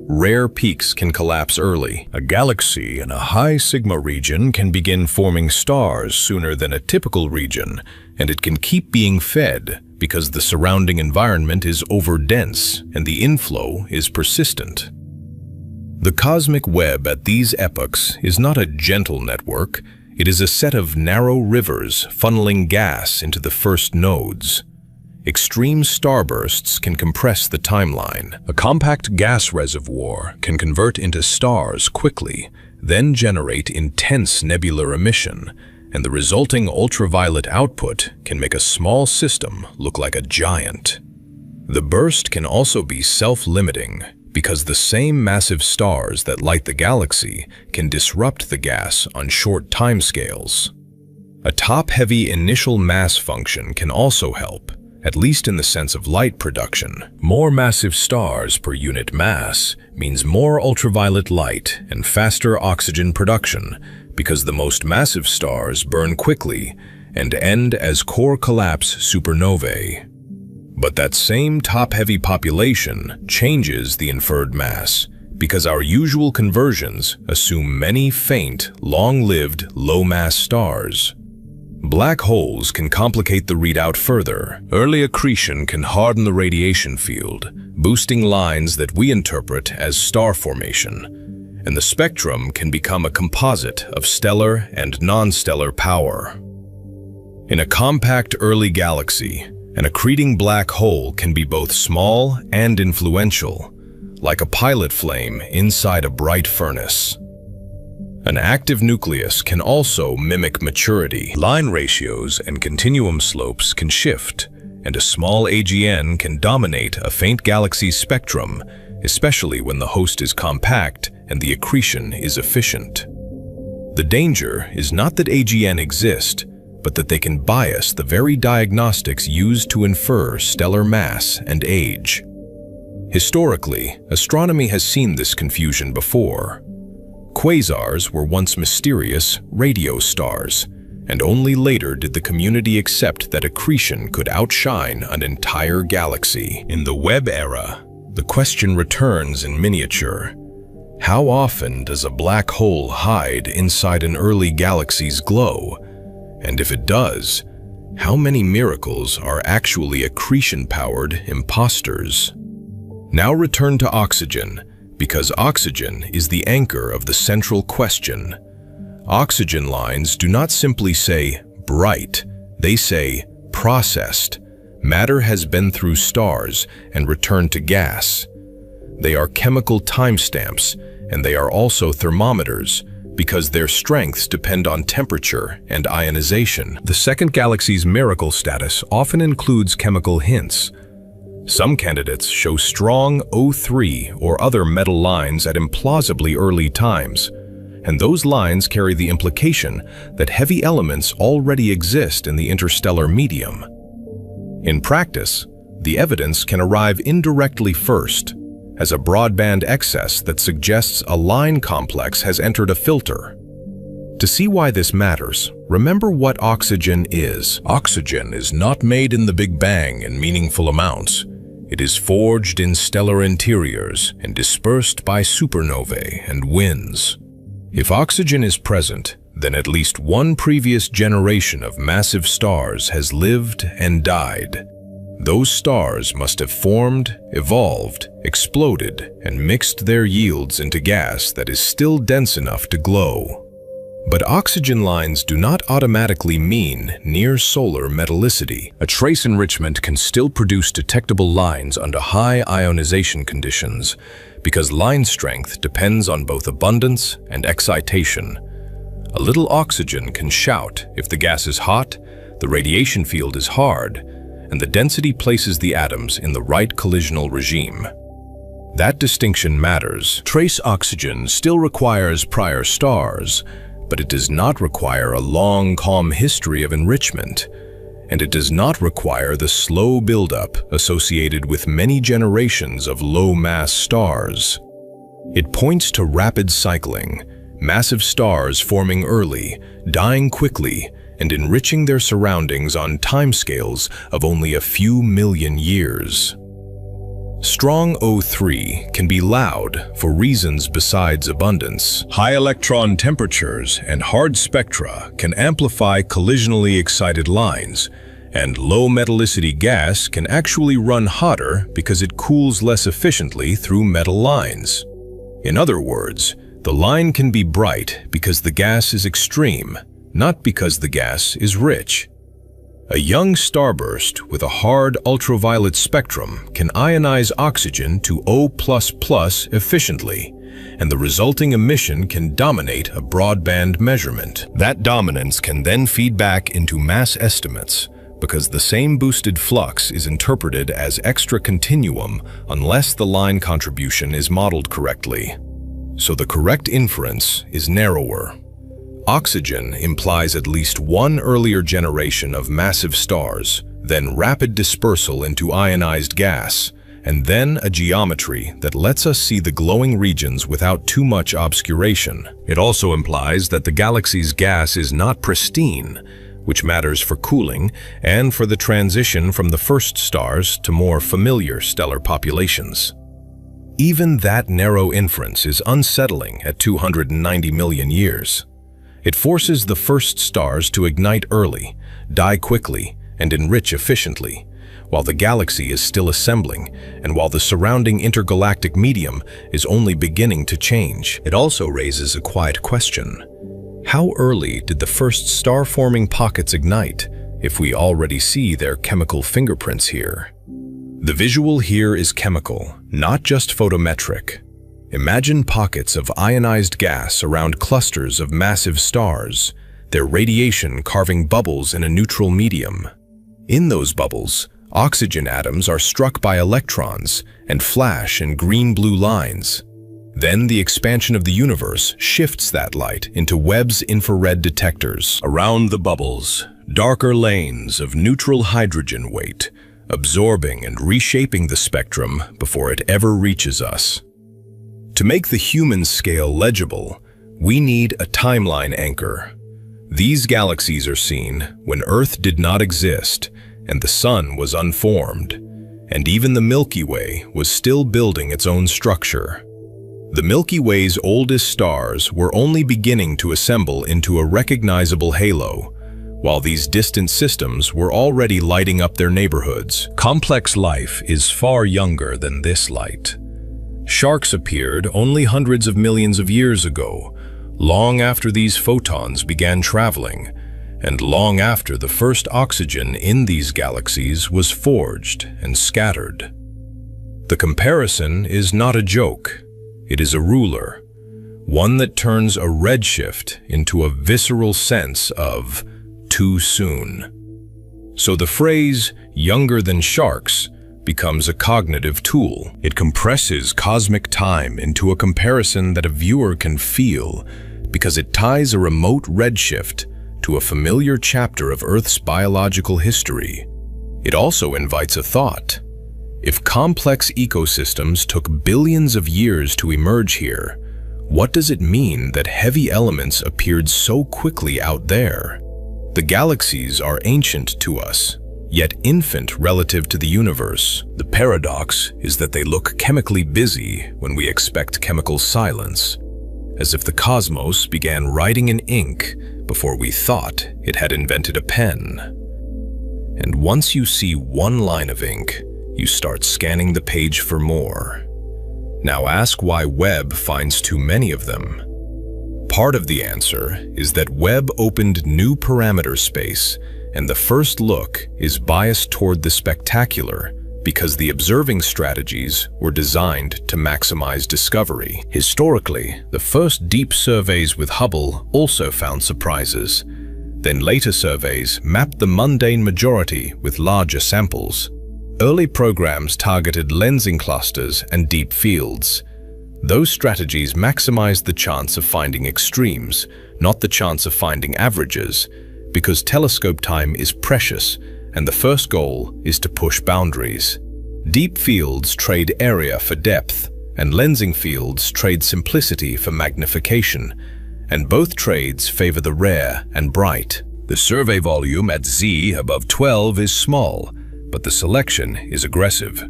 Rare peaks can collapse early. A galaxy in a high sigma region can begin forming stars sooner than a typical region, and it can keep being fed because the surrounding environment is overdense and the inflow is persistent. The cosmic web at these epochs is not a gentle network, it is a set of narrow rivers funneling gas into the first nodes. Extreme starbursts can compress the timeline. A compact gas reservoir can convert into stars quickly, then generate intense nebular emission, and the resulting ultraviolet output can make a small system look like a giant. The burst can also be self-limiting, because the same massive stars that light the galaxy can disrupt the gas on short timescales. A top-heavy initial mass function can also help, at least in the sense of light production. More massive stars per unit mass means more ultraviolet light and faster oxygen production, because the most massive stars burn quickly and end as core collapse supernovae. But that same top-heavy population changes the inferred mass, because our usual conversions assume many faint, long-lived, low-mass stars. Black holes can complicate the readout further. Early accretion can harden the radiation field, boosting lines that we interpret as star formation, and the spectrum can become a composite of stellar and non-stellar power. In a compact early galaxy, an accreting black hole can be both small and influential, like a pilot flame inside a bright furnace. An active nucleus can also mimic maturity. Line ratios and continuum slopes can shift, and a small AGN can dominate a faint galaxy's spectrum, especially when the host is compact and the accretion is efficient. The danger is not that AGN exist, but that they can bias the very diagnostics used to infer stellar mass and age. Historically, astronomy has seen this confusion before. Quasars were once mysterious radio stars, and only later did the community accept that accretion could outshine an entire galaxy. In the Webb era, the question returns in miniature. How often does a black hole hide inside an early galaxy's glow? And if it does, how many miracles are actually accretion-powered imposters? Now return to oxygen, because oxygen is the anchor of the central question. Oxygen lines do not simply say bright, they say processed. Matter has been through stars and returned to gas. They are chemical timestamps, and they are also thermometers, because their strengths depend on temperature and ionization. The second galaxy's miracle status often includes chemical hints. Some candidates show strong O3 or other metal lines at implausibly early times, and those lines carry the implication that heavy elements already exist in the interstellar medium. In practice, the evidence can arrive indirectly first, as a broadband excess that suggests a line complex has entered a filter. To see why this matters, remember what oxygen is. Oxygen is not made in the Big Bang in meaningful amounts. It is forged in stellar interiors and dispersed by supernovae and winds. If oxygen is present, then at least one previous generation of massive stars has lived and died. Those stars must have formed, evolved, exploded, and mixed their yields into gas that is still dense enough to glow. But oxygen lines do not automatically mean near-solar metallicity. A trace enrichment can still produce detectable lines under high ionization conditions, because line strength depends on both abundance and excitation. A little oxygen can shout if the gas is hot, the radiation field is hard, and the density places the atoms in the right collisional regime. That distinction matters. Trace oxygen still requires prior stars, but it does not require a long, calm history of enrichment, and it does not require the slow buildup associated with many generations of low-mass stars. It points to rapid cycling, massive stars forming early, dying quickly, and enriching their surroundings on timescales of only a few million years. Strong O3 can be loud for reasons besides abundance. High electron temperatures and hard spectra can amplify collisionally excited lines, and low metallicity gas can actually run hotter because it cools less efficiently through metal lines. In other words, the line can be bright because the gas is extreme, not because the gas is rich. A young starburst with a hard ultraviolet spectrum can ionize oxygen to O++ efficiently, and the resulting emission can dominate a broadband measurement. That dominance can then feed back into mass estimates, because the same boosted flux is interpreted as extra continuum unless the line contribution is modeled correctly. So the correct inference is narrower. Oxygen implies at least one earlier generation of massive stars, then rapid dispersal into ionized gas, and then a geometry that lets us see the glowing regions without too much obscuration. It also implies that the galaxy's gas is not pristine, which matters for cooling and for the transition from the first stars to more familiar stellar populations. Even that narrow inference is unsettling at 290 million years. It forces the first stars to ignite early, die quickly, and enrich efficiently, while the galaxy is still assembling and while the surrounding intergalactic medium is only beginning to change. It also raises a quiet question. How early did the first star-forming pockets ignite, if we already see their chemical fingerprints here? The visual here is chemical, not just photometric. Imagine pockets of ionized gas around clusters of massive stars, their radiation carving bubbles in a neutral medium. In those bubbles, oxygen atoms are struck by electrons and flash in green-blue lines. Then the expansion of the universe shifts that light into Webb's infrared detectors. Around the bubbles, darker lanes of neutral hydrogen wait, absorbing and reshaping the spectrum before it ever reaches us. To make the human scale legible, we need a timeline anchor. These galaxies are seen when Earth did not exist and the Sun was unformed, and even the Milky Way was still building its own structure. The Milky Way's oldest stars were only beginning to assemble into a recognizable halo, while these distant systems were already lighting up their neighborhoods. Complex life is far younger than this light. Sharks appeared only hundreds of millions of years ago, long after these photons began traveling, and long after the first oxygen in these galaxies was forged and scattered. The comparison is not a joke. It is a ruler, one that turns a redshift into a visceral sense of too soon. So the phrase, "younger than sharks," becomes a cognitive tool. It compresses cosmic time into a comparison that a viewer can feel because it ties a remote redshift to a familiar chapter of Earth's biological history. It also invites a thought. If complex ecosystems took billions of years to emerge here, what does it mean that heavy elements appeared so quickly out there? The galaxies are ancient to us, yet infant relative to the universe. The paradox is that they look chemically busy when we expect chemical silence, as if the cosmos began writing in ink before we thought it had invented a pen. And once you see one line of ink, you start scanning the page for more. Now ask why Webb finds too many of them. Part of the answer is that Webb opened new parameter space, and the first look is biased toward the spectacular because the observing strategies were designed to maximize discovery. Historically, the first deep surveys with Hubble also found surprises. Then later surveys mapped the mundane majority with larger samples. Early programs targeted lensing clusters and deep fields. Those strategies maximized the chance of finding extremes, not the chance of finding averages, because telescope time is precious and the first goal is to push boundaries. Deep fields trade area for depth, and lensing fields trade simplicity for magnification, and both trades favor the rare and bright. The survey volume at Z above 12 is small, but the selection is aggressive.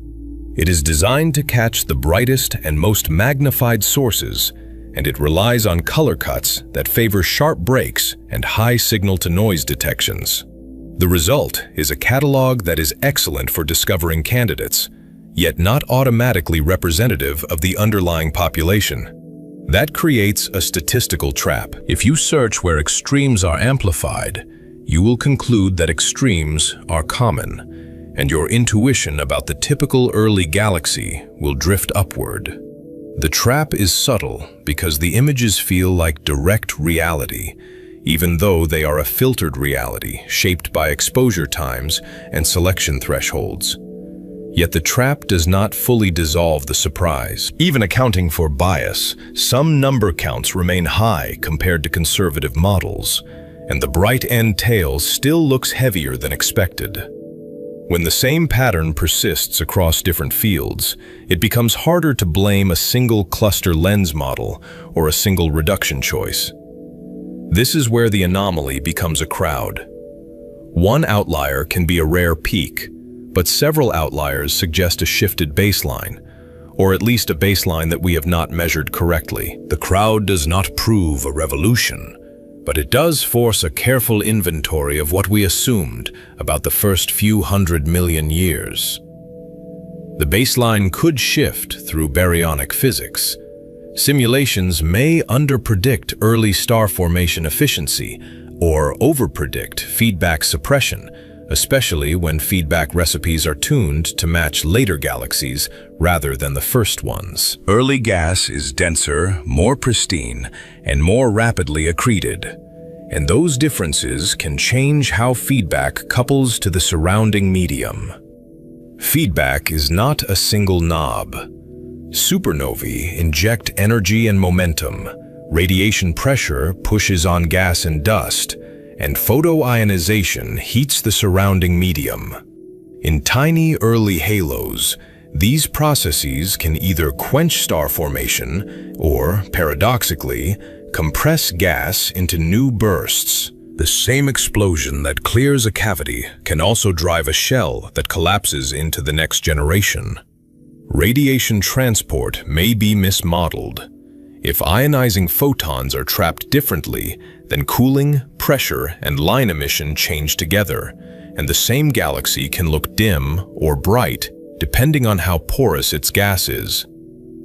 It is designed to catch the brightest and most magnified sources, and it relies on color cuts that favor sharp breaks and high signal-to-noise detections. The result is a catalog that is excellent for discovering candidates, yet not automatically representative of the underlying population. That creates a statistical trap. If you search where extremes are amplified, you will conclude that extremes are common, and your intuition about the typical early galaxy will drift upward. The trap is subtle because the images feel like direct reality, even though they are a filtered reality shaped by exposure times and selection thresholds. Yet the trap does not fully dissolve the surprise. Even accounting for bias, some number counts remain high compared to conservative models, and the bright end tail still looks heavier than expected. When the same pattern persists across different fields, it becomes harder to blame a single cluster lens model or a single reduction choice. This is where the anomaly becomes a crowd. One outlier can be a rare peak, but several outliers suggest a shifted baseline, or at least a baseline that we have not measured correctly. The crowd does not prove a revolution, but it does force a careful inventory of what we assumed about the first few 100 million years. The baseline could shift through baryonic physics. Simulations may underpredict early star formation efficiency or overpredict feedback suppression, especially when feedback recipes are tuned to match later galaxies rather than the first ones. Early gas is denser, more pristine, and more rapidly accreted. And those differences can change how feedback couples to the surrounding medium. Feedback is not a single knob. Supernovae inject energy and momentum. Radiation pressure pushes on gas and dust, and photoionization heats the surrounding medium. In tiny early halos, these processes can either quench star formation or, paradoxically, compress gas into new bursts. The same explosion that clears a cavity can also drive a shell that collapses into the next generation. Radiation transport may be mismodeled. If ionizing photons are trapped differently, then cooling, pressure, and line emission change together, and the same galaxy can look dim or bright depending on how porous its gas is.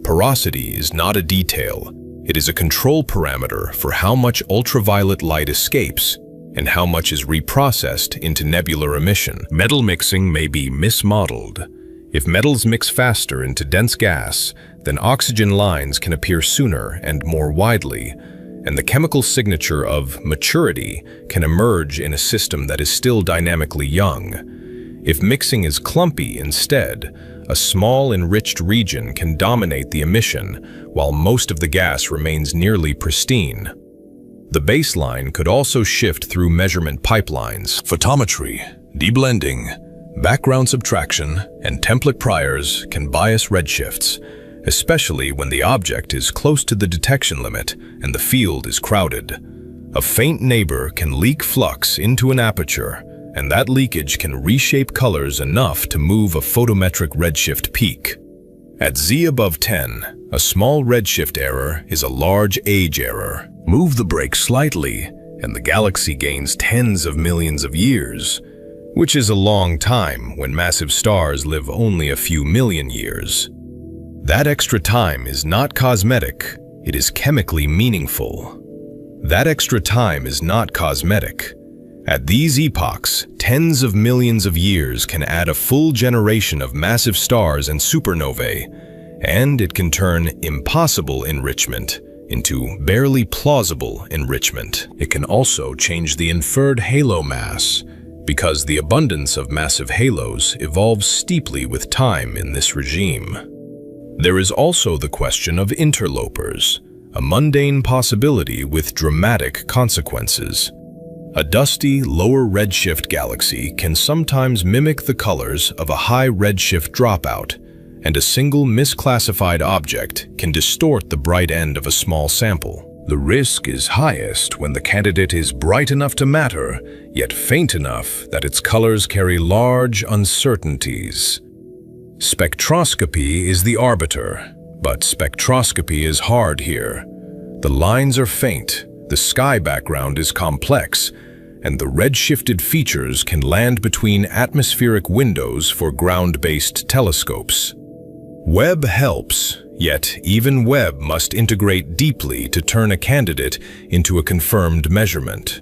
Porosity is not a detail. It is a control parameter for how much ultraviolet light escapes and how much is reprocessed into nebular emission. Metal mixing may be mismodeled. If metals mix faster into dense gas, then oxygen lines can appear sooner and more widely, and the chemical signature of maturity can emerge in a system that is still dynamically young. If mixing is clumpy instead, a small enriched region can dominate the emission, while most of the gas remains nearly pristine. The baseline could also shift through measurement pipelines. Photometry, deblending, background subtraction, and template priors can bias redshifts, especially when the object is close to the detection limit and the field is crowded. A faint neighbor can leak flux into an aperture, and that leakage can reshape colors enough to move a photometric redshift peak. At Z above 10, a small redshift error is a large age error. Move the brake slightly, and the galaxy gains tens of millions of years, which is a long time when massive stars live only a few million years. That extra time is not cosmetic, it is chemically meaningful. That extra time is not cosmetic. At these epochs, tens of millions of years can add a full generation of massive stars and supernovae, and it can turn impossible enrichment into barely plausible enrichment. It can also change the inferred halo mass, because the abundance of massive halos evolves steeply with time in this regime. There is also the question of interlopers, a mundane possibility with dramatic consequences. A dusty, lower redshift galaxy can sometimes mimic the colors of a high redshift dropout, and a single misclassified object can distort the bright end of a small sample. The risk is highest when the candidate is bright enough to matter, yet faint enough that its colors carry large uncertainties. Spectroscopy is the arbiter, but spectroscopy is hard here. The lines are faint, the sky background is complex, and the redshifted features can land between atmospheric windows for ground-based telescopes. Webb helps, yet even Webb must integrate deeply to turn a candidate into a confirmed measurement.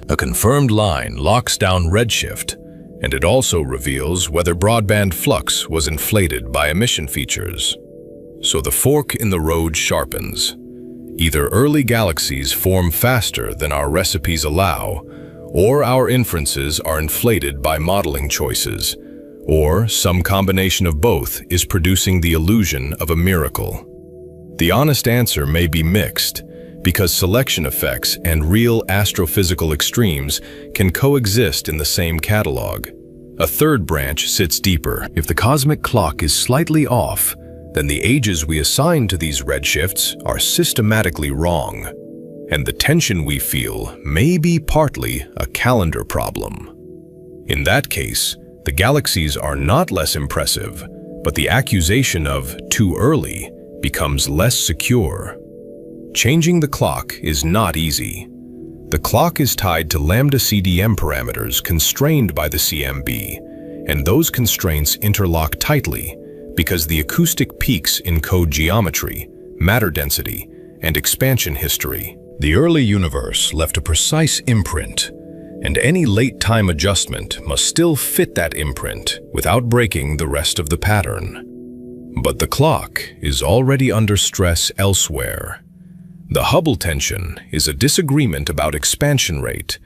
A confirmed line locks down redshift, and it also reveals whether broadband flux was inflated by emission features. So the fork in the road sharpens. Either early galaxies form faster than our recipes allow, or our inferences are inflated by modeling choices, or some combination of both is producing the illusion of a miracle. The honest answer may be mixed, because selection effects and real astrophysical extremes can coexist in the same catalog. A third branch sits deeper. If the cosmic clock is slightly off, then the ages we assign to these redshifts are systematically wrong, and the tension we feel may be partly a calendar problem. In that case, the galaxies are not less impressive, but the accusation of too early becomes less secure. Changing the clock is not easy. The clock is tied to lambda CDM parameters constrained by the CMB, and those constraints interlock tightly because the acoustic peaks encode geometry, matter density, and expansion history. The early universe left a precise imprint, and any late time adjustment must still fit that imprint without breaking the rest of the pattern. But the clock is already under stress elsewhere. The Hubble tension is a disagreement about expansion rate,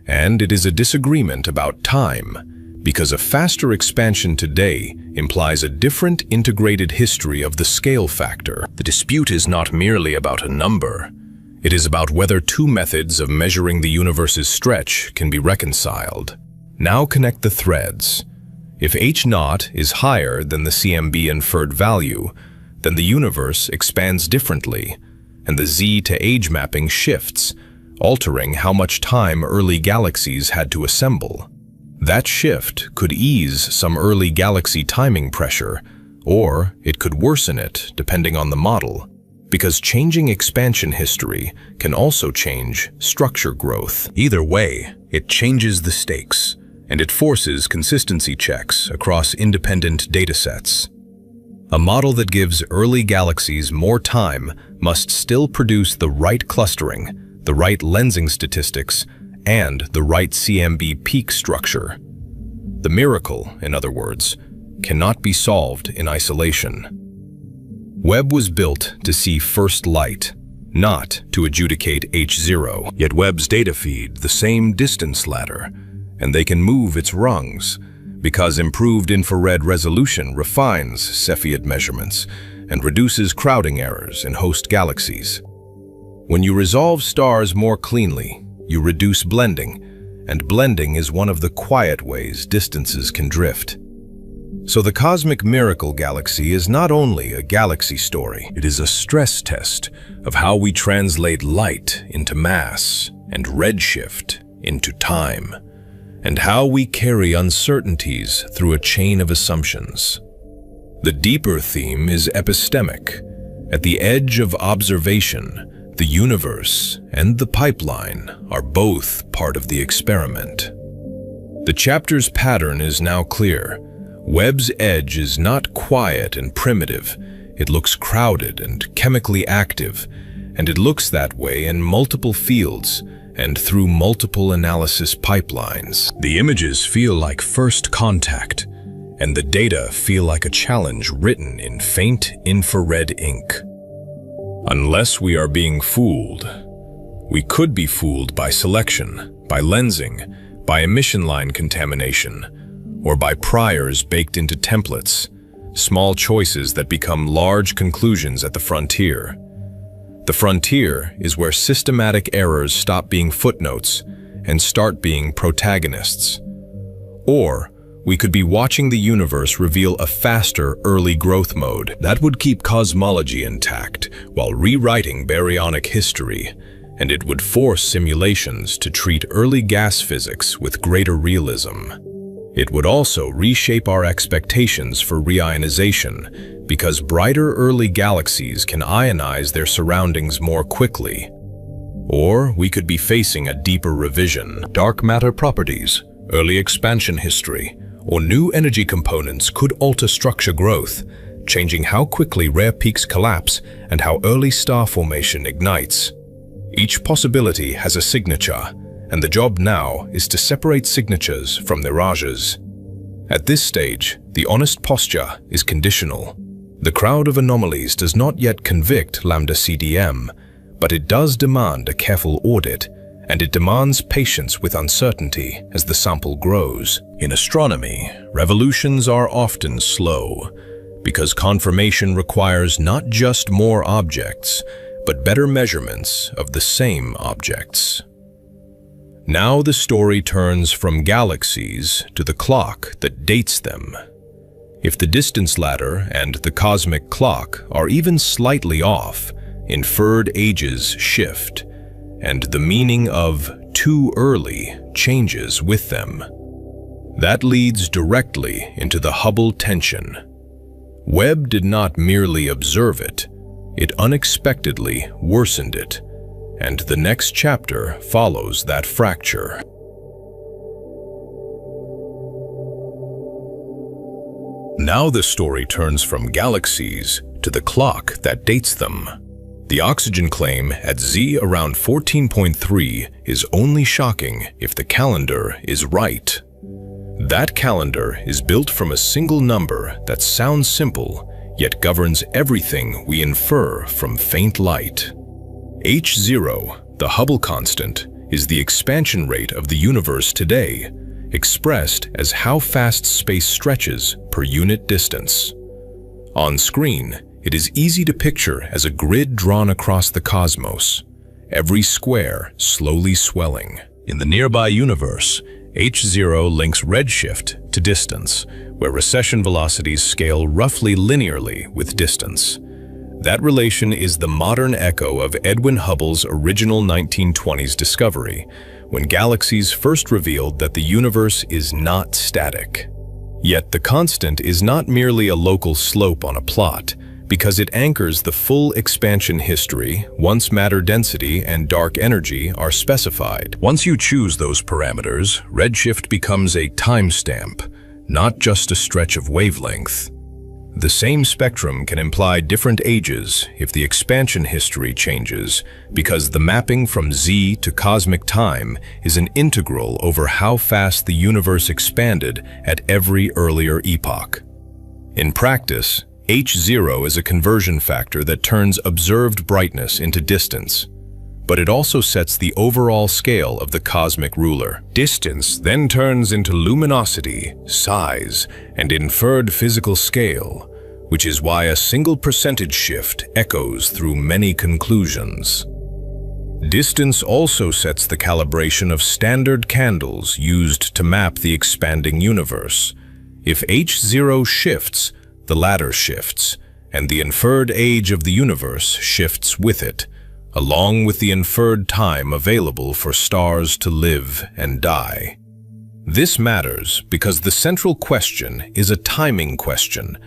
and it is a disagreement about time, because a faster expansion today implies a different integrated history of the scale factor. The dispute is not merely about a number. It is about whether two methods of measuring the universe's stretch can be reconciled. Now connect the threads. If h0 is higher than the CMB inferred value, then the universe expands differently, and the Z to age mapping shifts, altering how much time early galaxies had to assemble. That shift could ease some early galaxy timing pressure, or it could worsen it depending on the model, because changing expansion history can also change structure growth. Either way, it changes the stakes, and it forces consistency checks across independent datasets. A model that gives early galaxies more time must still produce the right clustering, the right lensing statistics, and the right CMB peak structure. The miracle, in other words, cannot be solved in isolation. Webb was built to see first light, not to adjudicate H0. Yet Webb's data feed the same distance ladder, and they can move its rungs, because improved infrared resolution refines Cepheid measurements and reduces crowding errors in host galaxies. When you resolve stars more cleanly, you reduce blending, and blending is one of the quiet ways distances can drift. So the cosmic miracle galaxy is not only a galaxy story, it is a stress test of how we translate light into mass and redshift into time, and how we carry uncertainties through a chain of assumptions. The deeper theme is epistemic. At the edge of observation, the universe and the pipeline are both part of the experiment. The chapter's pattern is now clear. Webb's edge is not quiet and primitive. It looks crowded and chemically active, and it looks that way in multiple fields and through multiple analysis pipelines. The images feel like first contact, and the data feel like a challenge written in faint infrared ink. Unless we are being fooled, we could be fooled by selection, by lensing, by emission line contamination, or by priors baked into templates, small choices that become large conclusions at the frontier. The frontier is where systematic errors stop being footnotes and start being protagonists. Or we could be watching the universe reveal a faster early growth mode that would keep cosmology intact while rewriting baryonic history, and it would force simulations to treat early gas physics with greater realism. It would also reshape our expectations for reionization, because brighter early galaxies can ionize their surroundings more quickly. Or we could be facing a deeper revision. Dark matter properties, early expansion history, or new energy components could alter structure growth, changing how quickly rare peaks collapse and how early star formation ignites. Each possibility has a signature, and the job now is to separate signatures from mirages. At this stage, the honest posture is conditional. The crowd of anomalies does not yet convict lambda CDM, but it does demand a careful audit, and it demands patience with uncertainty as the sample grows. In astronomy, revolutions are often slow, because confirmation requires not just more objects, but better measurements of the same objects. Now the story turns from galaxies to the clock that dates them. If the distance ladder and the cosmic clock are even slightly off, inferred ages shift, and the meaning of too early changes with them. That leads directly into the Hubble tension. Webb did not merely observe it, it unexpectedly worsened it, and the next chapter follows that fracture. Now the story turns from galaxies to the clock that dates them. The oxygen claim at Z around 14.3 is only shocking if the calendar is right. That calendar is built from a single number that sounds simple, yet governs everything we infer from faint light. H0, the Hubble constant, is the expansion rate of the universe today, expressed as how fast space stretches per unit distance. On screen, it is easy to picture as a grid drawn across the cosmos, every square slowly swelling. In the nearby universe, H0 links redshift to distance, where recession velocities scale roughly linearly with distance. That relation is the modern echo of Edwin Hubble's original 1920s discovery, when galaxies first revealed that the universe is not static. Yet the constant is not merely a local slope on a plot, because it anchors the full expansion history once matter density and dark energy are specified. Once you choose those parameters, redshift becomes a timestamp, not just a stretch of wavelength. The same spectrum can imply different ages if the expansion history changes, because the mapping from Z to cosmic time is an integral over how fast the universe expanded at every earlier epoch. In practice, H0 is a conversion factor that turns observed brightness into distance, but it also sets the overall scale of the cosmic ruler. Distance then turns into luminosity, size, and inferred physical scale, which is why a single percentage shift echoes through many conclusions. Distance also sets the calibration of standard candles used to map the expanding universe. If H0 shifts, the ladder shifts, and the inferred age of the universe shifts with it, along with the inferred time available for stars to live and die. This matters because the central question is a timing question,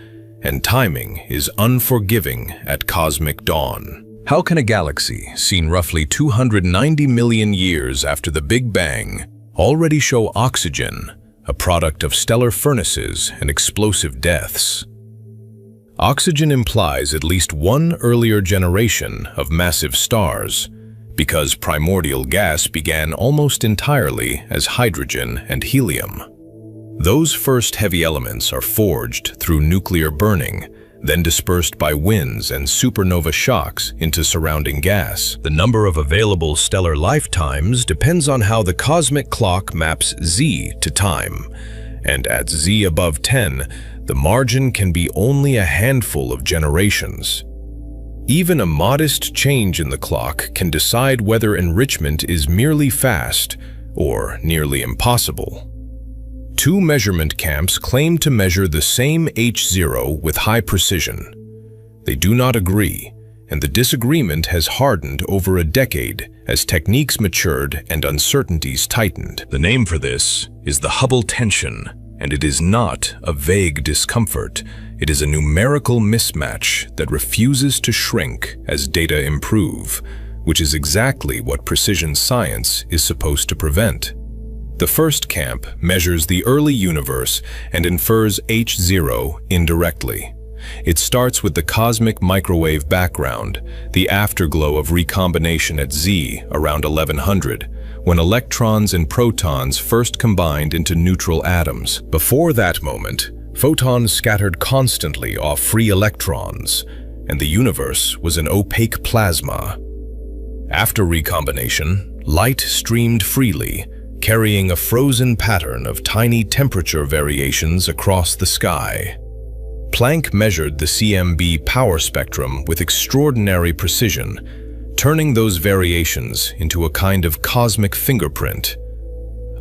and timing is unforgiving at cosmic dawn. How can a galaxy, seen roughly 290 million years after the Big Bang, already show oxygen, a product of stellar furnaces and explosive deaths? Oxygen implies at least one earlier generation of massive stars, because primordial gas began almost entirely as hydrogen and helium. Those first heavy elements are forged through nuclear burning, then dispersed by winds and supernova shocks into surrounding gas. The number of available stellar lifetimes depends on how the cosmic clock maps Z to time, and at Z above 10, the margin can be only a handful of generations. Even a modest change in the clock can decide whether enrichment is merely fast or nearly impossible. Two measurement camps claim to measure the same H0 with high precision. They do not agree, and the disagreement has hardened over a decade as techniques matured and uncertainties tightened. The name for this is the Hubble tension, and it is not a vague discomfort. It is a numerical mismatch that refuses to shrink as data improve, which is exactly what precision science is supposed to prevent. The first camp measures the early universe and infers H0 indirectly. It starts with the cosmic microwave background, the afterglow of recombination at Z around 1100, when electrons and protons first combined into neutral atoms. Before that moment, photons scattered constantly off free electrons, and the universe was an opaque plasma. After recombination, light streamed freely, carrying a frozen pattern of tiny temperature variations across the sky. Planck measured the CMB power spectrum with extraordinary precision, turning those variations into a kind of cosmic fingerprint.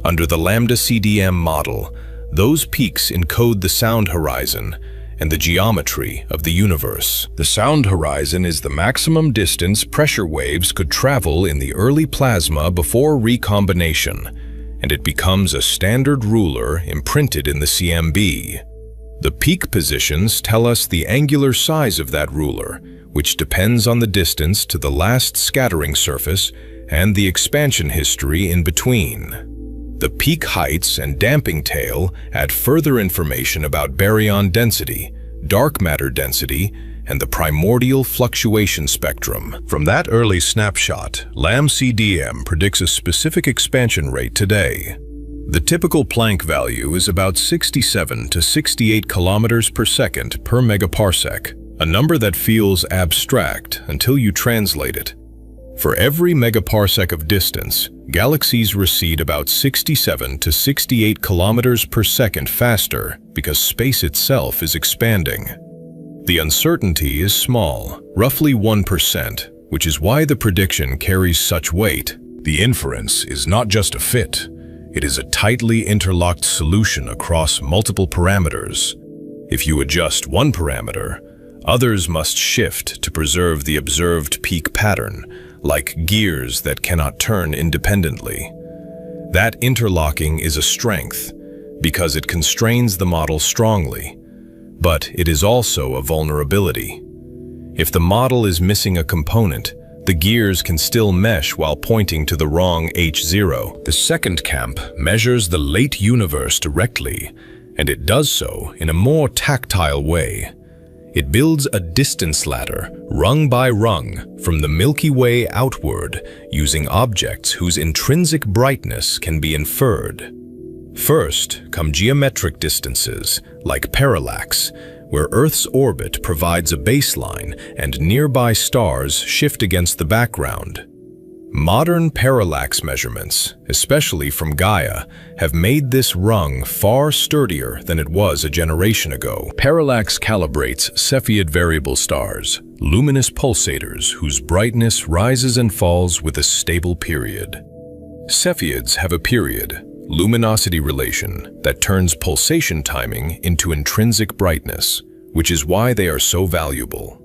Under the lambda CDM model, those peaks encode the sound horizon and the geometry of the universe. The sound horizon is the maximum distance pressure waves could travel in the early plasma before recombination, and it becomes a standard ruler imprinted in the CMB. The peak positions tell us the angular size of that ruler, which depends on the distance to the last scattering surface and the expansion history in between. The peak heights and damping tail add further information about baryon density, dark matter density, and the primordial fluctuation spectrum. From that early snapshot, LAM-CDM predicts a specific expansion rate today. The typical Planck value is about 67 to 68 kilometers per second per megaparsec, a number that feels abstract until you translate it. For every megaparsec of distance, galaxies recede about 67 to 68 kilometers per second faster because space itself is expanding. The uncertainty is small, roughly 1%, which is why the prediction carries such weight. The inference is not just a fit. It is a tightly interlocked solution across multiple parameters. If you adjust one parameter, others must shift to preserve the observed peak pattern, like gears that cannot turn independently. That interlocking is a strength because it constrains the model strongly, but it is also a vulnerability. If the model is missing a component, the gears can still mesh while pointing to the wrong H0. The second camp measures the late universe directly, and it does so in a more tactile way. It builds a distance ladder, rung by rung, from the Milky Way outward, using objects whose intrinsic brightness can be inferred. First come geometric distances, like parallax, where Earth's orbit provides a baseline and nearby stars shift against the background. Modern parallax measurements, especially from Gaia, have made this rung far sturdier than it was a generation ago. Parallax calibrates Cepheid variable stars, luminous pulsators whose brightness rises and falls with a stable period. Cepheids have a period, luminosity relation, that turns pulsation timing into intrinsic brightness, which is why they are so valuable.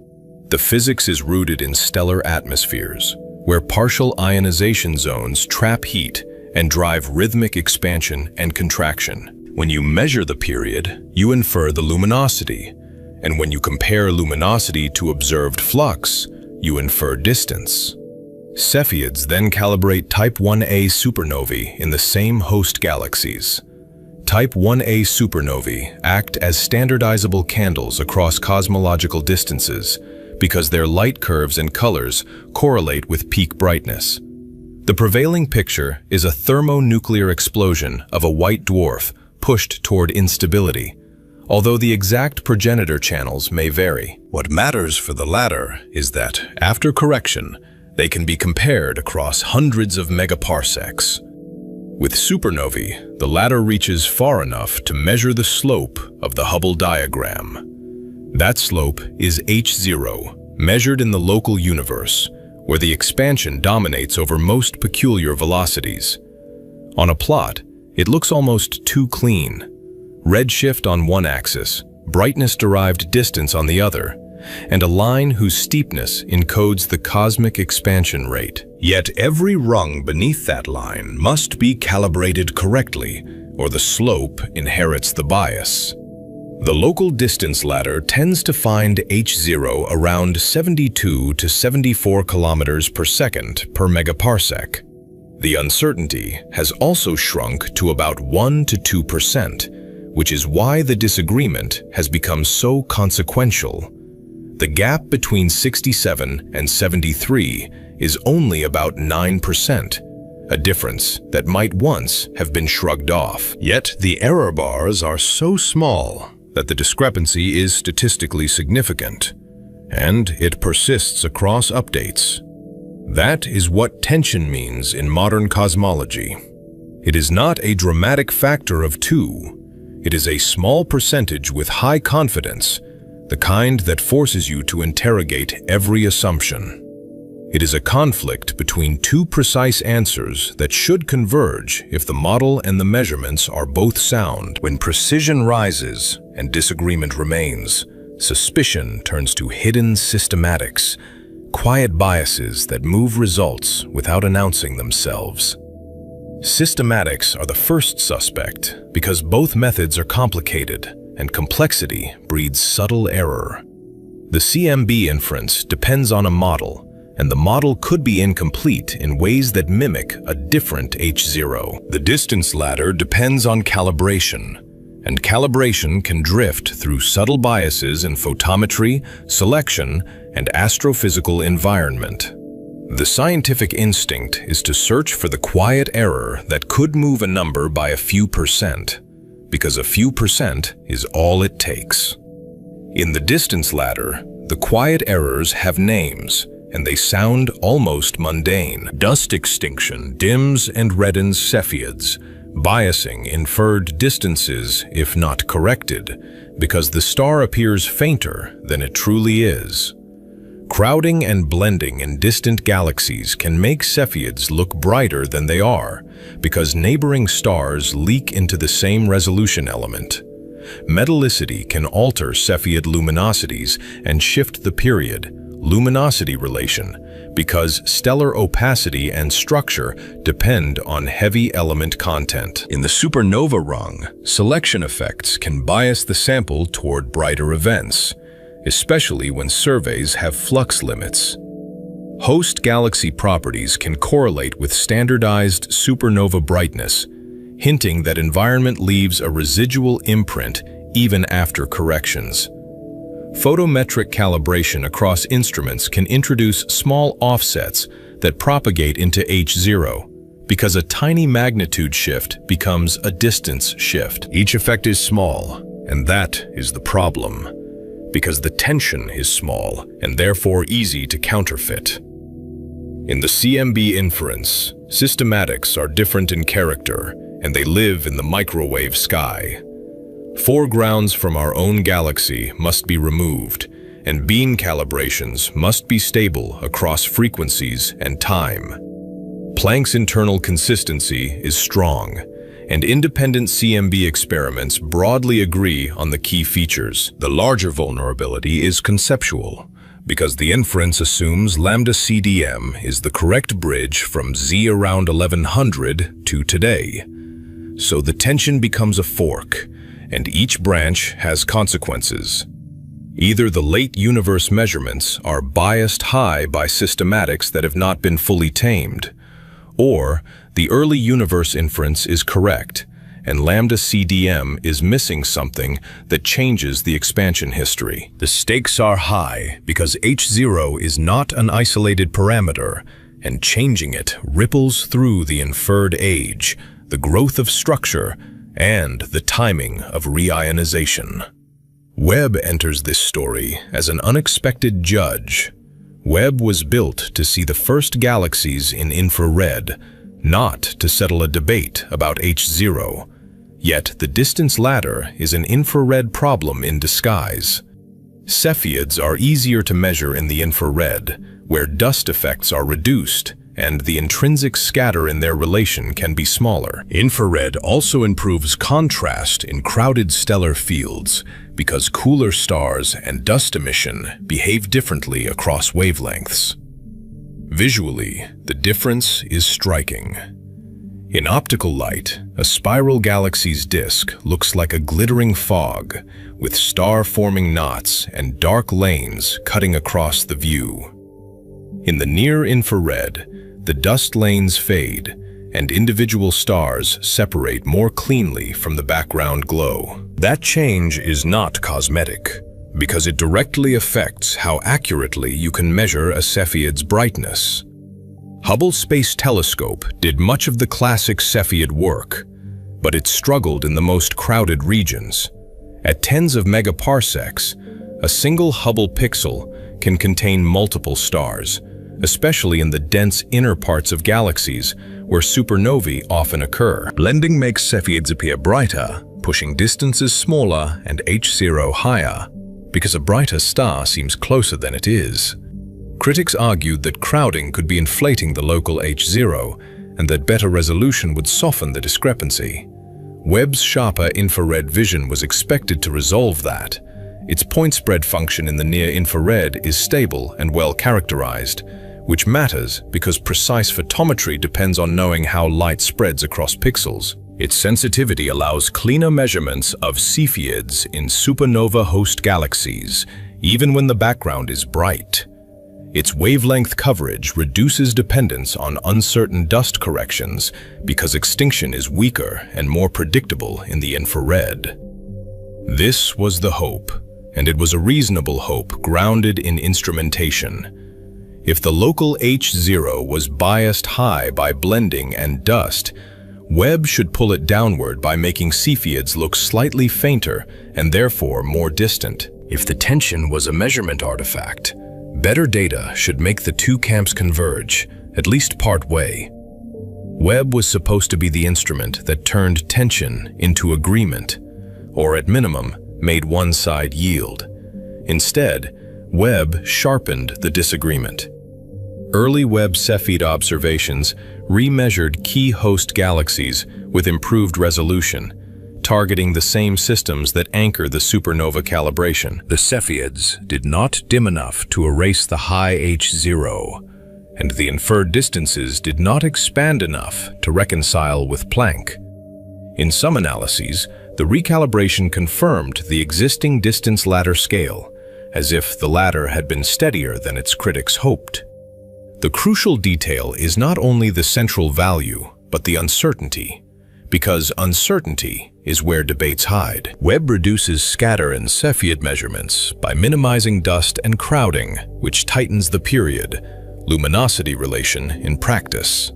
The physics is rooted in stellar atmospheres, where partial ionization zones trap heat and drive rhythmic expansion and contraction. When you measure the period, you infer the luminosity, and when you compare luminosity to observed flux, you infer distance. Cepheids then calibrate Type 1a supernovae in the same host galaxies. Type 1a supernovae act as standardizable candles across cosmological distances because their light curves and colors correlate with peak brightness. The prevailing picture is a thermonuclear explosion of a white dwarf pushed toward instability, although the exact progenitor channels may vary. What matters for the latter is that, after correction, they can be compared across hundreds of megaparsecs. With supernovae, the latter reaches far enough to measure the slope of the Hubble diagram. That slope is H0, measured in the local universe, where the expansion dominates over most peculiar velocities. On a plot, it looks almost too clean. Redshift on one axis, brightness-derived distance on the other, and a line whose steepness encodes the cosmic expansion rate. Yet every rung beneath that line must be calibrated correctly, or the slope inherits the bias. The local distance ladder tends to find H0 around 72 to 74 kilometers per second per megaparsec. The uncertainty has also shrunk to about 1 to 2%, which is why the disagreement has become so consequential. The gap between 67 and 73 is only about 9%, a difference that might once have been shrugged off. Yet the error bars are so small that the discrepancy is statistically significant, and it persists across updates. That is what tension means in modern cosmology. It is not a dramatic factor of 2. It is a small percentage with high confidence, the kind that forces you to interrogate every assumption. It is a conflict between two precise answers that should converge if the model and the measurements are both sound. When precision rises and disagreement remains, suspicion turns to hidden systematics, quiet biases that move results without announcing themselves. Systematics are the first suspect because both methods are complicated, and complexity breeds subtle error. The CMB inference depends on a model, and the model could be incomplete in ways that mimic a different H0. The distance ladder depends on calibration, and calibration can drift through subtle biases in photometry, selection, and astrophysical environment. The scientific instinct is to search for the quiet error that could move a number by a few percent, because a few percent is all it takes. In the distance ladder, the quiet errors have names, and they sound almost mundane. Dust extinction dims and reddens Cepheids, biasing inferred distances if not corrected, because the star appears fainter than it truly is. Crowding and blending in distant galaxies can make Cepheids look brighter than they are, because neighboring stars leak into the same resolution element. Metallicity can alter Cepheid luminosities and shift the period-luminosity relation, because stellar opacity and structure depend on heavy element content. In the supernova rung, selection effects can bias the sample toward brighter events, especially when surveys have flux limits. Host galaxy properties can correlate with standardized supernova brightness, hinting that environment leaves a residual imprint even after corrections. Photometric calibration across instruments can introduce small offsets that propagate into H0, because a tiny magnitude shift becomes a distance shift. Each effect is small, and that is the problem, because the tension is small and therefore easy to counterfeit. In the CMB inference, systematics are different in character, and they live in the microwave sky. Foregrounds from our own galaxy must be removed, and beam calibrations must be stable across frequencies and time. Planck's internal consistency is strong, and independent CMB experiments broadly agree on the key features. The larger vulnerability is conceptual, because the inference assumes lambda CDM is the correct bridge from Z around 1100 to today. So the tension becomes a fork, and each branch has consequences. Either the late universe measurements are biased high by systematics that have not been fully tamed, or the early universe inference is correct, and lambda CDM is missing something that changes the expansion history. The stakes are high because H0 is not an isolated parameter, and changing it ripples through the inferred age, the growth of structure, and the timing of reionization. Webb enters this story as an unexpected judge. Webb was built to see the first galaxies in infrared, not to settle a debate about H0. Yet the distance ladder is an infrared problem in disguise. Cepheids are easier to measure in the infrared, where dust effects are reduced, and the intrinsic scatter in their relation can be smaller. Infrared also improves contrast in crowded stellar fields, because cooler stars and dust emission behave differently across wavelengths. Visually, the difference is striking. In optical light, a spiral galaxy's disk looks like a glittering fog, with star-forming knots and dark lanes cutting across the view. In the near-infrared, the dust lanes fade, and individual stars separate more cleanly from the background glow. That change is not cosmetic, because it directly affects how accurately you can measure a Cepheid's brightness. Hubble Space Telescope did much of the classic Cepheid work, but it struggled in the most crowded regions. At tens of megaparsecs, a single Hubble pixel can contain multiple stars, especially in the dense inner parts of galaxies where supernovae often occur. Blending makes Cepheids appear brighter, pushing distances smaller and H0 higher, because a brighter star seems closer than it is. Critics argued that crowding could be inflating the local H0, and that better resolution would soften the discrepancy. Webb's sharper infrared vision was expected to resolve that. Its point spread function in the near-infrared is stable and well characterized, which matters because precise photometry depends on knowing how light spreads across pixels. Its sensitivity allows cleaner measurements of Cepheids in supernova host galaxies, even when the background is bright. Its wavelength coverage reduces dependence on uncertain dust corrections because extinction is weaker and more predictable in the infrared. This was the hope, and it was a reasonable hope grounded in instrumentation. If the local H0 was biased high by blending and dust, Webb should pull it downward by making Cepheids look slightly fainter and therefore more distant. If the tension was a measurement artifact, better data should make the two camps converge, at least part way. Webb was supposed to be the instrument that turned tension into agreement, or at minimum, made one side yield. Instead, Webb sharpened the disagreement. Early Webb Cepheid observations remeasured key host galaxies with improved resolution, targeting the same systems that anchor the supernova calibration. The Cepheids did not dim enough to erase the high H0, and the inferred distances did not expand enough to reconcile with Planck. In some analyses, the recalibration confirmed the existing distance ladder scale, as if the ladder had been steadier than its critics hoped. The crucial detail is not only the central value, but the uncertainty, because uncertainty is where debates hide. Webb reduces scatter and Cepheid measurements by minimizing dust and crowding, which tightens the period-luminosity relation in practice.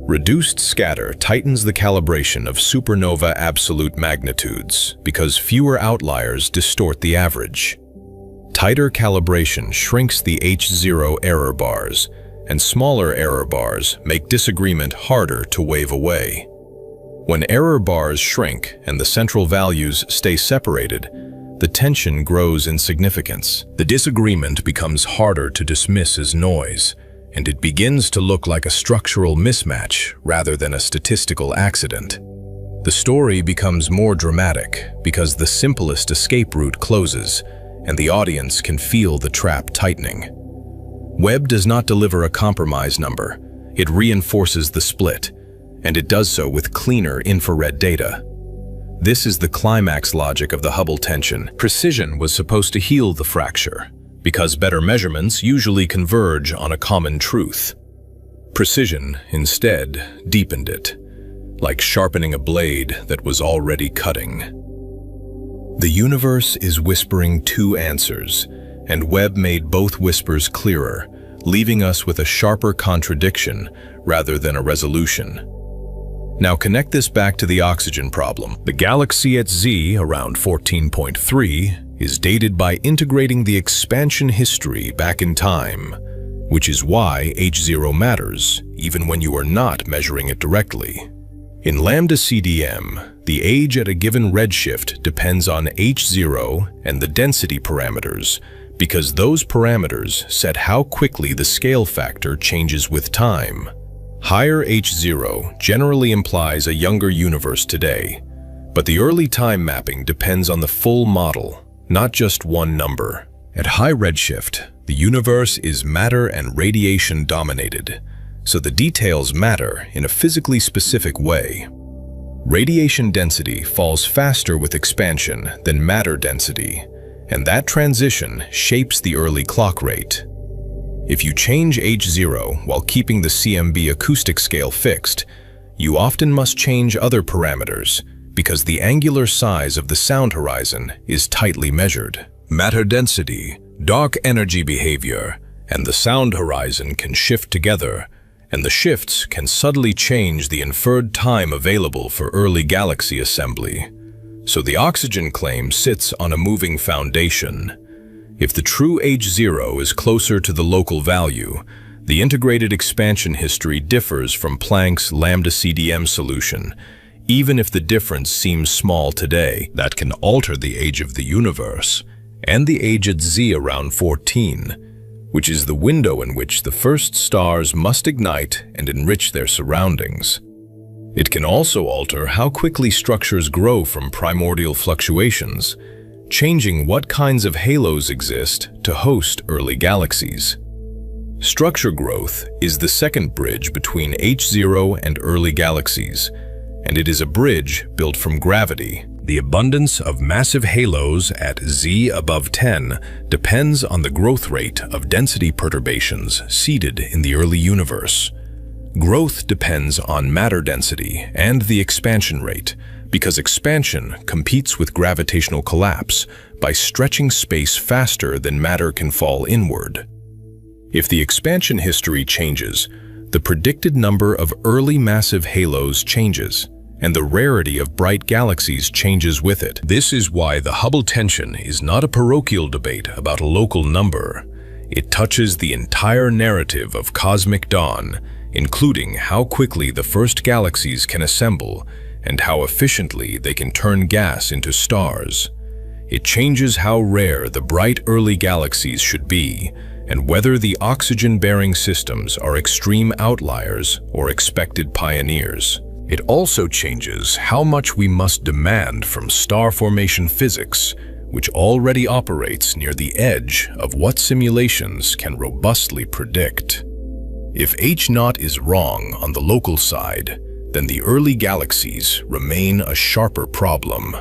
Reduced scatter tightens the calibration of supernova absolute magnitudes because fewer outliers distort the average. Tighter calibration shrinks the H0 error bars, and smaller error bars make disagreement harder to wave away. When error bars shrink and the central values stay separated, the tension grows in significance. The disagreement becomes harder to dismiss as noise, and it begins to look like a structural mismatch rather than a statistical accident. The story becomes more dramatic because the simplest escape route closes, and the audience can feel the trap tightening. Webb does not deliver a compromise number. It reinforces the split, and it does so with cleaner infrared data. This is the climax logic of the Hubble tension. Precision was supposed to heal the fracture, because better measurements usually converge on a common truth. Precision, instead, deepened it, like sharpening a blade that was already cutting. The universe is whispering two answers, and Webb made both whispers clearer, leaving us with a sharper contradiction rather than a resolution. Now connect this back to the oxygen problem. The galaxy at Z, around 14.3, is dated by integrating the expansion history back in time, which is why H0 matters, even when you are not measuring it directly. In lambda CDM, the age at a given redshift depends on H0 and the density parameters, because those parameters set how quickly the scale factor changes with time. Higher H0 generally implies a younger universe today, but the early time mapping depends on the full model, not just one number. At high redshift, the universe is matter and radiation dominated, so the details matter in a physically specific way. Radiation density falls faster with expansion than matter density, and that transition shapes the early clock rate. If you change H0 while keeping the CMB acoustic scale fixed, you often must change other parameters because the angular size of the sound horizon is tightly measured. Matter density, dark energy behavior, and the sound horizon can shift together, and the shifts can subtly change the inferred time available for early galaxy assembly. So the oxygen claim sits on a moving foundation. If the true H0 is closer to the local value, the integrated expansion history differs from Planck's lambda CDM solution, even if the difference seems small today. That can alter the age of the universe, and the age at Z around 14, which is the window in which the first stars must ignite and enrich their surroundings. It can also alter how quickly structures grow from primordial fluctuations, changing what kinds of halos exist to host early galaxies. Structure growth is the second bridge between H0 and early galaxies, and it is a bridge built from gravity. The abundance of massive halos at Z above 10 depends on the growth rate of density perturbations seeded in the early universe. Growth depends on matter density and the expansion rate, because expansion competes with gravitational collapse by stretching space faster than matter can fall inward. If the expansion history changes, the predicted number of early massive halos changes, and the rarity of bright galaxies changes with it. This is why the Hubble tension is not a parochial debate about a local number. It touches the entire narrative of cosmic dawn, including how quickly the first galaxies can assemble and how efficiently they can turn gas into stars. It changes how rare the bright early galaxies should be, and whether the oxygen-bearing systems are extreme outliers or expected pioneers. It also changes how much we must demand from star formation physics, which already operates near the edge of what simulations can robustly predict. If H0 is wrong on the local side, then the early galaxies remain a sharper problem.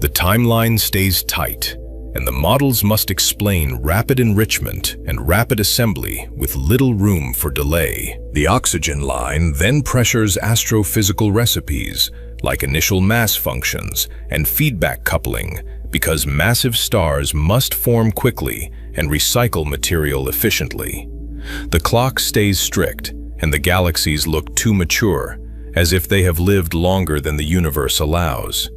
The timeline stays tight, and the models must explain rapid enrichment and rapid assembly with little room for delay. The oxygen line then pressures astrophysical recipes like initial mass functions and feedback coupling because massive stars must form quickly and recycle material efficiently. The clock stays strict, and the galaxies look too mature, as if they have lived longer than the universe allows.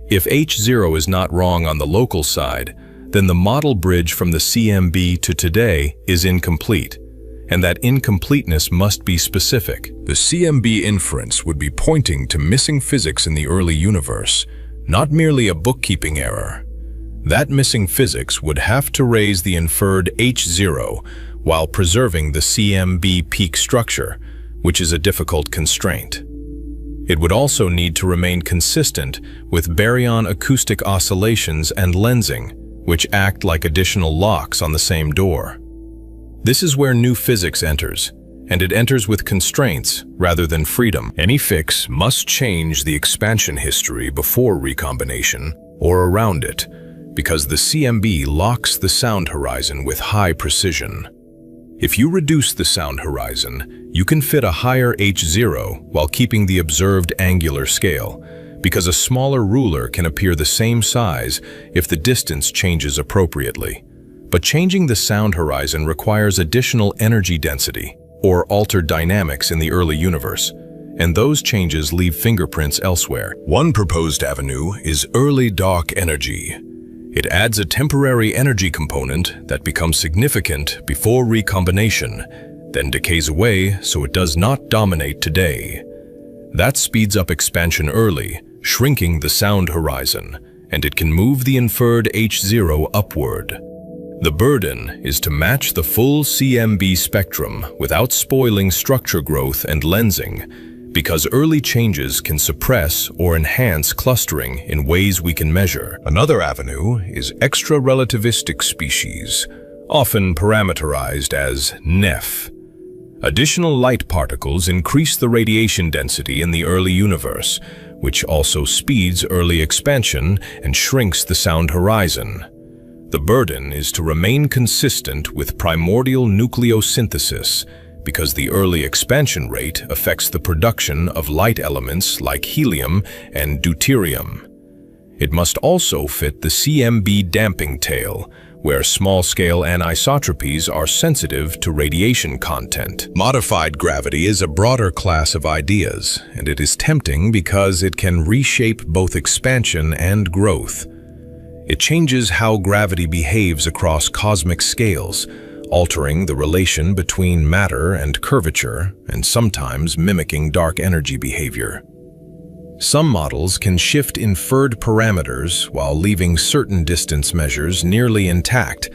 If H0 is not wrong on the local side, then the model bridge from the CMB to today is incomplete, and that incompleteness must be specific. The CMB inference would be pointing to missing physics in the early universe, not merely a bookkeeping error. That missing physics would have to raise the inferred H0 while preserving the CMB peak structure, which is a difficult constraint. It would also need to remain consistent with baryon acoustic oscillations and lensing, which act like additional locks on the same door. This is where new physics enters, and it enters with constraints rather than freedom. Any fix must change the expansion history before recombination or around it, because the CMB locks the sound horizon with high precision. If you reduce the sound horizon, you can fit a higher H0 while keeping the observed angular scale, because a smaller ruler can appear the same size if the distance changes appropriately. But changing the sound horizon requires additional energy density, or altered dynamics in the early universe, and those changes leave fingerprints elsewhere. One proposed avenue is early dark energy. It adds a temporary energy component that becomes significant before recombination, then decays away so it does not dominate today. That speeds up expansion early, shrinking the sound horizon, and it can move the inferred H0 upward. The burden is to match the full CMB spectrum without spoiling structure growth and lensing, because early changes can suppress or enhance clustering in ways we can measure. Another avenue is extra-relativistic species, often parameterized as NEF. Additional light particles increase the radiation density in the early universe, which also speeds early expansion and shrinks the sound horizon. The burden is to remain consistent with primordial nucleosynthesis, because the early expansion rate affects the production of light elements like helium and deuterium. It must also fit the CMB damping tail, where small-scale anisotropies are sensitive to radiation content. Modified gravity is a broader class of ideas, and it is tempting because it can reshape both expansion and growth. It changes how gravity behaves across cosmic scales, altering the relation between matter and curvature, and sometimes mimicking dark energy behavior. Some models can shift inferred parameters while leaving certain distance measures nearly intact,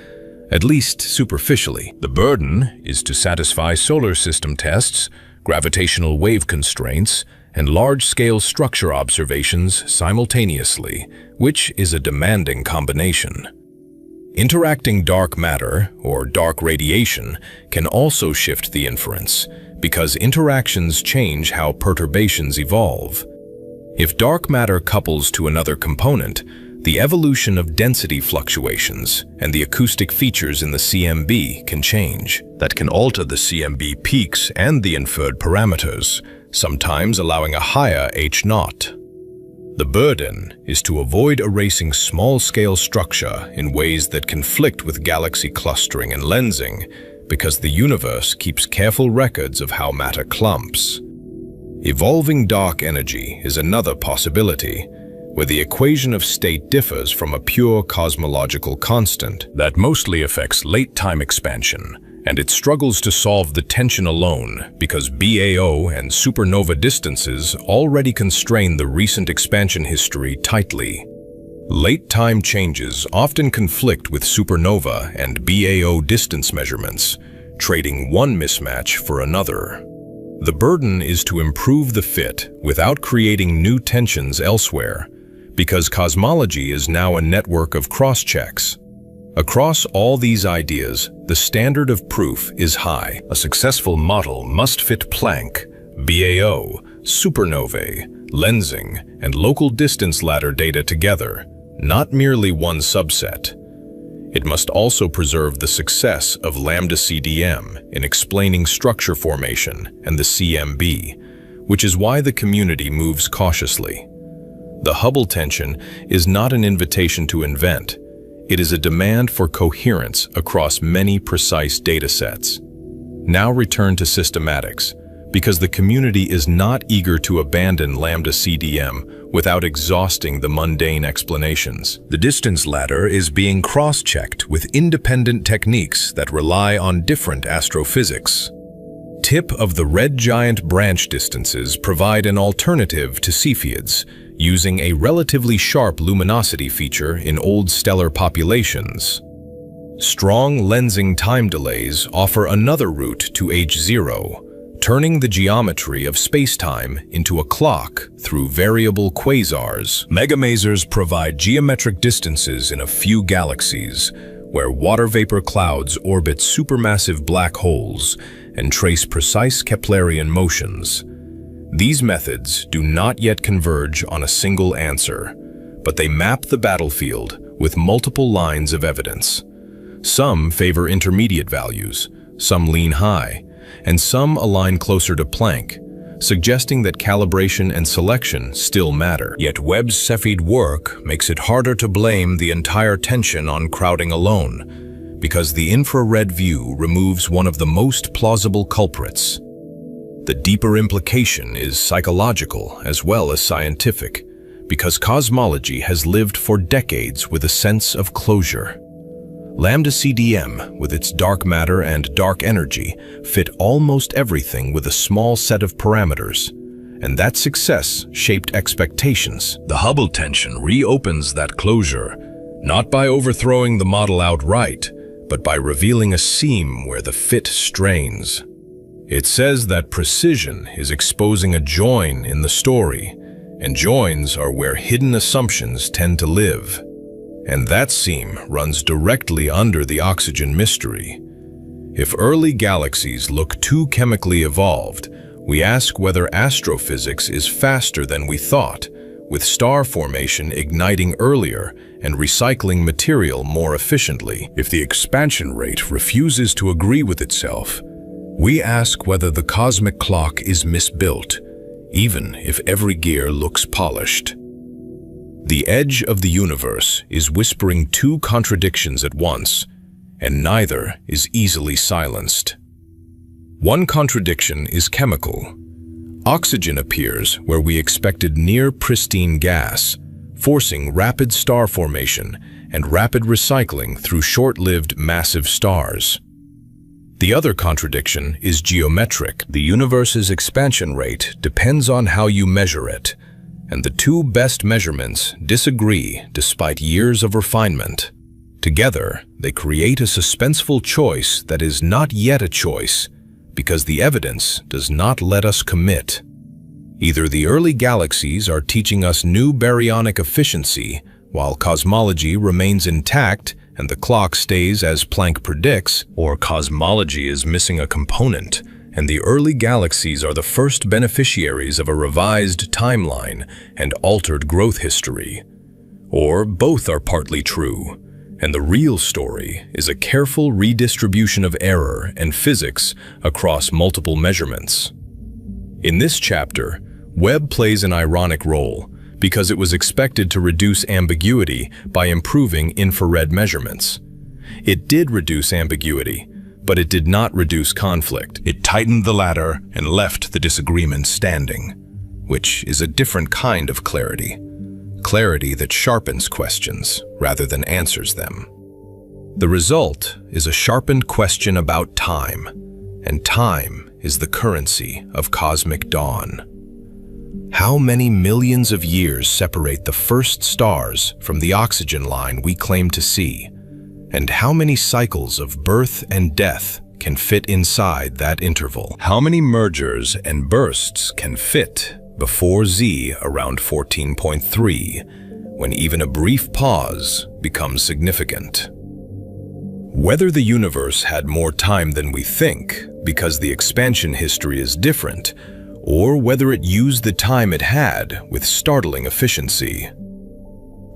at least superficially. The burden is to satisfy solar system tests, gravitational wave constraints, and large-scale structure observations simultaneously, which is a demanding combination. Interacting dark matter, or dark radiation, can also shift the inference, because interactions change how perturbations evolve. If dark matter couples to another component, the evolution of density fluctuations and the acoustic features in the CMB can change. That can alter the CMB peaks and the inferred parameters, sometimes allowing a higher H0. The burden is to avoid erasing small-scale structure in ways that conflict with galaxy clustering and lensing, because the universe keeps careful records of how matter clumps. Evolving dark energy is another possibility, where the equation of state differs from a pure cosmological constant that mostly affects late-time expansion, and it struggles to solve the tension alone because BAO and supernova distances already constrain the recent expansion history tightly. Late-time changes often conflict with supernova and BAO distance measurements, trading one mismatch for another. The burden is to improve the fit without creating new tensions elsewhere, because cosmology is now a network of cross-checks. Across all these ideas, the standard of proof is high. A successful model must fit Planck, BAO, supernovae, lensing, and local distance ladder data together, not merely one subset. It must also preserve the success of lambda CDM in explaining structure formation and the CMB, which is why the community moves cautiously. The Hubble tension is not an invitation to invent. It is a demand for coherence across many precise datasets. Now return to systematics, because the community is not eager to abandon lambda CDM without exhausting the mundane explanations. The distance ladder is being cross-checked with independent techniques that rely on different astrophysics. Tip of the red giant branch distances provide an alternative to Cepheids, using a relatively sharp luminosity feature in old stellar populations. Strong lensing time delays offer another route to H0, turning the geometry of spacetime into a clock through variable quasars. Megamasers provide geometric distances in a few galaxies, where water vapor clouds orbit supermassive black holes and trace precise Keplerian motions. These methods do not yet converge on a single answer, but they map the battlefield with multiple lines of evidence. Some favor intermediate values, some lean high, and some align closer to Planck, suggesting that calibration and selection still matter. Yet Webb's Cepheid work makes it harder to blame the entire tension on crowding alone, because the infrared view removes one of the most plausible culprits. The deeper implication is psychological as well as scientific, because cosmology has lived for decades with a sense of closure. Lambda CDM, with its dark matter and dark energy, fit almost everything with a small set of parameters, and that success shaped expectations. The Hubble tension reopens that closure, not by overthrowing the model outright, but by revealing a seam where the fit strains. It says that precision is exposing a join in the story, and joins are where hidden assumptions tend to live. And that seam runs directly under the oxygen mystery. If early galaxies look too chemically evolved, we ask whether astrophysics is faster than we thought, with star formation igniting earlier and recycling material more efficiently. If the expansion rate refuses to agree with itself, we ask whether the cosmic clock is misbuilt, even if every gear looks polished. The edge of the universe is whispering two contradictions at once, and neither is easily silenced. One contradiction is chemical. Oxygen appears where we expected near-pristine gas, forcing rapid star formation and rapid recycling through short-lived massive stars. The other contradiction is geometric. The universe's expansion rate depends on how you measure it, and the two best measurements disagree despite years of refinement. Together, they create a suspenseful choice that is not yet a choice, because the evidence does not let us commit. Either the early galaxies are teaching us new baryonic efficiency, while cosmology remains intact and the clock stays as Planck predicts, or cosmology is missing a component, and the early galaxies are the first beneficiaries of a revised timeline and altered growth history. Or both are partly true, and the real story is a careful redistribution of error and physics across multiple measurements. In this chapter, Webb plays an ironic role, because it was expected to reduce ambiguity by improving infrared measurements. It did reduce ambiguity, but it did not reduce conflict. It tightened the ladder and left the disagreement standing, which is a different kind of clarity. Clarity that sharpens questions rather than answers them. The result is a sharpened question about time, and time is the currency of cosmic dawn. How many millions of years separate the first stars from the oxygen line we claim to see? And how many cycles of birth and death can fit inside that interval? How many mergers and bursts can fit before Z around 14.3, when even a brief pause becomes significant? Whether the universe had more time than we think because the expansion history is different, or whether it used the time it had with startling efficiency.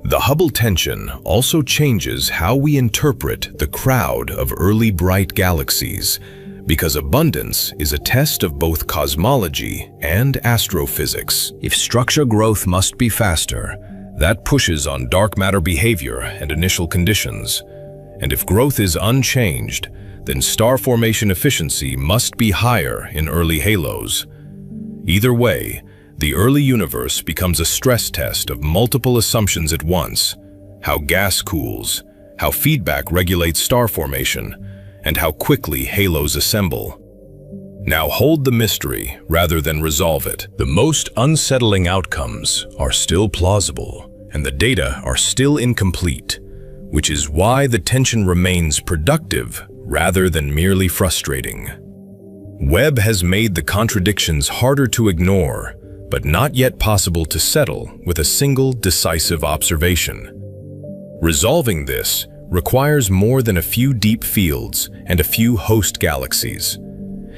The Hubble tension also changes how we interpret the crowd of early bright galaxies, because abundance is a test of both cosmology and astrophysics. If structure growth must be faster, that pushes on dark matter behavior and initial conditions. And if growth is unchanged, then star formation efficiency must be higher in early halos. Either way, the early universe becomes a stress test of multiple assumptions at once: how gas cools, how feedback regulates star formation, and how quickly halos assemble. Now hold the mystery rather than resolve it. The most unsettling outcomes are still plausible, and the data are still incomplete, which is why the tension remains productive rather than merely frustrating. Webb has made the contradictions harder to ignore, but not yet possible to settle with a single decisive observation. Resolving this requires more than a few deep fields and a few host galaxies.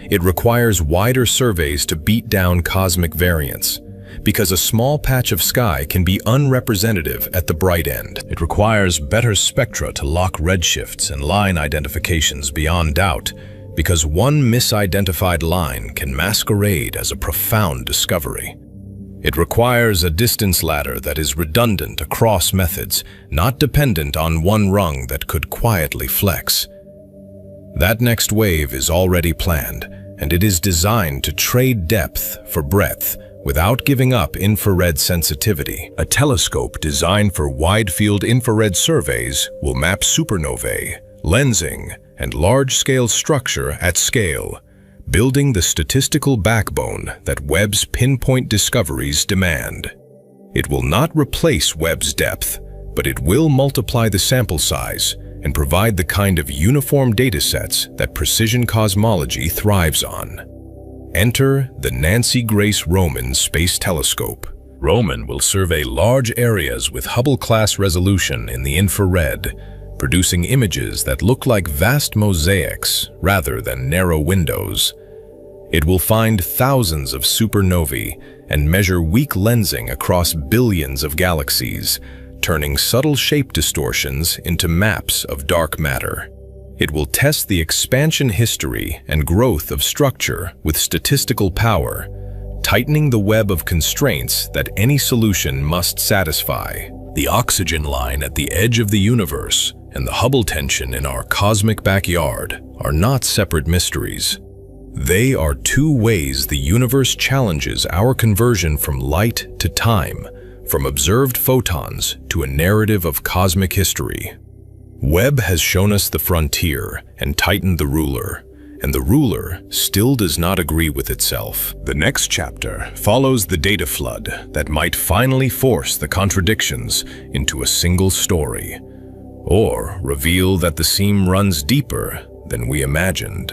It requires wider surveys to beat down cosmic variance, because a small patch of sky can be unrepresentative at the bright end. It requires better spectra to lock redshifts and line identifications beyond doubt, because one misidentified line can masquerade as a profound discovery. It requires a distance ladder that is redundant across methods, not dependent on one rung that could quietly flex. That next wave is already planned, and it is designed to trade depth for breadth without giving up infrared sensitivity. A telescope designed for wide-field infrared surveys will map supernovae, lensing, and large-scale structure at scale, building the statistical backbone that Webb's pinpoint discoveries demand. It will not replace Webb's depth, but it will multiply the sample size and provide the kind of uniform datasets that precision cosmology thrives on. Enter the Nancy Grace Roman Space Telescope. Roman will survey large areas with Hubble-class resolution in the infrared, producing images that look like vast mosaics rather than narrow windows. It will find thousands of supernovae and measure weak lensing across billions of galaxies, turning subtle shape distortions into maps of dark matter. It will test the expansion history and growth of structure with statistical power, tightening the web of constraints that any solution must satisfy. The oxygen line at the edge of the universe and the Hubble tension in our cosmic backyard are not separate mysteries. They are two ways the universe challenges our conversion from light to time, from observed photons to a narrative of cosmic history. Webb has shown us the frontier and tightened the ruler, and the ruler still does not agree with itself. The next chapter follows the data flood that might finally force the contradictions into a single story, or reveal that the seam runs deeper than we imagined.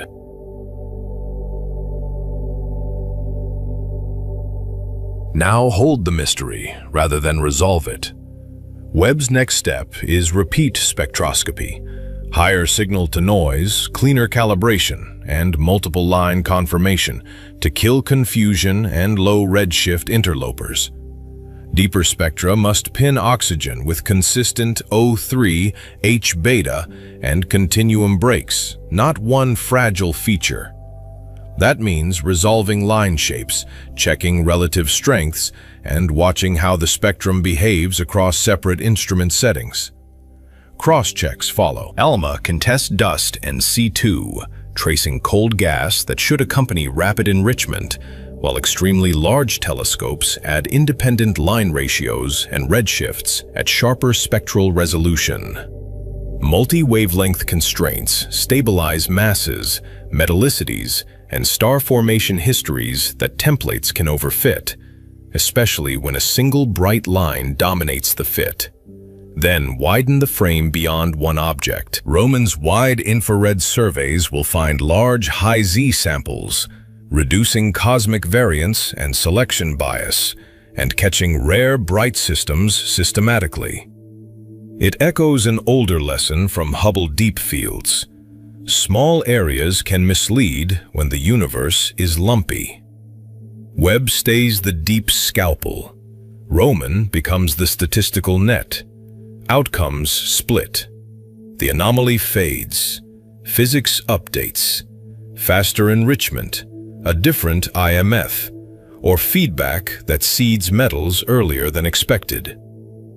Now hold the mystery rather than resolve it. Webb's next step is repeat spectroscopy, higher signal-to-noise, cleaner calibration, and multiple line confirmation to kill confusion and low redshift interlopers. Deeper spectra must pin oxygen with consistent O3, H-beta, and continuum breaks, not one fragile feature. That means resolving line shapes, checking relative strengths, and watching how the spectrum behaves across separate instrument settings. Cross-checks follow. ALMA can test dust and C2, tracing cold gas that should accompany rapid enrichment, while extremely large telescopes add independent line ratios and redshifts at sharper spectral resolution. Multi-wavelength constraints stabilize masses, metallicities, and star formation histories that templates can overfit, especially when a single bright line dominates the fit. Then widen the frame beyond one object. Roman's wide infrared surveys will find large high-Z samples, reducing cosmic variance and selection bias, and catching rare bright systems systematically. It echoes an older lesson from Hubble deep fields. Small areas can mislead when the universe is lumpy. Webb stays the deep scalpel. Roman becomes the statistical net. Outcomes split. The anomaly fades. Physics updates. Faster enrichment, a different IMF, or feedback that seeds metals earlier than expected.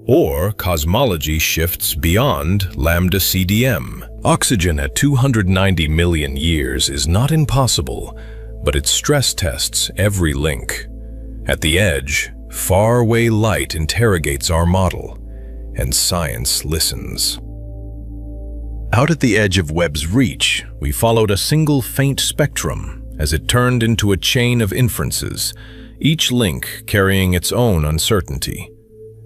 Or cosmology shifts beyond lambda CDM. Oxygen at 290 million years is not impossible, but it stress tests every link. At the edge, faraway light interrogates our model, and science listens. Out at the edge of Webb's reach, we followed a single faint spectrum as it turned into a chain of inferences, each link carrying its own uncertainty.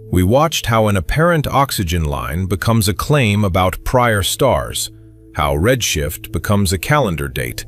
We watched how an apparent oxygen line becomes a claim about prior stars, how redshift becomes a calendar date,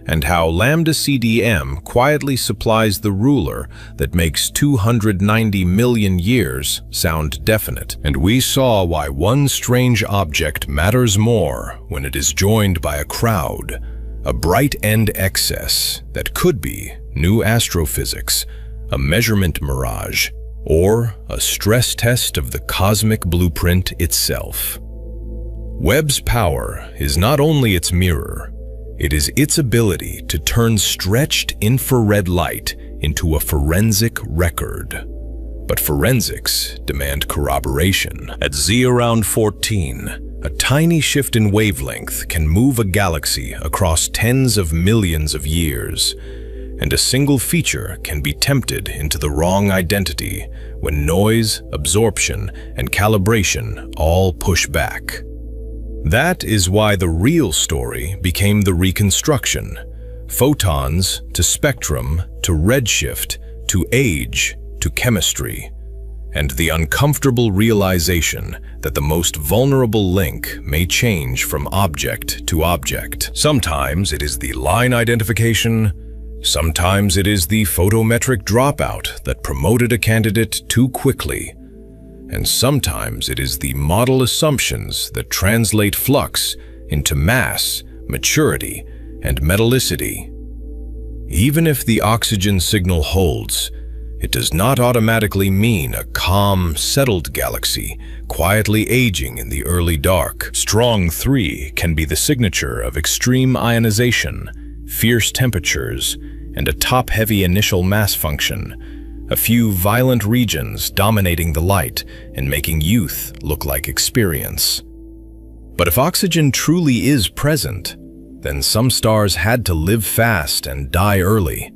and how lambda CDM quietly supplies the ruler that makes 290 million years sound definite. And we saw why one strange object matters more when it is joined by a crowd, a bright end excess that could be new astrophysics, a measurement mirage, or a stress test of the cosmic blueprint itself. Webb's power is not only its mirror, it is its ability to turn stretched infrared light into a forensic record. But forensics demand corroboration. At Z around 14, a tiny shift in wavelength can move a galaxy across tens of millions of years, and a single feature can be tempted into the wrong identity when noise, absorption, and calibration all push back. That is why the real story became the reconstruction. Photons to spectrum to redshift to age to chemistry, and the uncomfortable realization that the most vulnerable link may change from object to object. Sometimes it is the line identification, sometimes it is the photometric dropout that promoted a candidate too quickly, and sometimes it is the model assumptions that translate flux into mass, maturity, and metallicity. Even if the oxygen signal holds, it does not automatically mean a calm, settled galaxy quietly aging in the early dark. Strong 3 can be the signature of extreme ionization, fierce temperatures, and a top-heavy initial mass function, a few violent regions dominating the light and making youth look like experience. But if oxygen truly is present, then some stars had to live fast and die early,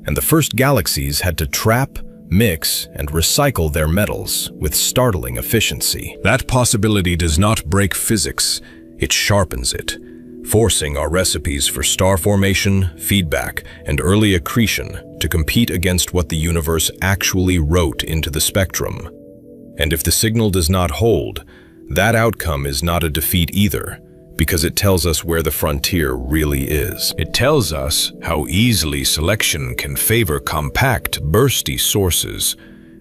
and the first galaxies had to trap, mix, and recycle their metals with startling efficiency. That possibility does not break physics, it sharpens it, forcing our recipes for star formation, feedback, and early accretion to compete against what the universe actually wrote into the spectrum. And if the signal does not hold, that outcome is not a defeat either, because it tells us where the frontier really is. It tells us how easily selection can favor compact, bursty sources,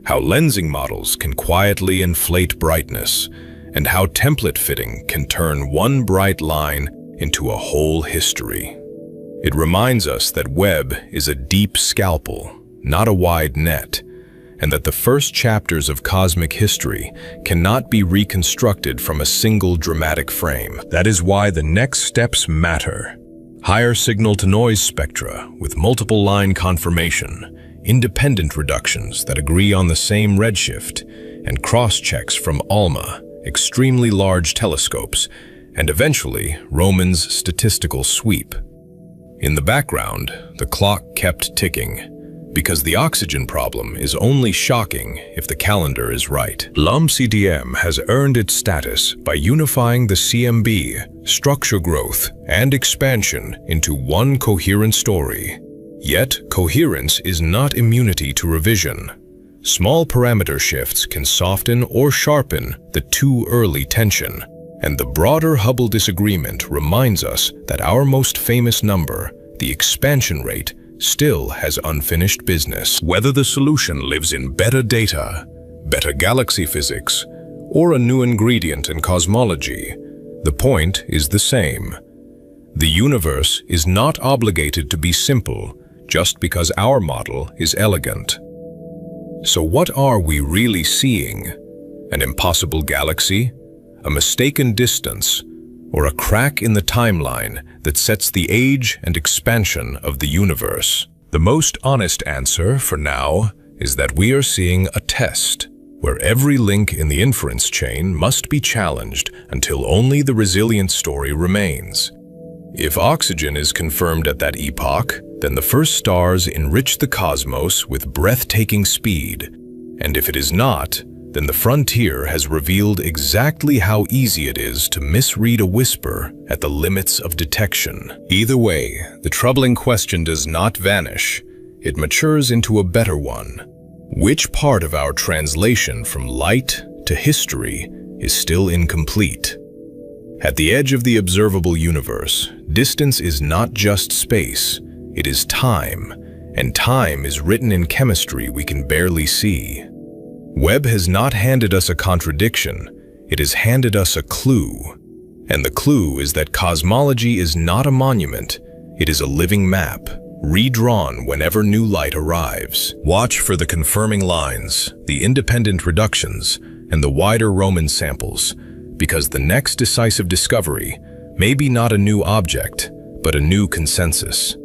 how lensing models can quietly inflate brightness, and how template fitting can turn one bright line into a whole history. It reminds us that Webb is a deep scalpel, not a wide net, and that the first chapters of cosmic history cannot be reconstructed from a single dramatic frame. That is why the next steps matter. Higher signal-to-noise spectra with multiple line confirmation, independent reductions that agree on the same redshift, and cross-checks from ALMA, extremely large telescopes, and eventually Roman's statistical sweep. In the background, the clock kept ticking, because the oxygen problem is only shocking if the calendar is right. LUM-CDM has earned its status by unifying the CMB, structure growth, and expansion into one coherent story. Yet, coherence is not immunity to revision. Small parameter shifts can soften or sharpen the too early tension. And the broader Hubble disagreement reminds us that our most famous number, the expansion rate, still has unfinished business. Whether the solution lives in better data, better galaxy physics, or a new ingredient in cosmology, the point is the same. The universe is not obligated to be simple just because our model is elegant. So what are we really seeing? An impossible galaxy? A mistaken distance, or a crack in the timeline that sets the age and expansion of the universe? The most honest answer, for now, is that we are seeing a test, where every link in the inference chain must be challenged until only the resilient story remains. If oxygen is confirmed at that epoch, then the first stars enrich the cosmos with breathtaking speed, and if it is not, then the frontier has revealed exactly how easy it is to misread a whisper at the limits of detection. Either way, the troubling question does not vanish. It matures into a better one. Which part of our translation from light to history is still incomplete? At the edge of the observable universe, distance is not just space, it is time, and time is written in chemistry we can barely see. Webb has not handed us a contradiction, it has handed us a clue. And the clue is that cosmology is not a monument, it is a living map, redrawn whenever new light arrives. Watch for the confirming lines, the independent reductions, and the wider Roman samples, because the next decisive discovery may be not a new object, but a new consensus.